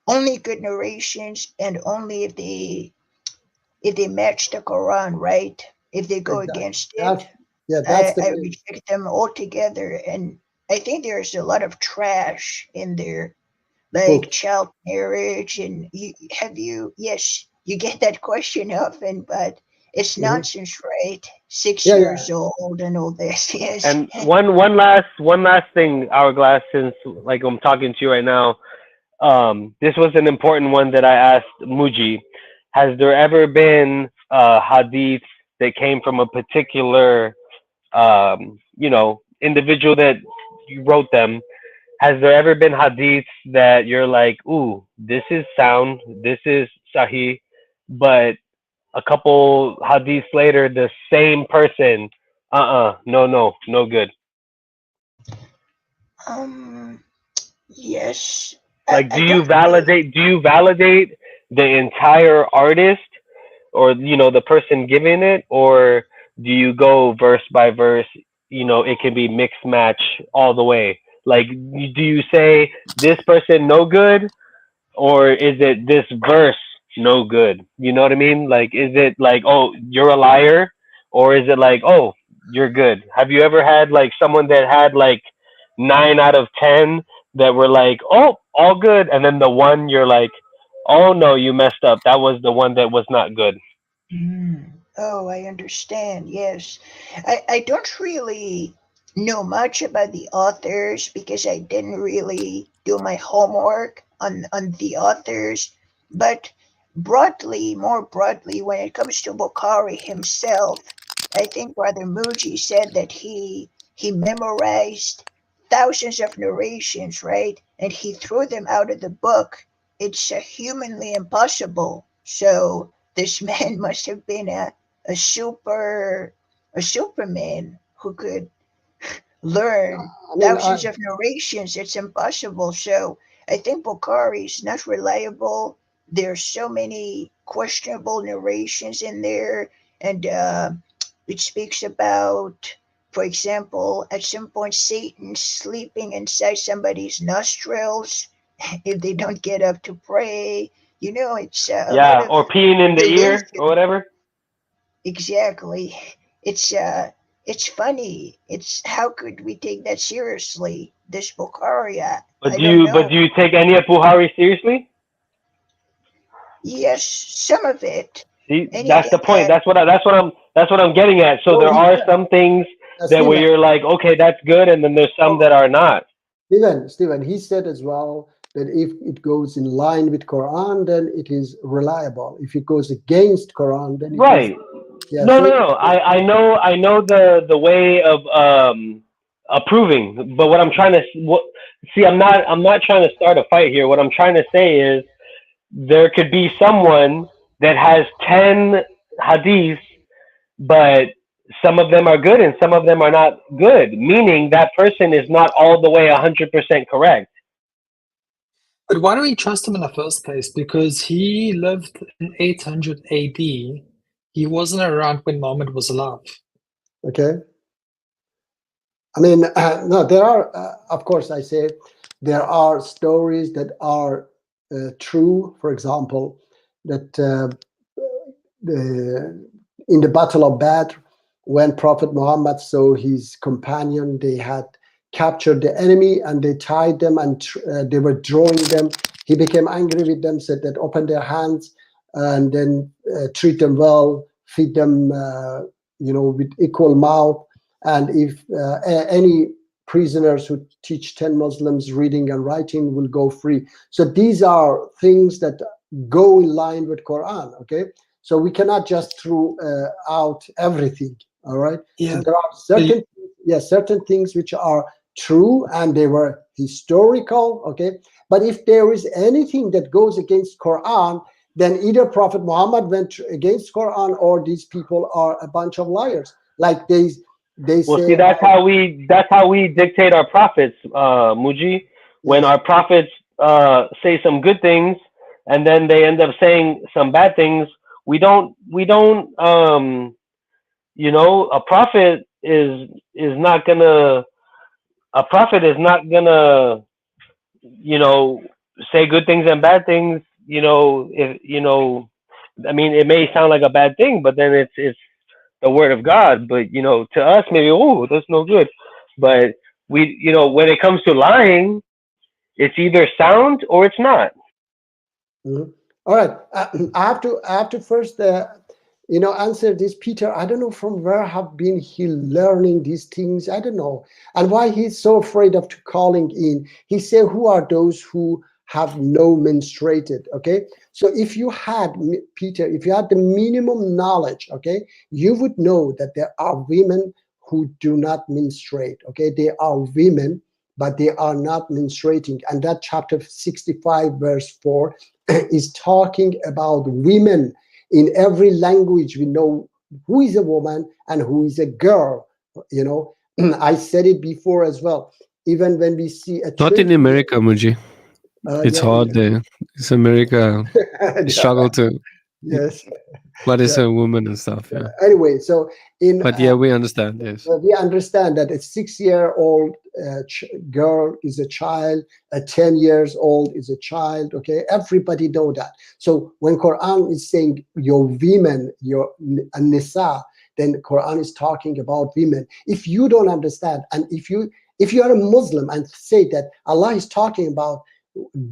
only good narrations, and only if they match the Quran, right? If they go Exactly. against it, That's the I thing. reject them altogether. And I think there's a lot of trash in there, like Books. child marriage. And yes, you get that question often, but it's Mhm. nonsense, right? Six Yeah, yeah. years old and all this. Yes. And one last thing, Hourglass, since like I'm talking to you right now. This was an important one that I asked Muji. Has there ever been a hadith that came from a particular, individual that you wrote them? Has there ever been hadiths that you're like, ooh, this is sound, this is sahih, but a couple hadiths later, the same person, no good. um. Yes. I, Like, I don't really. do you validate the entire artist or the person giving it, or do you go verse by verse? It can be mixed match all the way. Like, do you say this person no good, or is it this verse no good? You know what I mean? Like, is it like, oh, you're a liar, or is it like, oh, you're good? Have you ever had like someone that had like 9 out of 10 that were like, oh, all good, and then the one you're like, oh no, you messed up. That was the one that was not good. Oh, I understand. Yes. I don't really know much about the authors because I didn't really do my homework on the authors. But more broadly, when it comes to Bukhari himself, I think Brother Muji said that he memorized thousands of narrations, right? And he threw them out of the book. It's humanly impossible. So this man must have been a super a superman who could learn I mean, thousands of narrations. It's impossible. So I think Bukhari is not reliable. There's so many questionable narrations in there, and it speaks about, for example, at some point Satan sleeping inside somebody's nostrils if they don't get up to pray. It's a lot Yeah, of or peeing in the ear or delusion. whatever. Exactly. It's funny. It's how could we take that seriously? This Bukharia, But I do don't you but know. do you take any of Buhari seriously? Yes, some of it. See, that's Anything the point. that That's what I'm getting at. So no, there are some things that where Stephen, you're like, okay, that's good, and then there's some no, that are not. Stephen, he said as well that if it goes in line with Quran, then it is reliable. If it goes against Quran, then it is, Right. yeah. No, So no, no. I know the way of approving, but what I'm trying to see, I'm not trying to start a fight here. What I'm trying to say is there could be someone that has 10 hadiths, but some of them are good and some of them are not good, meaning that person is not all the way 100% correct. But why do we trust him in the first place? Because he lived in 800 AD. He wasn't around when Muhammad was alive. okay. I mean, no, there are, of course, I say there are stories that are true. For example, that in the Battle of Badr, when Prophet Muhammad saw his companion, they had captured the enemy and they tied them and they were drawing them. He became angry with them, said that open their hands and then treat them well, feed them, with equal mouth. And if any prisoners who teach 10 Muslims reading and writing will go free. So these are things that go in line with Quran, okay? So we cannot just throw out everything, all right? Yeah. So there are certain things which are true and they were historical, okay? But if there is anything that goes against Quran, then either Prophet Muhammad went against Quran or these people are a bunch of liars. Like they Well, say, see, that's how we dictate our prophets, Muji. When yes. our prophets say some good things and then they end up saying some bad things, we don't a prophet is not gonna say good things and bad things. If I mean, it may sound like a bad thing, but then it's the word of God. But to us, maybe, oh, that's no good. But when it comes to lying, it's either sound or it's not. Mhm. All right. I have to first, answer this, Peter. I don't know from where have been he learning these things. I don't know, and why he's so afraid of calling in. He said, "Who are those who have no menstruated?" Okay. So if you had, Peter, if you had the minimum knowledge, okay, you would know that there are women who do not menstruate. Okay, they are women, but they are not menstruating, and that chapter 65, verse 4 is talking about women. In every language we know who is a woman and who is a girl. I said it before as well. Even when we see a Not in America, Muji. It's hard there. It's America. You struggle to. Yes. What is Yeah. a woman and stuff? Yeah. Anyway, so But yeah, we understand. Yes. we understand that a 6-year-old girl is a child, a 10 years old is a child. Okay, everybody know that. So when Quran is saying your women, your nisa, then Quran is talking about women. If you don't understand, and if you are a Muslim and say that Allah is talking about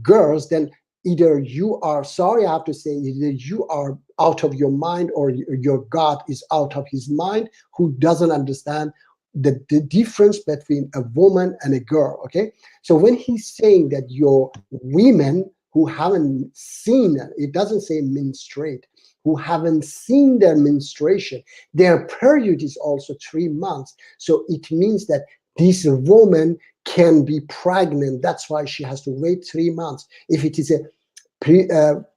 girls, then either you are, sorry I have to say, either you are out of your mind or your God is out of his mind, who doesn't understand the difference between a woman and a girl. Okay, so when he's saying that your women who haven't seen, it doesn't say menstruate, who haven't seen their menstruation, their period is also 3 months. So it means that this woman can be pregnant. That's why she has to wait 3 months. If it is a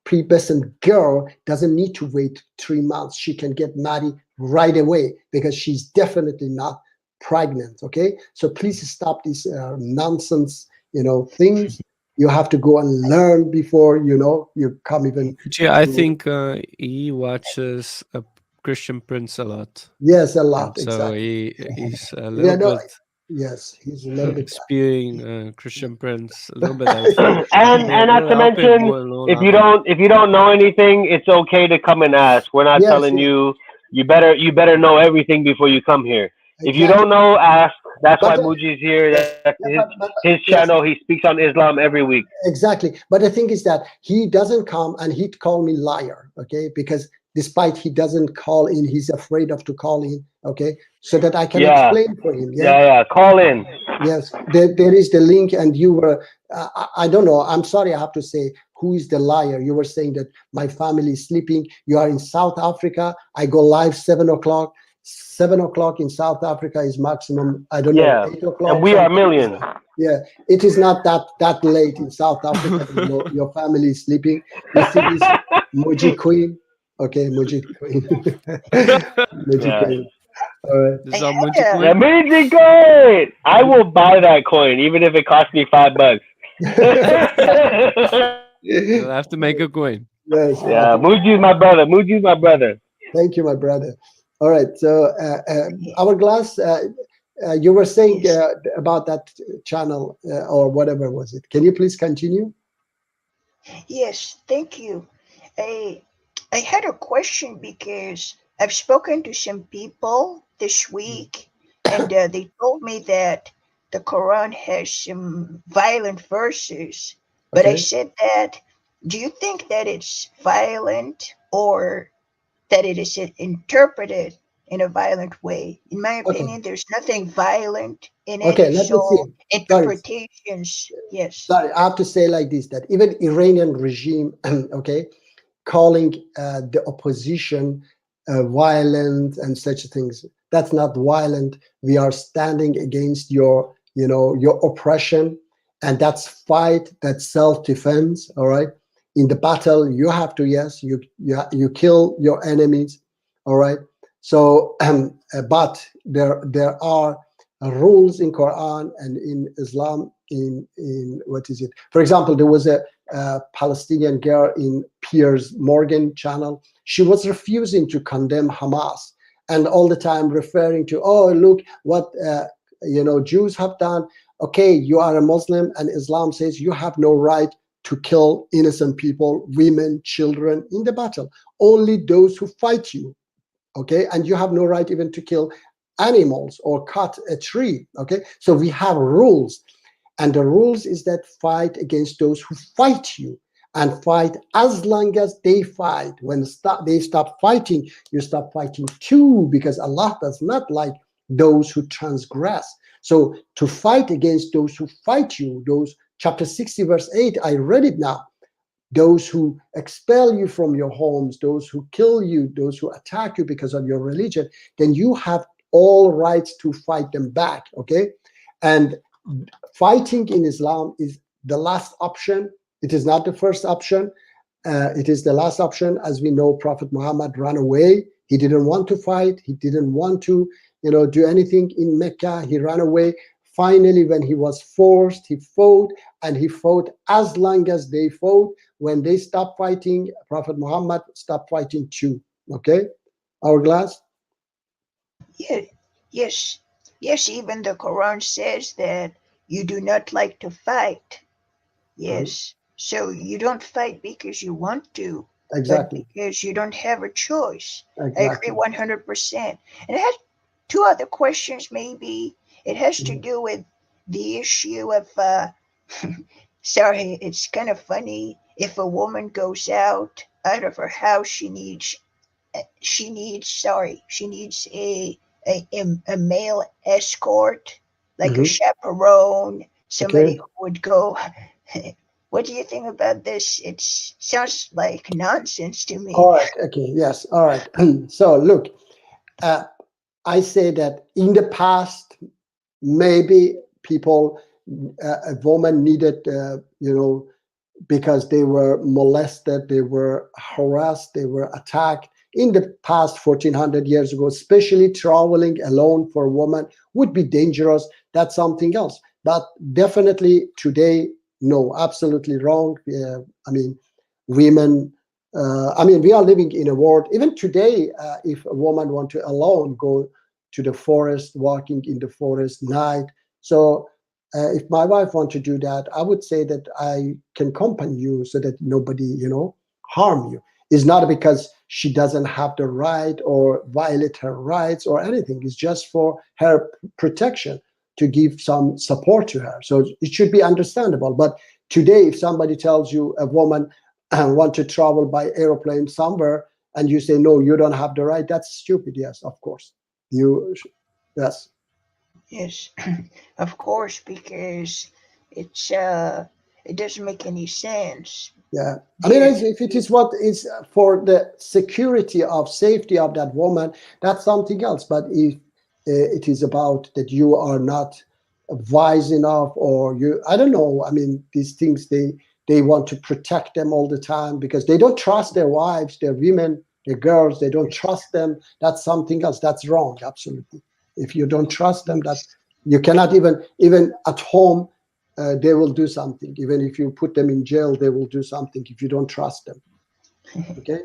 pubescent girl, doesn't need to wait 3 months. She can get married right away because she's definitely not pregnant. Okay, so please stop these nonsense, things. You have to go and learn before you come even. Yeah, I think he watches a Christian Prince a lot. Yes, a lot. And so exactly. he's a little bit Yes, he's a little bit spewing Christian Prince a little bit. I think. and not to mention, if you don't know anything, it's okay to come and ask. We're not telling you you better know everything before you come here. If you don't know, ask. That's why Muji's here. That's his channel. He speaks on Islam every week. Exactly. But the thing is that he doesn't come and he'd call me liar, okay? Because despite he doesn't call in, he's afraid of to call in, okay? So that I can explain for him. Yeah. Call in. Yes, there is the link, and you were, I don't know, I'm sorry, I have to say, who is the liar? You were saying that my family is sleeping. You are in South Africa. I go live 7 o'clock. 7 o'clock in South Africa is maximum, I don't know, Yeah, 8 o'clock. and we are millions. Yeah, it is not that late in South Africa. Your family is sleeping. You see this Muji Queen? Okay, Muji Queen. Muji Yeah. Queen. All right. This I is our had magic a, Yeah, coin. Magic coin. I will buy that coin even if it costs me $5. You'll have to make a coin. Yes. Yeah, Muji's my brother. Muji's my brother. Thank you, my brother. All right. So, Hourglass, you were saying yes, about that channel or whatever was it? Can you please continue? yes, thank you. I I had a question because I've spoken to some people this week, and they told me that the Quran has some violent verses. But I Okay. said that, do you think that it's violent or that it is interpreted in a violent way? In my Okay. opinion, there's nothing violent in it. Okay. Let me see. So Sorry. interpretations, yes. Sorry. I have to say like this, that even Iranian regime, okay, calling the opposition violent and such things. That's not violent. We are standing against your, your oppression, and that's fight. That's self-defense. All right. In the battle, you have to, yes, you kill your enemies. All right. So, but there are rules in Quran and in Islam. In what is it? For example, there was a Palestinian girl in Piers Morgan channel. She was refusing to condemn Hamas and all the time referring to, oh, look what Jews have done. Okay, you are a Muslim, and Islam says you have no right to kill innocent people, women, children in the battle. Only those who fight you. Okay, and you have no right even to kill animals or cut a tree. Okay, so we have rules, and the rules is that fight against those who fight you, and fight as long as they fight. When they stop fighting, you stop fighting too, because Allah does not like those who transgress. So to fight against those who fight you, those chapter 60 verse 8, I read it now. Those who expel you from your homes, those who kill you, those who attack you because of your religion, then you have all rights to fight them back. Okay, and fighting in Islam is the last option. It is not the first option. It is the last option. As we know, Prophet Muhammad ran away. He didn't want to fight. He didn't want to, do anything in Mecca. He ran away. Finally, when he was forced, he fought, and he fought as long as they fought. When they stopped fighting, Prophet Muhammad stopped fighting too. Okay, Hourglass. Yeah, yes, yes, even the Quran says that you do not like to fight. Mhm. Yes. So you don't fight because you want to, but Exactly. because you don't have a choice. I agree Exactly. 100%. And it has two other questions, maybe. It has to Mhm. do with the issue of, sorry, it's kind of funny. If a woman goes out of her house, she needs a male escort, like a Mhm. chaperone, somebody Okay. who would go. What do you think about this? It sounds like nonsense to me. All right. Okay. Yes. All right. So look, uh, I say that in the past, maybe people, a woman needed, because they were molested, they were harassed, they were attacked in the past 1400 years ago, especially traveling alone for a woman would be dangerous. That's something else. But definitely today, no, absolutely wrong. I mean, women, we are living in a world, even today, if a woman want to alone go to the forest, walking in the forest night. So if my wife want to do that, I would say that I can accompany you so that nobody, harm you. It's not because she doesn't have the right or violate her rights or anything. It's just for her protection, to give some support to her. So it should be understandable. But today, if somebody tells you a woman want to travel by airplane somewhere, and you say no, you don't have the right, that's stupid. Yes, of course. You, yes. Yes, of course, because it's it doesn't make any sense. Yeah, I mean, There, if it is what is for the security of safety of that woman, that's something else. But if it is about that you are not wise enough, or you, I don't know. I mean, these things they want to protect them all the time because they don't trust their wives, their women, their girls. They don't trust them. That's something else. That's wrong. Absolutely. If you don't trust them, that you cannot even at home they will do something. Even if you put them in jail, they will do something if you don't trust them. Okay.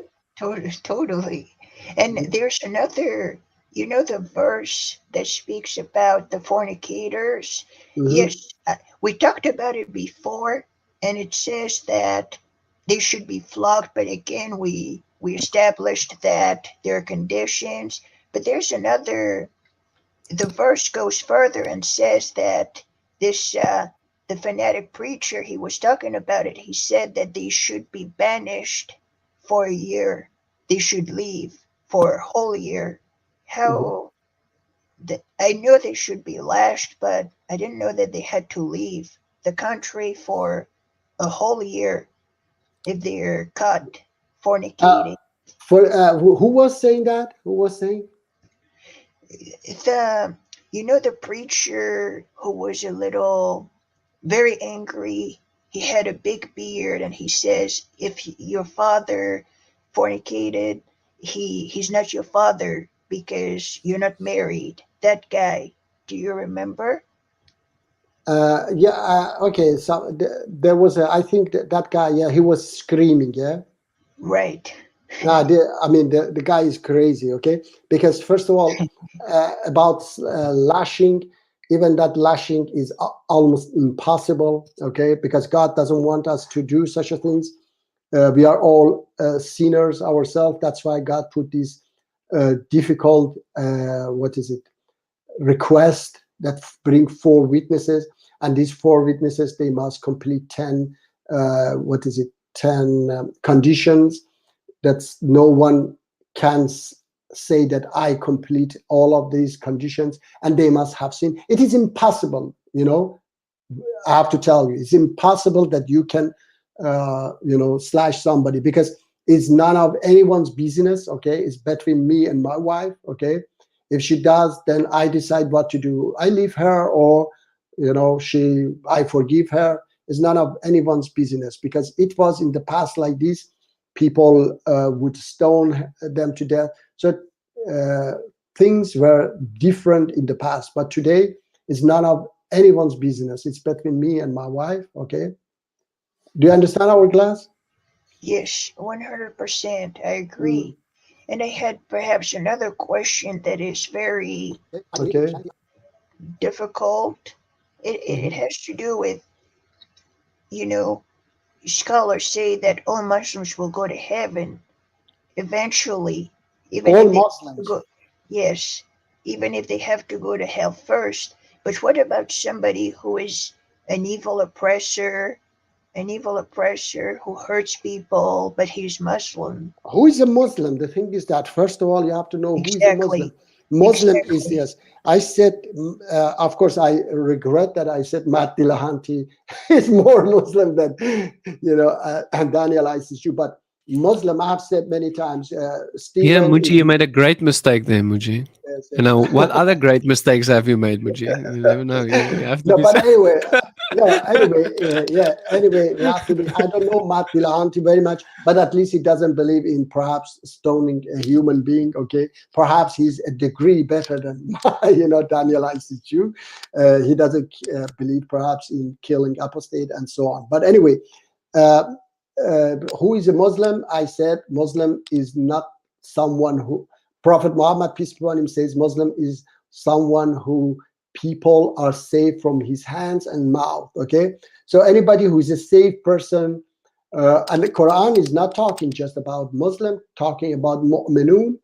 totally. And there's another, the verse that speaks about the fornicators. Mm-hmm. Yes, we talked about it before, and it says that they should be flogged. But again, we established that there are conditions. But there's another. The verse goes further and says that this the fanatic preacher, he was talking about it. He said that they should be banished for a year. They should leave for a whole year. Mm-hmm. How I knew they should be lashed, but I didn't know that they had to leave the country for a whole year if they're caught Uh, fornicating. for who was saying that? Who was saying? The the preacher who was a little very angry. He had a big beard, and he says, "If your father fornicated, he's not your father because you're not married." That guy. Do you remember? Yeah. Okay. So there was a. I think that guy. Yeah, he was screaming. Yeah. Right. No, I mean the guy is crazy. Okay, because first of all, about lashing, even that lashing is almost impossible. Okay, because God doesn't want us to do such a things. We are all sinners ourselves. That's why God put these difficult, what is it, request that bring four witnesses, and these four witnesses they must complete 10. What is it? 10 conditions that no one can say that I complete all of these conditions, and they must have seen. It is impossible, I have to tell you, it's impossible that you can, slash somebody because it's none of anyone's business. Okay, it's between me and my wife. Okay, if she does, then I decide what to do. I leave her, or I forgive her. It's none of anyone's business because it was in the past like this. People would stone them to death. So uh, things were different in the past, but today is none of anyone's business. It's between me and my wife. Okay. Do you understand our class? Yes, 100%. I Mm, agree. And I had perhaps another question that is very okay. difficult. It Mhm. has to do with, you know, scholars say that all Muslims will go to heaven eventually, even All if they have to Muslims. go. Yes, even if they have to go to hell first. But what about somebody who is an evil oppressor, who hurts people, but he's Muslim? Who is a Muslim? The thing is that first of all, you have to know who is a Muslim. Exactly, Muslim is, exactly. yes. I said, of course, I regret that I said Matt Dilahanty is more Muslim than, and Daniel ISIS. But Muslim, I've said many times, Yeah, Stephen Muji, is, you made a great mistake there, Muji. yes, You yes. know, what other great mistakes have you made, Muji? You never know. You have to No, be. but anyway, no, anyway, yeah, anyway, Rasimi, I don't know Matt Dilahanty very much, but at least he doesn't believe in perhaps stoning a human being. Okay, perhaps he's a degree better than Daniel ICQ. He doesn't believe perhaps in killing apostate and so on. But anyway, uh, who is a Muslim? I said Muslim is not someone who Prophet Muhammad, peace be upon him, says Muslim is someone who people are safe from his hands and mouth. Okay, so anybody who is a safe person, and the Quran is not talking just about Muslim, talking about mu'minun,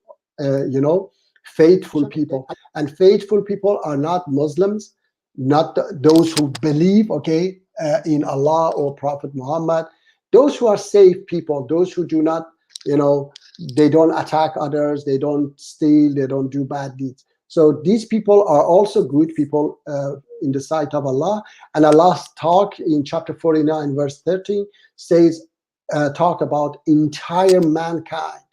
faithful people, and faithful people are not Muslims, not those who believe, okay, in Allah or Prophet Muhammad. Those who are safe people, those who do not, they don't attack others, they don't steal, they don't do bad deeds. So these people are also good people in the sight of Allah. And Allah's talk in chapter 49, verse 13 says, talk about entire mankind,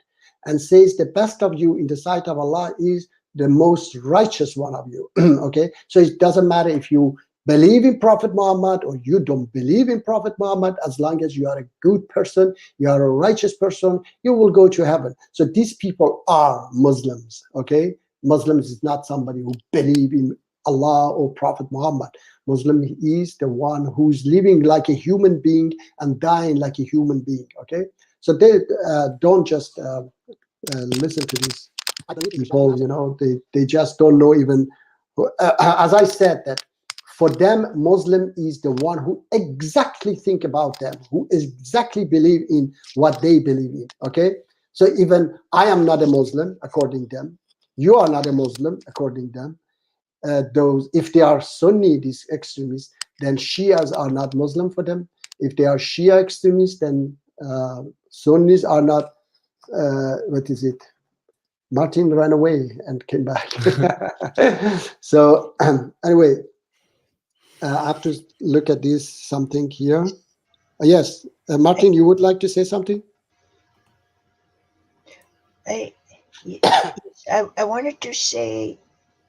and says the best of you in the sight of Allah is the most righteous one of you. Okay, so it doesn't matter if you believe in Prophet Muhammad or you don't believe in Prophet Muhammad, as long as you are a good person, you are a righteous person, you will go to heaven. So these people are Muslims. Okay, Muslims is not somebody who believe in Allah or Prophet Muhammad. Muslim is the one who's living like a human being and dying like a human being. Okay, so they don't just listen to these people, you know, they just don't know even, as I said, that for them, Muslim is the one who exactly think about them, who exactly believe in what they believe in. Okay, so even I am not a Muslim according to them, you are not a Muslim according to them. Those, if they are Sunni, these extremists, then Shias are not Muslim for them. If they are Shia extremists, then Sunnis are not. What is it? Martin ran away and came back. So anyway, I have to look at this something here. Yes, Martin, you would like to say something? I wanted to say,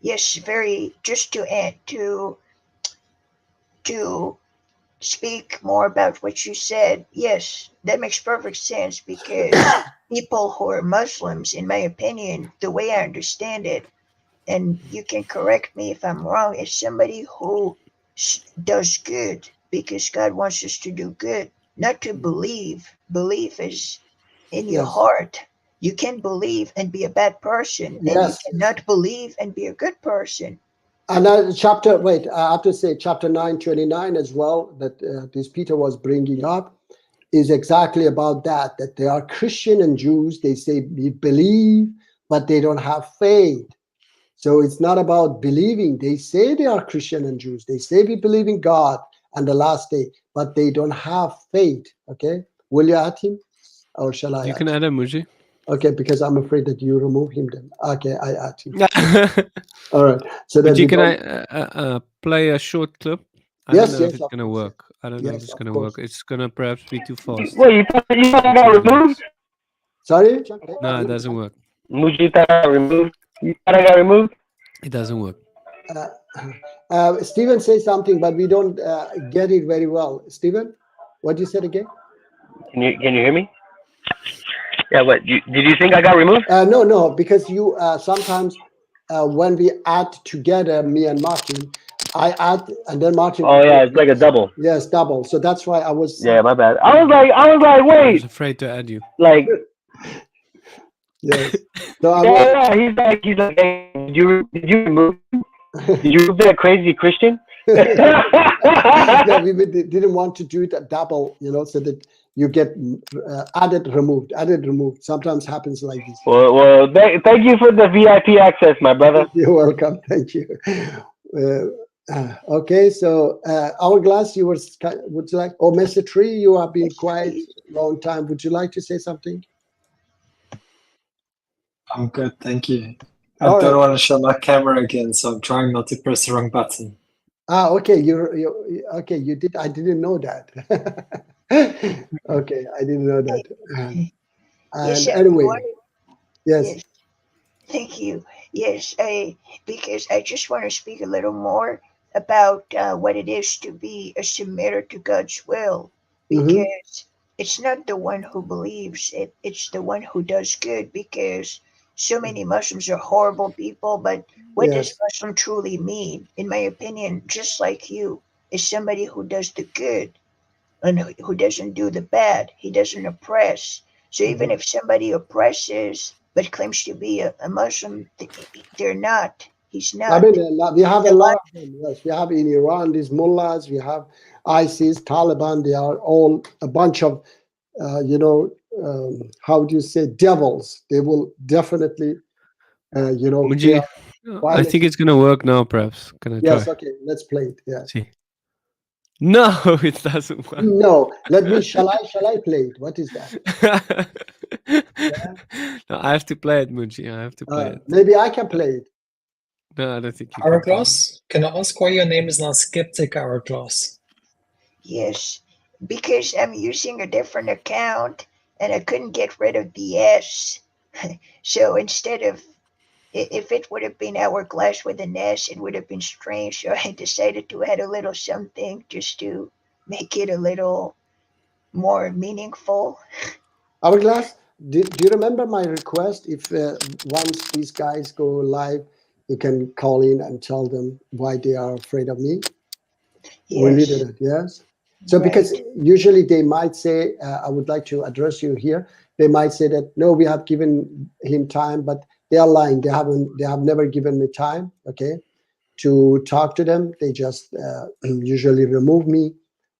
yes, very, just to add to speak more about what you said. Yes, that makes perfect sense, because people who are Muslims, in my opinion, the way I understand it, and you can correct me if I'm wrong, is somebody who does good because God wants us to do good, not to believe. Belief is in your Yes. heart. You can believe and be a bad person, and you Yes. cannot believe and be a good person. And wait, I have to say chapter 9:29 as well, that this Peter was bringing up, is exactly about that they are Christian and Jews. They say we believe, but they don't have faith. So it's not about believing. They say they are Christian and Jews. They say we believe in God and the last day, but they don't have faith. Okay, will you add him, or shall I? You can add him, Muji. Okay, because I'm afraid that you remove him then. Okay, I add him. All right. So that Muji, we can don't- I play a short clip? I Yes, don't know if yes, it's of gonna course. work. I don't know if Yes, it's of gonna course. work. It's gonna perhaps be too fast. Wait, you thought I got removed? Sorry? No, it doesn't work. Muji thought I got removed? You thought I got removed? It doesn't work. Stephen says something, but we don't get it very well. Stephen, what you said again? Can you hear me? Yeah, what? Did you think I got removed? No, because you sometimes when we add together, me and Martin, I add and then Martin. Oh yeah, it's like a double. Yes, double. So that's why I was. Yeah, my bad. I was like, I was wait, afraid to add you. like, Yes. So I yeah, he's like, hey, did you remove? Did you remove that crazy Christian? yeah, we didn't want to do it a double, you know, so that you get added, removed. Sometimes happens like this. Well, thank you for the VIP access, my brother. You're welcome. Thank you. Okay, so Hourglass, would you like, or Mr. Tree, you have been quiet long time. Would you like to say something? I'm good, thank you. I All don't right. want to show my camera again, so I'm trying not to press the wrong button. Okay, you okay. You did. I didn't know that. Okay, I didn't know that. And Yes, anyway, everyone. yes. Yes. Thank you. Yes, because I just want to speak a little more about what it is to be a submitter to God's will, because it's not the one who believes it; it's the one who does good. Because so many Muslims are horrible people, but what does Yes. Muslim truly mean? In my opinion, just like you, is somebody who does the good and who doesn't do the bad. He doesn't oppress. So even if somebody oppresses but claims to be a Muslim, they're not. He's I not. mean, we have a lot of them. Yes, we have in Iran these mullahs. We have ISIS, Taliban. They are all a bunch of, how do you say, devils. They will definitely, Muji, I think it's gonna work now. Perhaps can I try? Yes. Okay. Let's play it. Yeah. See. No, it doesn't work. No. Shall I play it? What is that? No, I have to play it, Muji. I have to play it. Maybe I can play it. No, I don't think you can. Hourglass, can I ask why your name is not Skeptic Hourglass? Yes, because I'm using a different account and I couldn't get rid of the S. So instead of, if it would have been Hourglass with an S, it would have been strange. So I decided to add a little something just to make it a little more meaningful. Hourglass, do you remember my request? If once these guys go live, you can call in and tell them why they are afraid of me. Will you do Yes, that? Yes. So right. because usually they might say, I would like to address you here. They might say that no, we have given him time, but they are lying. They have never given me time. Okay, to talk to them. They just usually remove me,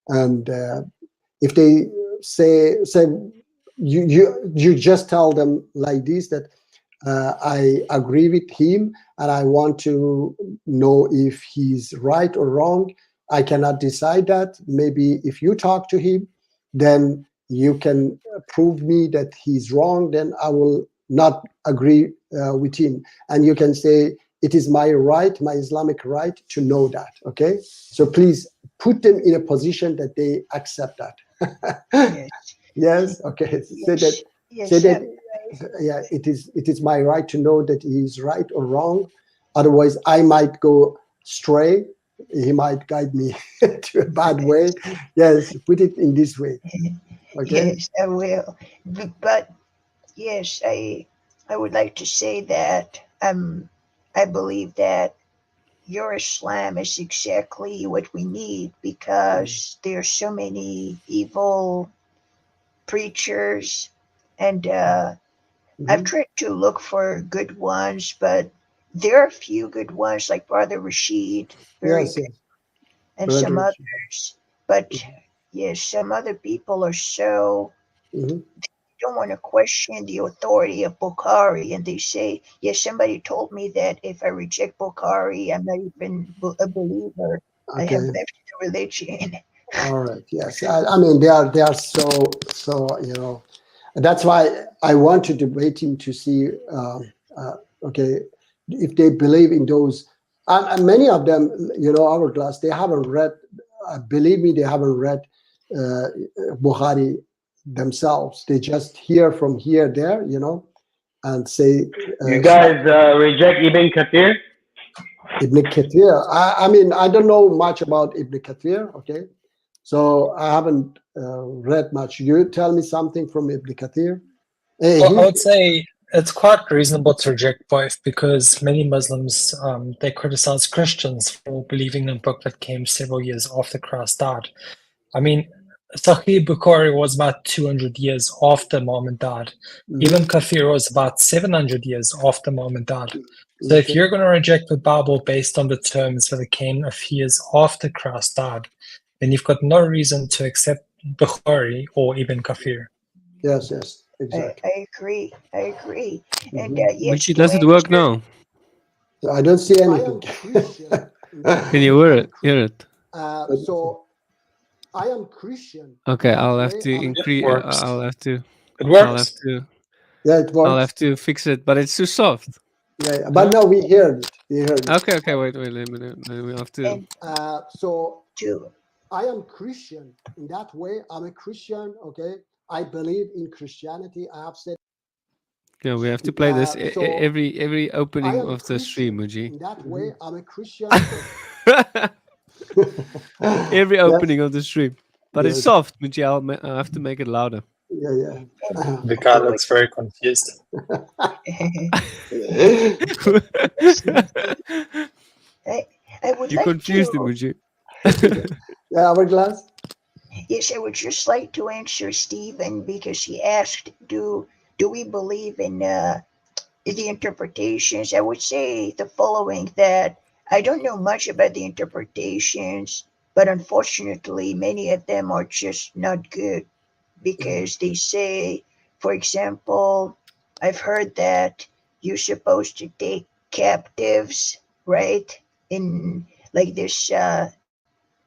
and if they say you just tell them like this that I agree with him and I want to know if he's right or wrong. I cannot decide that. Maybe if you talk to him, then you can prove me that he's wrong. Then I will not agree with him. And you can say, it is my right, my Islamic right to know that. Okay. So please put them in a position that they accept that. Yes, Yes. Okay. Say that. yes, Say yes. that yeah, it is my right to know that he is right or wrong. Otherwise, I might go stray. He might guide me to a bad way. Yes, put it in this way. Okay. Yes, I will. But yes, I would like to say that I believe that your Islam is exactly what we need because there are so many evil preachers, and I've Mhm. tried to look for good ones, but there are a few good ones like Brother Rashid, very Yes, good, yes. and some Brother. others. But yes, some other people are so Mhm. don't want to question the authority of Bukhari, and they say, yes, somebody told me that if I reject Bukhari, I'm not even a believer. I have Okay. left the religion. All right. Yes. I mean, they are so. That's why I want to debate him to see. Okay, if they believe in those, and many of them, Hourglass, they haven't read. Believe me, they haven't read uh, Bukhari themselves. They just hear from here, there, and say You some guys reject Ibn Kathir? Ibn Kathir. I mean, I don't know much about Ibn Kathir. Okay, so I haven't read much. You tell me something from Ibn Kathir. Well, I He, would say it's quite reasonable to reject both because many Muslims they criticize Christians for believing in a book that came several years after Christ died. I mean, Sahih Bukhari was about 200 years after Muhammad died. Ibn Kathir was about 700 years after Muhammad died. So if okay. you're going to reject the Bible based on the terms that it came a few years after Christ died, then you've got no reason to accept Bukhari or Ibn Kathir. Yes, I, exactly. I agree. I agree. And yes, Muchi, to does it work answer, now? I don't see anything. Can you hear it? Hear it? So I am Christian. Okay, I'll have to It increase. works. I'll have to. It I'll have works. to. Yeah, it I'll works. have to fix it, but it's too soft. Yeah, but no, we heard it. We heard it. Okay. Wait a minute. Then we have to. and So to I am Christian in that way. I'm a Christian. Okay, I believe in Christianity. I have said. Yeah, we have to play this So every I opening am of the stream, Christian Muji. in that way. I'm a Christian. Every Yes, opening of the stream, but it's yes, soft, Muji. I'll have to make it louder. yeah. The guy what looks very confused. yes, indeed. I, I would You like confused him, to Muji. Yeah, Hourglass. yes, I would just like to answer Stephen because he asked, do we believe in the interpretations? I would say the following that I don't know much about the interpretations, but unfortunately, many of them are just not good because they say, for example, I've heard that you're supposed to take captives, right? In like this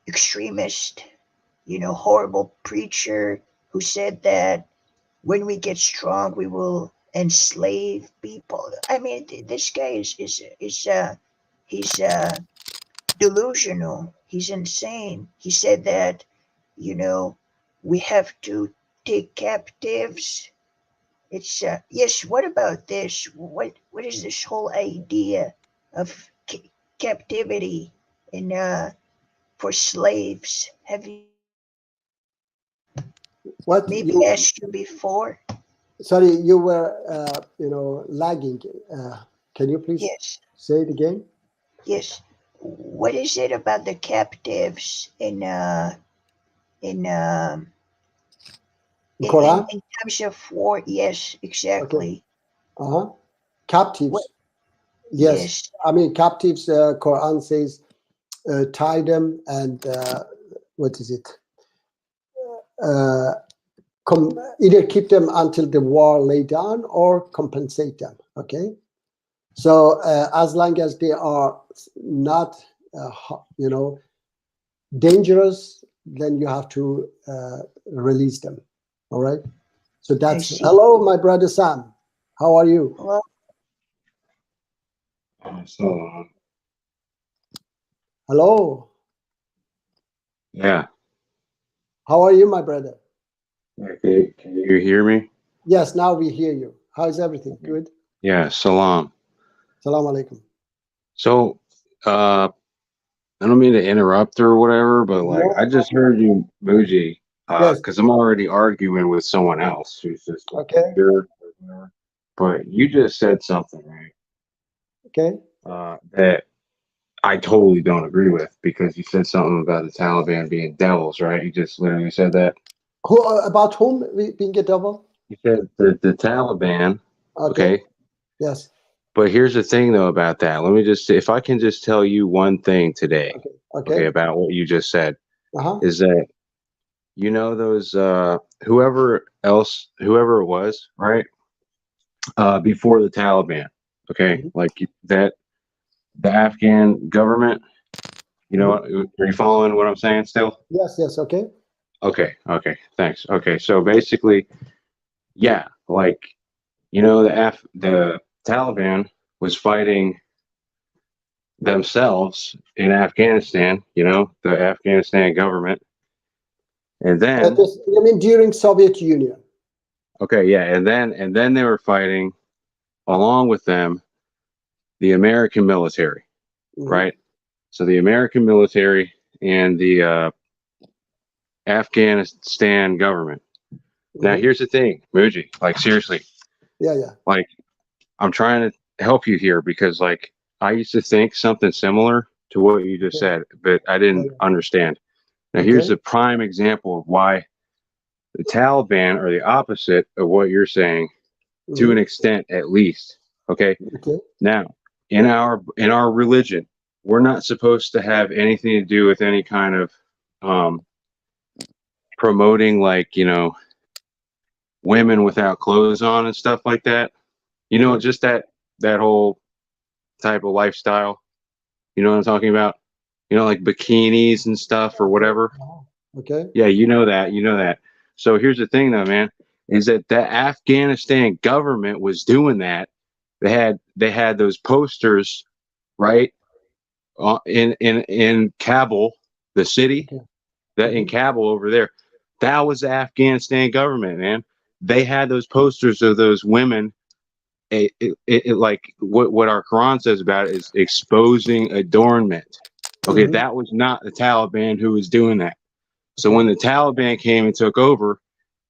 extremist, horrible preacher who said that when we get strong, we will enslave people. I mean, this guy is he's delusional. He's insane. He said that, you know, we have to take captives. It's yes. What about this? What is this whole idea of captivity and for slaves? Have you What maybe you? asked you before? Sorry, you were lagging. Can you please Yes, say it again? yes. What is it about the captives in Quran. in times of war? Yes, Okay. exactly. Uh-huh. What? Captives. Yes. Yes, I mean, captives. Quran says tie them and what is it? Uh, either keep them until the war lay down or compensate them. Okay. So as long as they are not, dangerous, then you have to release them. All right. So I that's see. hello, my brother Sam. How are you? Well, So, Hello. yeah. How are you, my brother? Okay, can you hear me? Yes, now we hear you. How is everything? Good. Yeah, salam. Salam alaikum. So, I don't mean to interrupt or whatever, but like, No. I just heard you, Muji, Yes. because I'm already arguing with someone else who's just like Okay. here or whatever. But you just said something, right? Okay. That I totally don't agree with because you said something about the Taliban being devils, right? You just literally said that. Who about whom being a devil? You said the Taliban, Okay. okay? Yes. But here's the thing, though, about that. Let me just, if I can just tell you one thing today, Okay. okay, Okay. about what you just said, Uh-huh. is that those whoever it was, right? Before the Taliban, okay, Mhm. like that, the Afghan government. Mhm. Are you following what I'm saying still? Yes. Yes. Okay. Okay, okay, thanks. Okay, so basically, yeah, like the Taliban was fighting themselves in Afghanistan, the Afghanistan government. And then, I mean, during Soviet Union. okay, yeah, and then they were fighting along with them the American military, Mhm. right? So the American military and the Afghanistan government. Now, Mhm. here's the thing, Muji, like seriously, Yeah. Yeah. like I'm trying to help you here because like I used to think something similar to what you just Okay. said, but I Yeah, didn't yeah. understand. Now, here's Okay. a prime example of why the Taliban are the opposite of what you're saying to an Mhm. extent, at least. Okay. Okay. Now, in our religion, we're not supposed to have anything to do with any kind of um, promoting, like women without clothes on and stuff like that. Okay. Just that whole type of lifestyle. You know what I'm talking about? Like bikinis and stuff or Okay. whatever. Okay. Yeah, you know that. You know that. So here's the thing, though, man, is that the Afghanistan government was doing that. They had those posters, right, in Kabul, the city Okay. that in Mhm. Kabul over there. That was the Afghanistan government, man. They had those posters of those women. Like what our Quran says about it is exposing adornment. Okay, Mhm. that was not the Taliban who was doing that. So Okay. when the Taliban came and took over,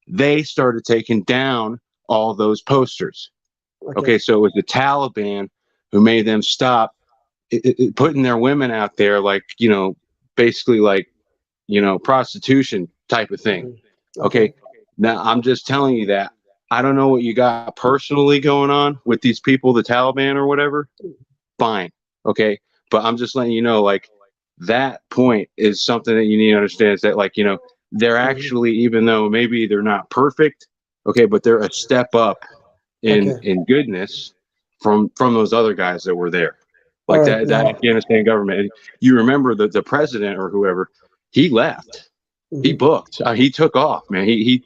they started taking down all those posters. Okay. Okay, so it was the Taliban who made them stop putting their women out there, like, basically like, prostitution type of thing. Mhm. Okay. Okay, now I'm just telling you that. I don't know what you got personally going on with these people, the Taliban or whatever. Fine. Okay. But I'm just letting you know, like, that point is something that you need to understand is that, like, they're Mhm. actually, even though maybe they're not perfect, okay, but they're a step up in Okay. goodness from those other guys that were there. All Like right. that Now. Afghanistan government. And you remember that the president or whoever, he left. He Mhm. booked. He took off, man. He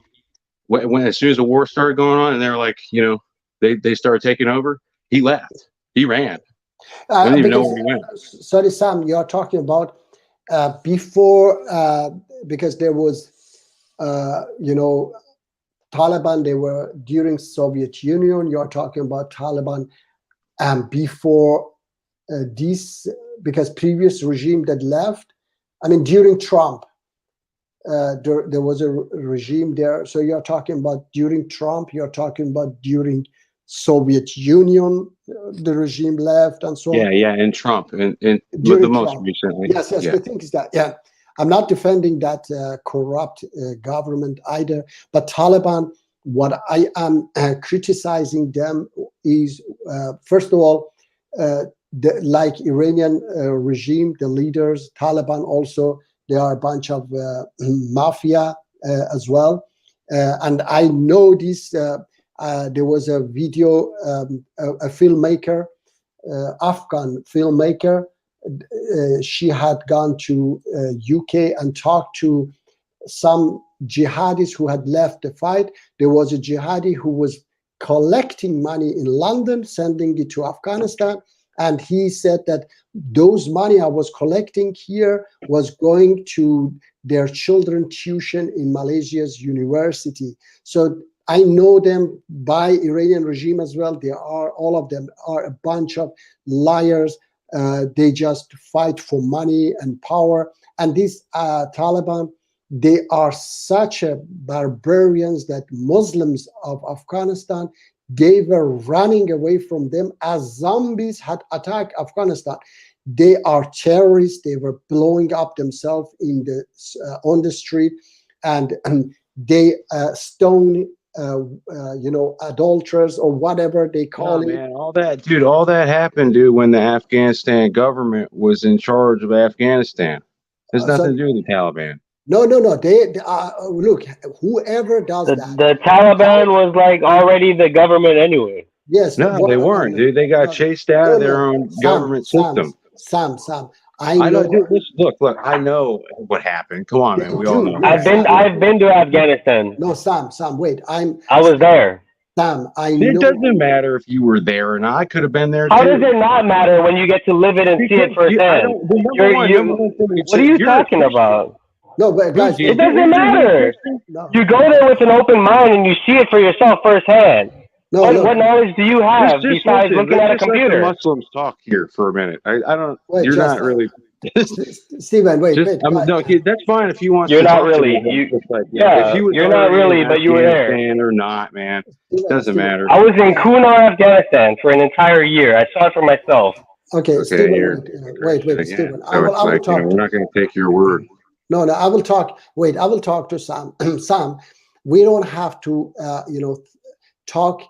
when as soon as the war started going on and they were like, they started taking over, he left. He ran. I don't even know Because, where he went. sorry, Sam, you're talking about before, because there was, Taliban, they were during Soviet Union. You're talking about Taliban before this, because previous regime that left, I mean, during Trump, there was a regime there. So you're talking about during Trump, you're talking about during Soviet Union, the regime left and so on. Yeah, and Trump, and During the most Trump. recently. Yes. Yeah. The thing is that, I'm not defending that corrupt government either, but Taliban, what I am criticizing them is, first of all, like Iranian regime, the leaders, Taliban also, there are a bunch of mafia as well. And I know this, there was a video, a filmmaker, Afghan filmmaker, she had gone to UK and talked to some jihadis who had left the fight. There was a jihadi who was collecting money in London, sending it to Afghanistan. And he said that those money I was collecting here was going to their children tuition in Malaysia's university. So I know them by Iranian regime as well. They are, all of them are a bunch of liars. They just fight for money and power. And these Taliban, they are such a barbarians that Muslims of Afghanistan, they were running away from them as zombies had attacked Afghanistan. They are terrorists. They were blowing up themselves in the on the street, and they stone adulterers or whatever they call it. Man, all that happened, dude, when the Afghanistan government was in charge of Afghanistan. There's nothing to do with the Taliban. No. They look, whoever does that. The Taliban was like already the government anyway. Yes. No, they weren't, dude. They got chased out of their own government system. Sam, I know, dude. Look. I know what happened. Come on, man. We all know. I've been to Afghanistan. No, Sam, wait. I was there. Sam, I know. It doesn't matter if you were there or not. I could have been there. How does it not matter when you get to live it and see it firsthand? What are you talking about? No, but guys, it doesn't matter. No. You go there with an open mind and you see it for yourself firsthand. No, what knowledge do you have besides looking at a computer? Let the Muslims talk here for a minute. I don't. Wait, you're not really. Stephen, wait. No, that's fine if you want. You're not really. You're not really, but you were there. Or not, man. Doesn't matter. I was in Kunar, Afghanistan for an entire year. I saw it for myself. Okay, Stephen, wait, Stephen. I will talk. We're not going to take your word. No, I will talk. Wait, I will talk to Sam. Sam, we don't have to, talk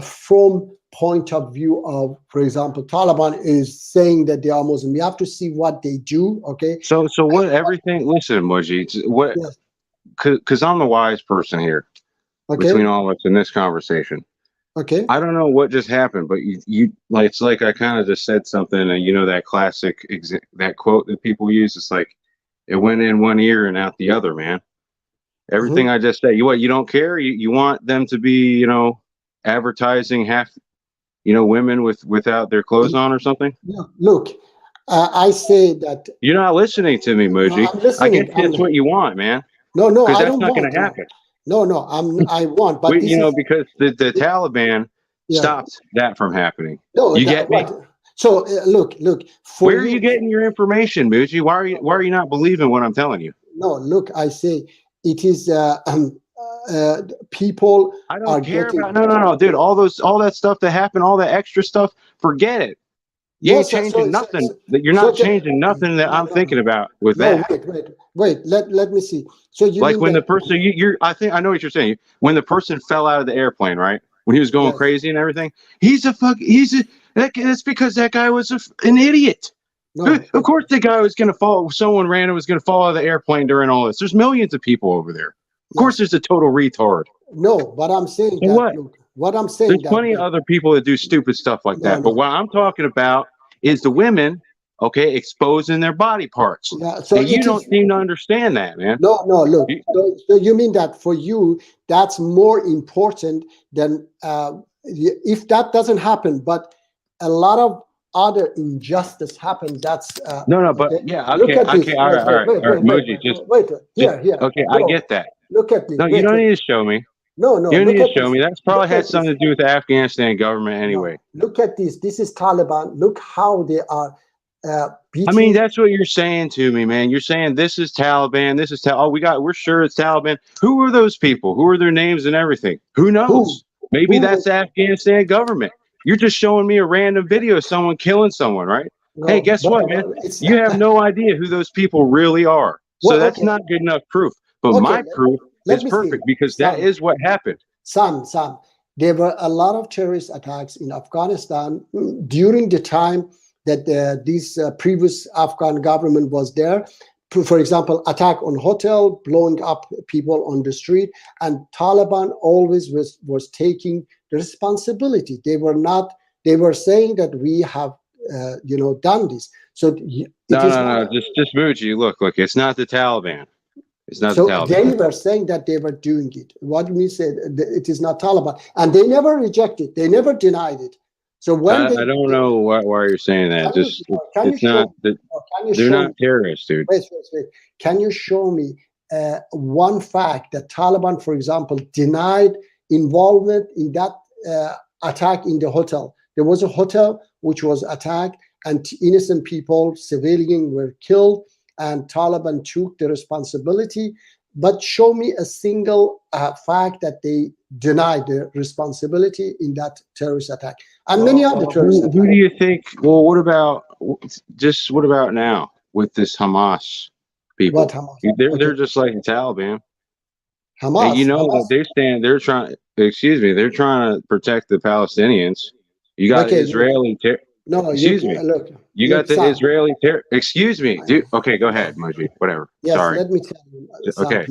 from point of view of, for example, Taliban is saying that they are Muslim. We have to see what they do. Okay. So what? Everything. Listen, Moji. What? Because I'm the wise person here between all of us in this conversation. Okay. I don't know what just happened, but you like, it's like I kind of just said something, and that classic that quote that people use. It's like it went in one ear and out the other, man. Everything I just said. You don't care. You want them to be, advertising half, women without their clothes on or something. Yeah. Look, I say that you're not listening to me, Moji. I guess that's what you want, man. No, because I that's don't not want going to happen. No, I want, but because the Taliban stopped that from happening. No, you get me. So look. Where are you getting your information, Moji? Why are you not believing what I'm telling you? No, look, I say it is people. I don't care about no, dude. All that stuff that happened, all that extra stuff, forget it. You ain't changing nothing. You're not changing nothing that I'm thinking about with that. Wait. Let me see. So you like when the person I know what you're saying. When the person fell out of the airplane, right? When he was going crazy and everything. That's because that guy was an idiot. No. Of course, the guy was going to fall. Someone random was going to fall out of the airplane during all this. There's millions of people over there. Of course, there's a total retard. No, but I'm saying that. What? Look, what I'm saying. There's plenty of other people that do stupid stuff like that. But what I'm talking about is the women, exposing their body parts. Yeah, so you don't seem to understand that, man. No. Look, so you mean that for you, that's more important than if that doesn't happen. But a lot of other injustice happens, that's No, but okay. yeah, Look okay, at this. okay, all right, all right, all right, Moji, just, Here. okay, Bro, I get that. look at me. No, you don't need to show me. No, You don't look need to at show this. me. That's probably Look had at something this. to do with the Afghanistan government anyway. No, look at this. This is Taliban. Look how they are beating. I mean, that's what you're saying to me, man. You're saying this is Taliban. This is we're sure it's Taliban. Who are those people? Who are their names and everything? Who knows? Maybe that's the Afghanistan government. You're just showing me a random video of someone killing someone, right? No, hey, guess what, man? You have no idea who those people really are. So that's not good enough proof. But my proof is perfect because that is what happened. Sam, there were a lot of terrorist attacks in Afghanistan during the time that this previous Afghan government was there. For example, attack on hotel, blowing up people on the street, and Taliban always was taking the responsibility. They were saying that we have done this. So No, just Muji. Look, it's not the Taliban. It's not the Taliban. They were saying that they were doing it. What we said, it is not Taliban, and they never rejected. They never denied it. So when I don't know why you're saying that. They're not terrorists, dude. Wait. Can you show me one fact that Taliban, for example, denied involvement in that attack in the hotel? There was a hotel which was attacked, and innocent people, civilians, were killed, and Taliban took the responsibility. But show me a single fact that they denied the responsibility in that terrorist attack and many other terrorist attacks. Who do you think? Well, what about now with this Hamas people? What Hamas? They're just like the Taliban. Hamas. And Hamas. They're trying to protect the Palestinians. You got Israeli. You got the Israeli terror. Excuse me, dude. Okay, go ahead, Moji. Whatever. Yes, sorry. Let me tell you. Okay.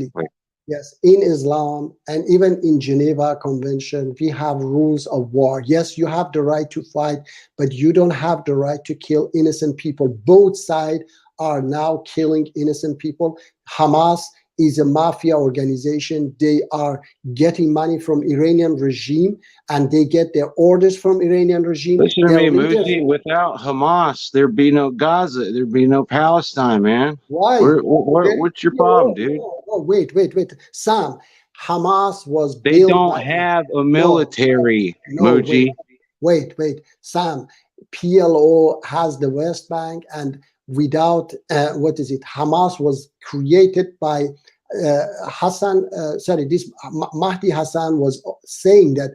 Yes, in Islam and even in Geneva Convention, we have rules of war. Yes, you have the right to fight, but you don't have the right to kill innocent people. Both sides are now killing innocent people. Hamas is a mafia organization. They are getting money from Iranian regime, and they get their orders from Iranian regime. Listen to me, Muji. Without Hamas, there'd be no Gaza. There'd be no Palestine, man. Why? What's your problem, dude? No, wait. Sam, Hamas was They don't have a military, Muji. Wait. Sam, PLO has the West Bank, and without Hamas was created by Mahdi Hassan was saying that,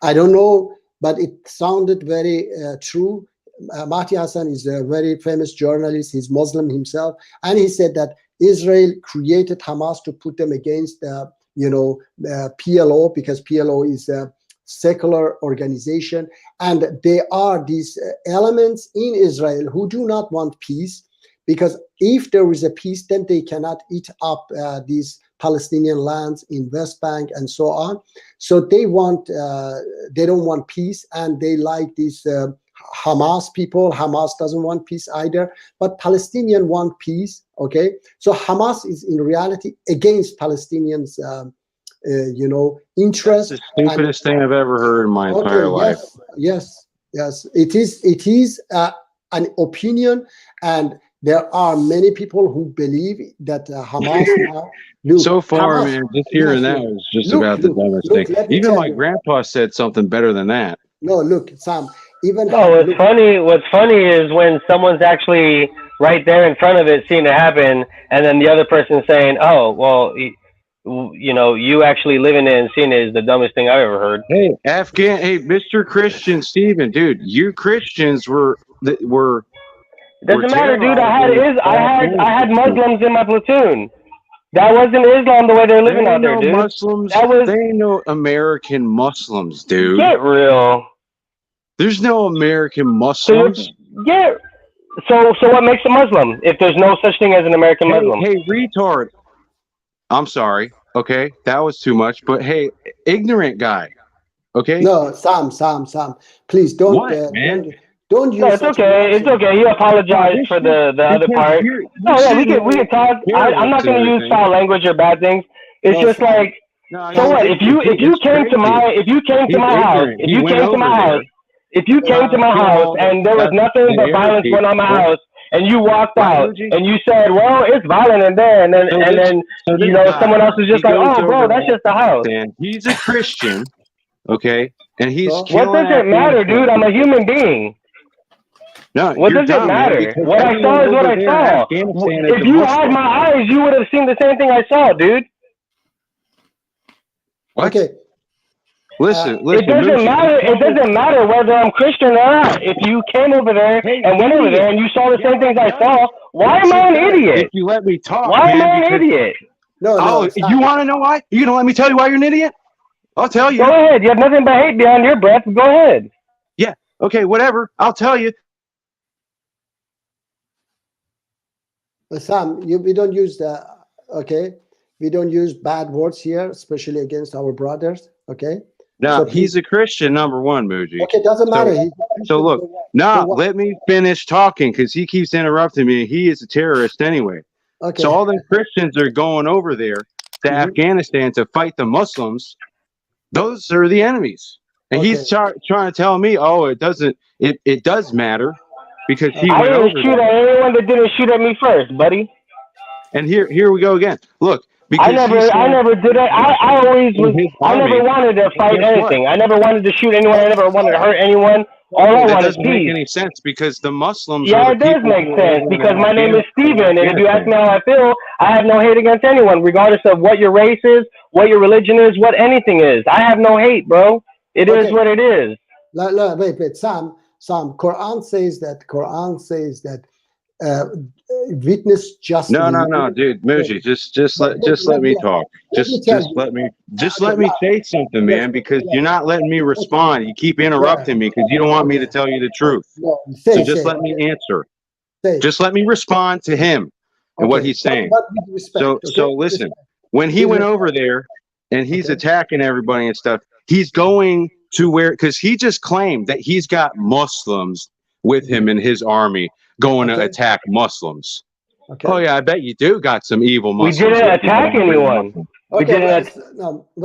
I don't know, but it sounded very true. Mahdi Hassan is a very famous journalist. He's Muslim himself, and he said that Israel created Hamas to put them against PLO, because PLO is a secular organization, and there are these elements in Israel who do not want peace, because if there is a peace, then they cannot eat up these Palestinian lands in West Bank and so on. So they don't want peace, and they like these Hamas people. Hamas doesn't want peace either, but Palestinians want peace. Okay, so Hamas is in reality against Palestinians. Interest. That's the stupidest thing I've ever heard in my entire life. Yes. It is an opinion, and there are many people who believe that Hamas now. So far, Hamas, man, just hearing that was just about the dumbest thing. Even my grandpa said something better than that. No, look, Sam. What's funny is when someone's actually right there in front of it, seeing it happen, and then the other person saying, "Oh, well, you actually living it and seeing it is the dumbest thing I've ever heard." Hey, Mr. Christian Steven, dude, you Christians were. Doesn't matter, dude. I had Muslims in my platoon. That wasn't Islam the way they're living out there, dude. They ain't no American Muslims, dude. Get real. There's no American Muslims. So what makes a Muslim if there's no such thing as an American Muslim? Hey, retard. I'm sorry. Okay, that was too much. But hey, ignorant guy. Okay. No, Sam. Please don't. What, man? Don't use. No, it's okay. It's okay. He apologized for the other part. We can talk. I'm not going to use foul language or bad things. It's just like, so what? If you came to my house, If you came to my house and there was nothing but violence going on in my house, and you walked out and you said, "Well, it's violent in there," and then you know someone else is just like, "Oh, bro, that's just the house." He's a Christian, okay, and he's So? killing. What does it matter, dude? I'm a human being. No, What does it matter? What I saw is what I saw. If you had my eyes, you would have seen the same thing I saw, dude. What? Okay. Listen, It doesn't matter. It doesn't matter whether I'm Christian or not. If you came over there and went over there and you saw the same things I saw, why am I an idiot? If you let me talk, Why am man, I an idiot? No, you want to know why? You gonna let me tell you why you're an idiot? I'll tell you. Go ahead. You have nothing but hate behind your breath. Go ahead. Yeah. Okay. Whatever. I'll tell you. Sam, we don't use we don't use bad words here, especially against our brothers. Okay. No, So he's a Christian, number one, Muji. Okay, doesn't matter. So look, let me finish talking because he keeps interrupting me. He is a terrorist anyway. Okay. So all the Christians are going over there to Afghanistan to fight the Muslims. Those are the enemies. And he's trying to tell me, oh, it doesn't. It does matter because he went over didn't shoot at anyone that didn't shoot at me first, buddy. And here we go again. Look. I never did it. I always was. I never wanted to fight anything. I never wanted to shoot anyone. I never wanted to hurt anyone. All I wanted is peace. That doesn't make any sense because the Muslims. Yeah, it does make sense because my name is Steven, and if you ask me how I feel, I have no hate against anyone, regardless of what your race is, what your religion is, what anything is. I have no hate, bro. It is what it is. Wait, Sam. Quran says that. Witness justly. No, dude, Muji, just let me talk. Just let me say something, man, because you're not letting me respond. You keep interrupting me because you don't want me to tell you the truth. So just let me answer. Just let me respond to him and what he's saying. So listen, when he went over there and he's attacking everybody and stuff, he's going to where, because he just claimed that he's got Muslims with him in his army going to attack Muslims. Okay. Oh yeah, I bet you do got some evil Muslims. We didn't attack anyone.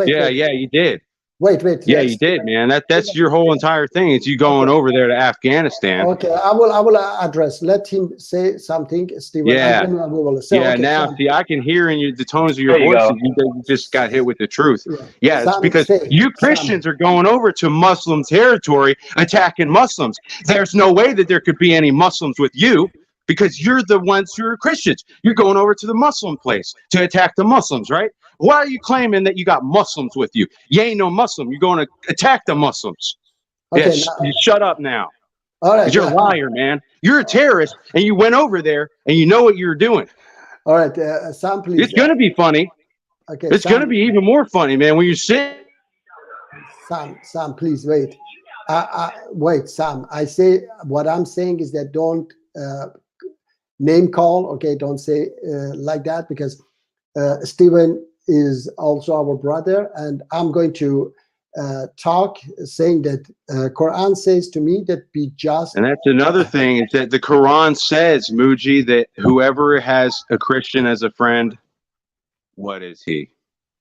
Yeah, you did. Wait. Yeah, you did, man. That's your whole entire thing. Is you going over there to Afghanistan. Okay, I will address. Let him say something, Steven. Yeah. And then we will say, now, see, I can hear in the tones of your voice that you just got hit with the truth. Yeah, it's because you Christians are going over to Muslim territory, attacking Muslims. There's no way that there could be any Muslims with you because you're the ones who are Christians. You're going over to the Muslim place to attack the Muslims, right? Why are you claiming that you got Muslims with you? You ain't no Muslim. You're going to attack the Muslims. Okay, you shut up now. All right. You're a liar, man. You're a terrorist, and you went over there, and you know what you're doing. All right, Sam, please. It's going to be funny. Okay. It's going to be even more funny, man, when you sit. Sam, please wait. Wait, Sam. What I'm saying is that don't name call. Okay, don't say like that because Steven is also our brother, and I'm going to talk saying that Quran says to me that be just. And that's another thing is that the Quran says, Muji, that whoever has a Christian as a friend, what is he?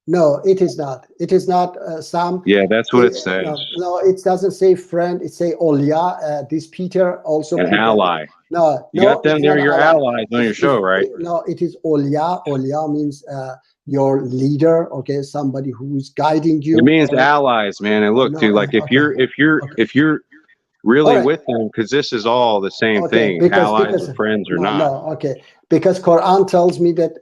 No, it is not. It is not, Sam. Yeah, that's what it says. No, it doesn't say friend. It say Olia. This Peter also. An ally. No, you got them. They're your allies on your show, right? No, it is Olia. Olia means your leader. Okay, somebody who's guiding you. It means allies, man. And look, dude, like if you're really with them, because this is all the same thing, allies or friends or not. No, okay. Because Quran tells me that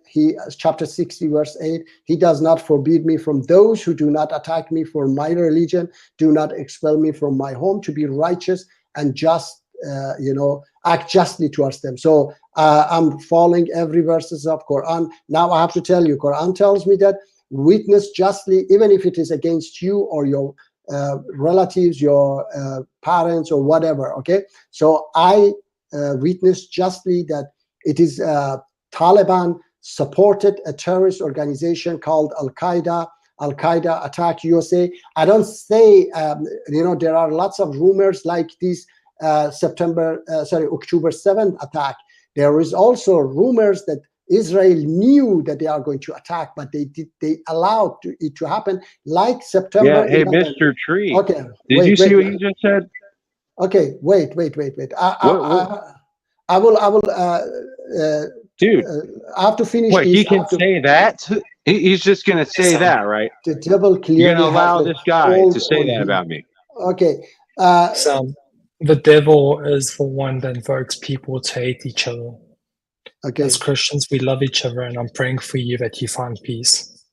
chapter 60, verse 8, he does not forbid me from those who do not attack me for my religion, do not expel me from my home, to be righteous and just, act justly towards them. So I'm following every verses of Quran. Now I have to tell you, Quran tells me that witness justly, even if it is against you or your relatives, your parents or whatever. Okay, so I witness justly that it is Taliban supported a terrorist organization called Al-Qaeda. Al-Qaeda attack USA. I don't say, there are lots of rumors like this October 7th attack. There is also rumors that Israel knew that they are going to attack, but they allowed it to happen like September. Yeah, hey, 11th. Mr. Tree. Okay. Did you see what you just said? Okay, wait. I will. Dude, I have to finish what, this. he can say that? He's just gonna say Listen, that, right? The devil You're clearly gonna has allow a this guy hold to say on that him. about me? Okay. Sam, the devil is the one that invokes people to hate each other. Okay. As Christians, we love each other, and I'm praying for you that you find peace.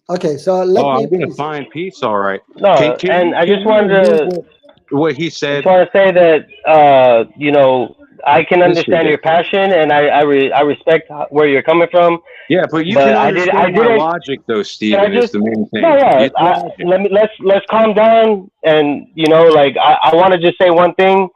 Okay. So let Oh, me I'm gonna please. find peace, all right. No, and I just wanted to what he I said? just want to say that you know, I can This is understand your ridiculous. passion, and I respect where you're coming from. Yeah, but you But can I understand my didn't. logic, though, Can I Steven, is just? the main No, thing. yeah. It's logic. Let's calm down, and you know, like I want to just say one thing,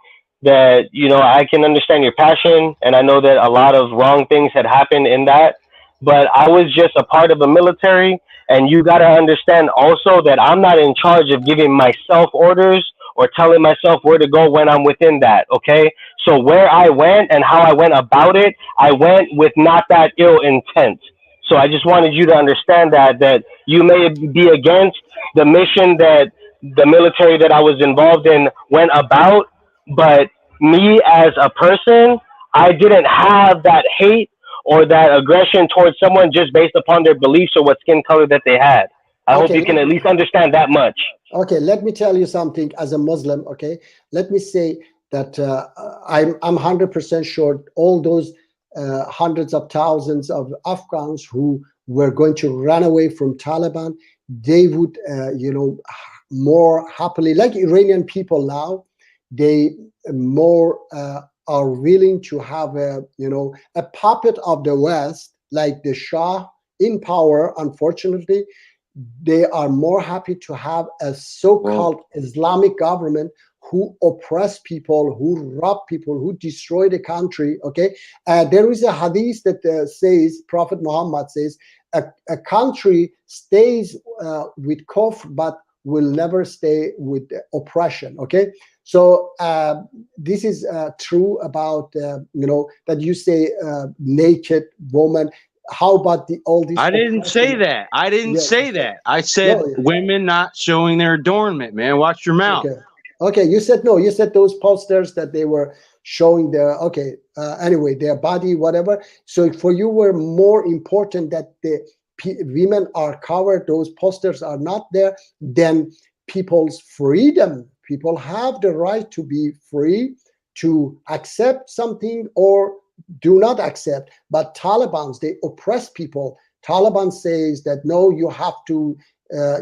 that you know, I can understand your passion, and I know that a lot of wrong things had happened in that, but I was just a part of the military, and you got to understand also that I'm not in charge of giving myself orders or telling myself where to go when I'm within that. Okay, so where I went and how I went about it, I went with not that ill intent. So I just wanted you to understand that you may be against the mission that the military that I was involved in went about, but me as a person, I didn't have that hate or that aggression towards someone just based upon their beliefs or what skin color that they had. I hope Okay. you can at least understand that much. Okay. Let me tell you something. As a Muslim, okay, let me say that I'm 100% sure all those hundreds of thousands of Afghans who were going to run away from Taliban, they would, more happily, like Iranian people now, they more are willing to have a puppet of the West, like the Shah in power. Unfortunately, they are more happy to have a so-called Islamic government who oppress people, who rob people, who destroy the country. Okay, there is a hadith that says, Prophet Muhammad says, a country stays with kufr, but will never stay with oppression. Okay, so this is true about that you say naked woman. How about all these? I didn't say oppression? that. I didn't Yes. say that. I said No. women not showing their adornment, man. Watch your mouth. Okay. Okay. You said no. You said those posters that they were showing their anyway, their body, whatever. So for you were more important that the women are covered, those posters are not there, than people's freedom. People have the right to be free to accept something or do not accept. But Taliban's, they oppress people. Taliban says that no, you have to,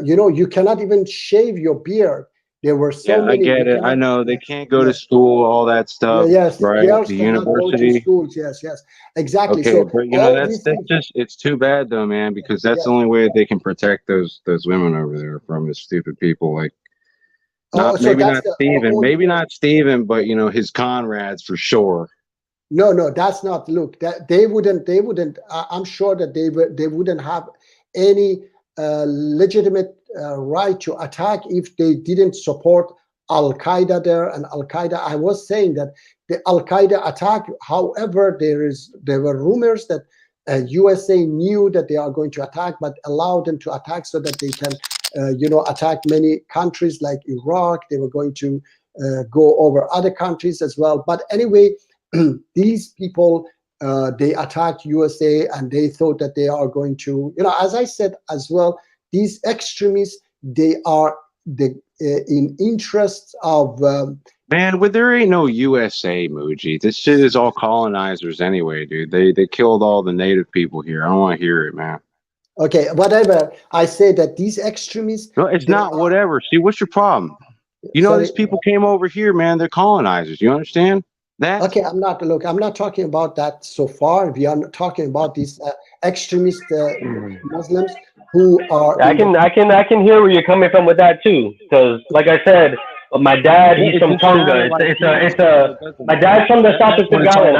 you cannot even shave your beard. There were so Yeah, I many. get You it. I cannot. know they can't go to Yes. school, all that Yeah, stuff, yes, right? girls The cannot go to university. schools. Yes, yes, exactly. Okay, So but all that's these things. just it's too bad though, man, because that's the Yes. only way that they can protect those women over there from the stupid people like Oh, not so maybe that's not the Steven, only maybe way. not Steven, but his comrades for sure. No, that's not. Look, that they wouldn't. I'm sure that they wouldn't have any legitimate right to attack if they didn't support Al Qaeda there. And Al Qaeda, I was saying that the Al Qaeda attack. However, there were rumors that USA knew that they are going to attack, but allowed them to attack so that they can, attack many countries like Iraq. They were going to go over other countries as well. But anyway. These people they attacked USA and they thought that they are going to, as I said as well, these extremists, they are in interests of Man, there ain't no USA, Muji. This shit is all colonizers anyway, dude. They killed all the native people here. I don't want to hear it, man. okay, whatever. I say that these extremists, No, it's not whatever. See, what's your problem? sorry. These people came over here, man. They're colonizers. You understand that? Okay, I'm not talking about that so far. We are not talking about these extremist Muslims who are I can hear where you're coming from with that too, because like I said, my dad, he's from Tonga. My dad's from the South of Galen.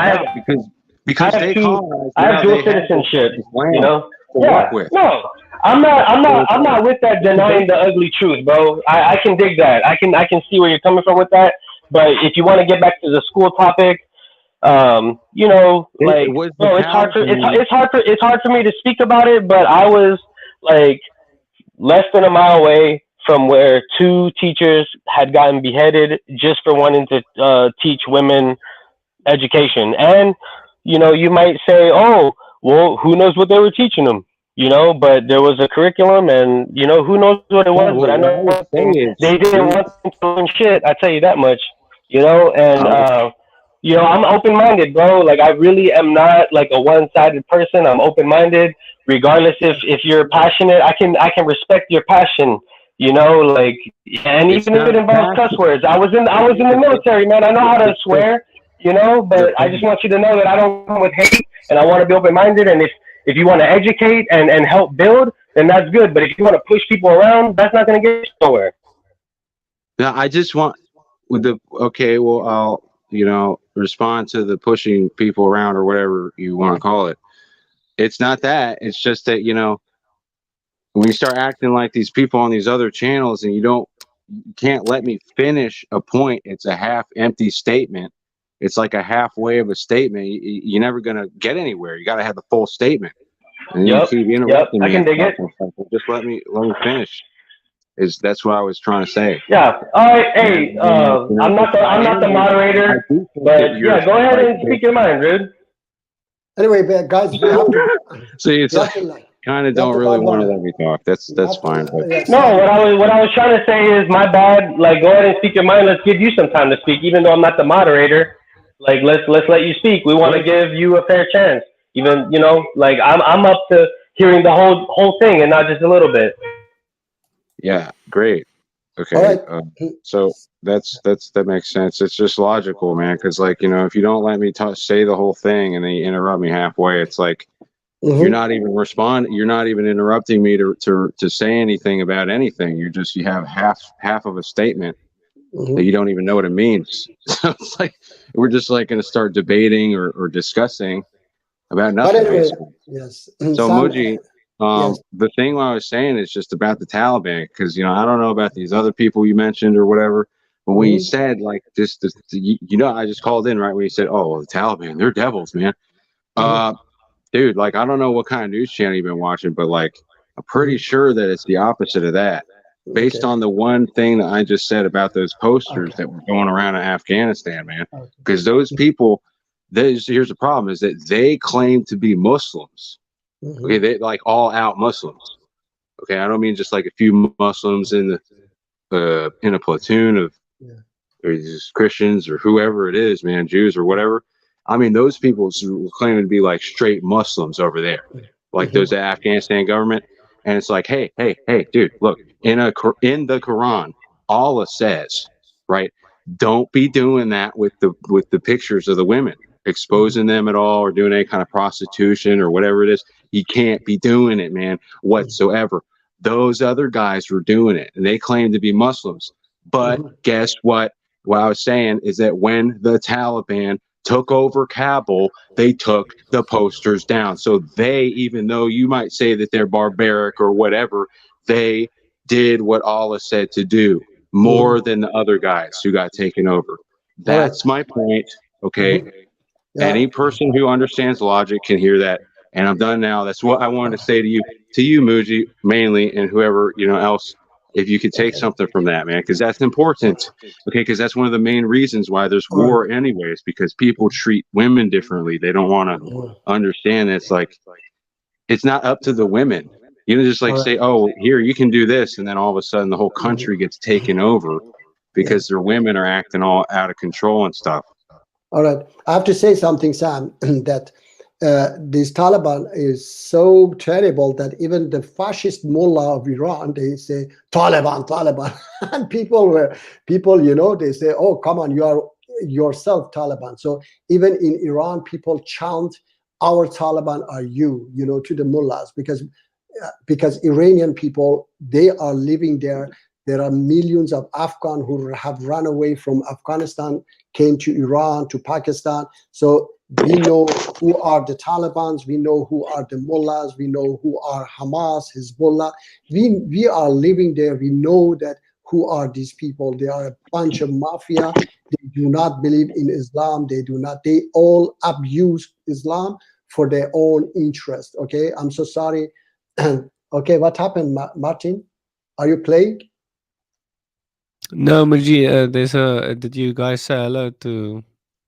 Because they colonized. I have dual citizenship. No, I'm not with that denying the ugly truth, bro. I can dig that. I can see where you're coming from with that. But if you want to get back to the school topic, it's hard for me to speak about it. But I was like less than a mile away from where 2 teachers had gotten beheaded just for wanting to teach women education. And you might say, oh, well, who knows what they were teaching them? But there was a curriculum, and who knows what it Yeah, was. But well, I what I know would one say thing: is, they didn't dude, want them to learn shit. I tell you that much. And I'm open-minded, bro. Like, I really am not like a one-sided person. I'm open-minded, regardless if you're passionate. I can respect your passion. Like, and it's even if it not involves cuss passion. words. I was in the military, man. I know how to It's swear. the But I just want you to know that I don't come with hate, and I want to be open-minded. And if you want to educate and help build, then that's good. But if you want to push people around, that's not going to get you nowhere. Now, I just want with the okay. Well, I'll respond to the pushing people around or whatever you want to call it. It's not that. It's just that when you start acting like these people on these other channels and you can't let me finish a point. It's a half-empty statement. It's like a halfway of a statement. You're never gonna get anywhere. You got to have the full statement. And you Yep, keep yep. interrupting I me can and dig stuff it. and stuff. Just let me finish. That's what I was trying to say. Yeah. All right. Hey, And, I'm not the I moderator, do think that but you're yeah, go ahead like, and speak your mind, dude. Anyway, guys, we have to. see, it's We have like to like. kind of We have don't to really move want to on. let me talk. That's fine. But Yes. No, what I was trying to say is my bad. Like, go ahead and speak your mind. Let's give you some time to speak, even though I'm not the moderator. Like, let's let you speak. We want to give you a fair chance. Even like I'm up to hearing the whole thing and not just a little bit. yeah, great. Okay. All right. So that makes sense. It's just logical, man. Because if you don't let me say the whole thing and then you interrupt me halfway, it's like you're not even responding. You're not even interrupting me to say anything about anything. You have half of a statement that you don't even know what it means. So it's like we're just like going to start debating or discussing about But nothing, anyway, basically. yes. So Sam, Muji, yes. the thing I was saying is just about the Taliban, because I don't know about these other people you mentioned or whatever, but when you said like this, I just called in right when you said, "Oh, well, the Taliban, they're devils, man." Dude, like I don't know what kind of news channel you've been watching, but like I'm pretty sure that it's the opposite of that, based on the one thing that I just said about those posters that were going around in Afghanistan, man. Because those people, here's the problem: is that they claim to be Muslims. Okay, they like all out Muslims. Okay, I don't mean just like a few Muslims in a platoon of or just Christians or whoever it is, man, Jews or whatever. I mean, those people were claiming to be like straight Muslims over there, like those Afghanistan government. And it's like, hey, dude, look, in the Quran, Allah says, right, don't be doing that with the pictures of the women, exposing them at all or doing any kind of prostitution or whatever it is. You can't be doing it, man, whatsoever. Those other guys were doing it, and they claim to be Muslims. But guess what? What I was saying is that when the Taliban took over Kabul, they took the posters down. So they, even though you might say that they're barbaric or whatever, they did what Allah said to do more than the other guys who got taken over. That's my point. Okay. Any person who understands logic can hear that. And I'm done now. That's what I wanted to say to you, Muji, mainly, and whoever, else, if you could take something from that, man, because that's important. Okay. Because that's one of the main reasons why there's war anyways, because people treat women differently. They don't want to understand that it's like, it's not up to the women. You don't just like say, oh, here, you can do this. And then all of a sudden the whole country gets taken over because their women are acting all out of control and stuff. All right. I have to say something, Sam, that this Taliban is so terrible that even the fascist mullah of Iran, they say, Taliban. And people, they say, oh, come on, you are yourself Taliban. So even in Iran, people chant, our Taliban are you, to the mullahs, because Iranian people, they are living there. There are millions of Afghans who have run away from Afghanistan, came to Iran, to Pakistan. So we know who are the Taliban, we know who are the mullahs, we know who are Hamas, Hezbollah. We are living there. We know that who are these people. They are a bunch of mafia. They do not believe in Islam. They all abuse Islam for their own interest. Okay, I'm so sorry. Okay, what happened, Martin? Are you playing? No, Muji, there's a. Did you guys say hello to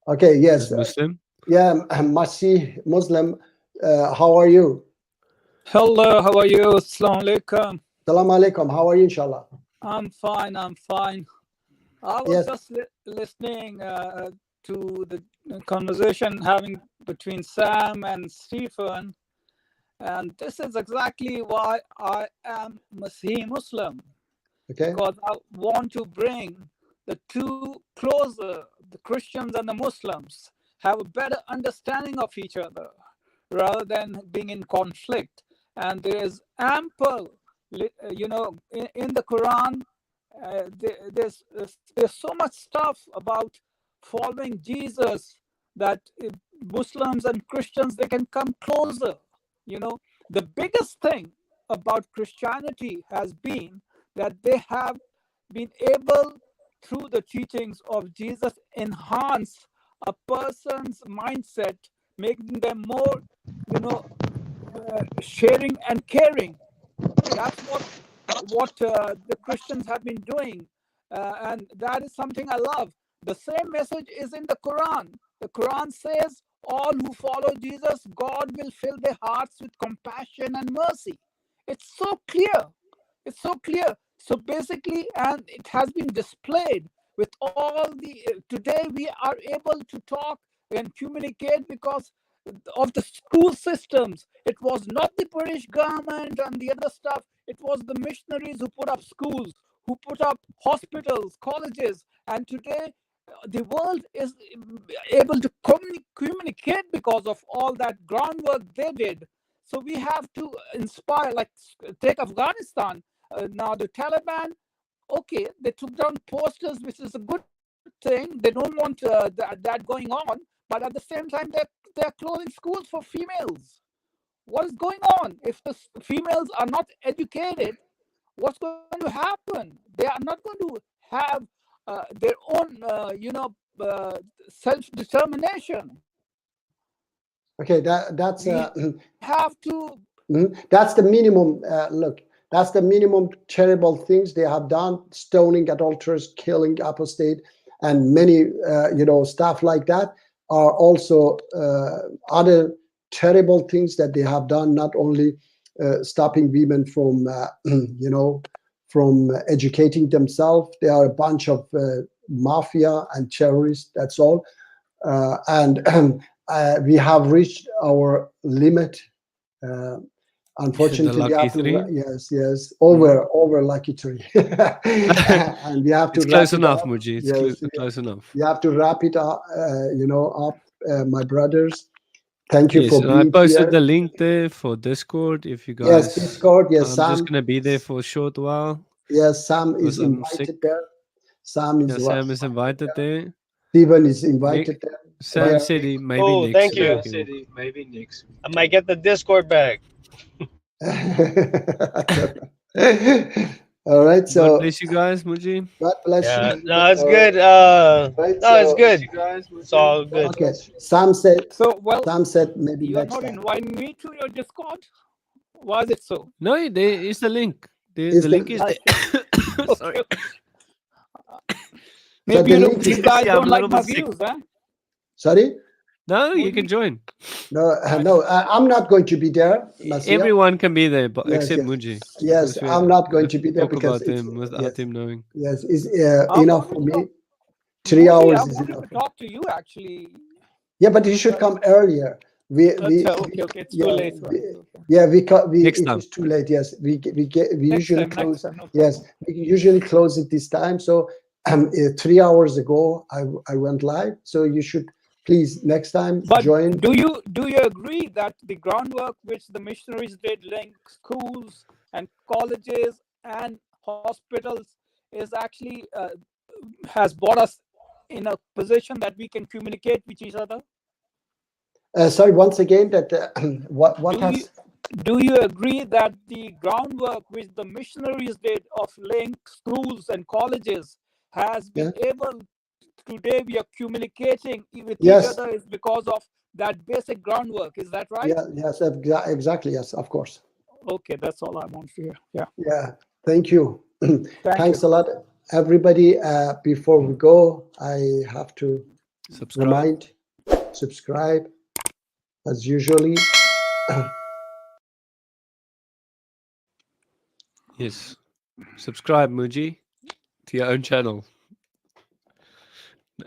Okay, this yes. Muslim? Yeah, Masih Muslim. How are you? Hello, how are you? Assalamu alaikum. Salam alaikum. How are you, inshallah? I'm fine. I'm fine. I was Yes. just listening to the conversation having between Sam and Stephen, and this is exactly why I am Masih Muslim, Okay. because I want to bring the two closer. The Christians and the Muslims have a better understanding of each other rather than being in conflict. And there is ample, in the Quran, there's so much stuff about following Jesus that Muslims and Christians, they can come closer. The biggest thing about Christianity has been that they have been able, through the teachings of Jesus, enhance a person's mindset, making them more, sharing and caring. That's what the Christians have been doing, and that is something I love. The same message is in the Quran. The Quran says, all who follow Jesus, God will fill their hearts with compassion and mercy. It's so clear. It's so clear. So basically, and it has been displayed with all the, today we are able to talk and communicate because of the school systems. It was not the British government and the other stuff. It was the missionaries who put up schools, who put up hospitals, colleges, and today the world is able to communicate because of all that groundwork they did. So we have to inspire, like take Afghanistan. Now the Taliban, okay, they took down posters, which is a good thing. They don't want that going on, but at the same time, they're closing schools for females. What is going on? If the females are not educated, what's going to happen? They are not going to have their own, self-determination. Okay, that's have to. That's the minimum. Look, that's the minimum terrible things they have done: stoning, adulterers, killing, apostate, and many, stuff like that are also other terrible things that they have done. Not only stopping women from, from educating themselves. They are a bunch of mafia and terrorists. That's all, and we have reached our limit. Unfortunately, we have to, yes, over lucky tree, and we have to. It's close enough, Muji. It's close enough. You have to wrap it up, my brothers. Thank you for being I posted here. the link there for Discord. If you guys, yes, Discord. Yes, I'm just gonna be there for a short while. Yes, Sam is invited there. Sam is invited there. Stephen is invited there. Sam said he maybe next. Thank you. Maybe next. I might get the Discord back. All right, so God bless you guys, Muji. God bless you. No, it's good. It's good. It's all good. Okay, Sam said. So well, Sam said maybe you are next not time. inviting me to your Discord. Why is it so? No, there is the link. The link is there. Sorry. Maybe you guys I'm don't a like little my bit sick. views, huh? Sorry. No, you can join. No, I'm not going to be there. Nasia. Everyone can be there, but Yes, except yes. Muji. Yes, I'm not going to be there Talk because about him without him knowing. yes, it's enough for me. 3 Muji, hours I is wanted enough. to talk to you actually. Yeah, but you should come earlier. Okay, it's too late. Yeah, Next it time. is too late. Yes, we usually close. Next time, Yes, we usually close at this time. So 3 hours ago, I went live. So you should please next time join. Do you agree that the groundwork which the missionaries did, link schools and colleges and hospitals, is actually has brought us in a position that we can communicate with each other? Sorry, once again, that what has? Do you agree that the groundwork which the missionaries did of link schools and colleges has been able? Today we are communicating with each other is because of that basic groundwork. Is that right? Yeah. Yes. Exactly. Yes. Of course. Okay, that's all I want to hear. Yeah. Yeah. Thank you. Thanks a lot. everybody, before we go, I have to Subscribe. subscribe as usually. Yes. Subscribe, Muji, to your own channel.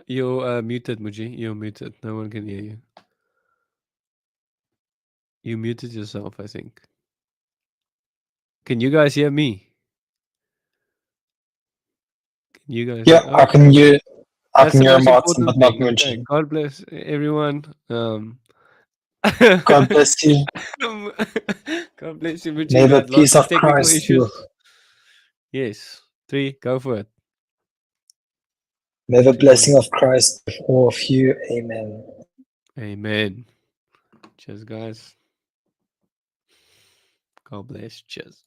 You're muted, Muji. You're muted. No one can hear you. You muted yourself, I think. Can you guys hear me? Can you guys? Yeah, I can hear. I That's can the hear most Martin, important but not thing. Okay. Muji. God bless everyone. God bless you. God bless you, Muji. May We the had lots peace of of technical Christ issues. Yes. 3, go for it. May the 3, blessing 1. of Christ be with all of you. Amen. Amen. Cheers, guys. God bless. Cheers.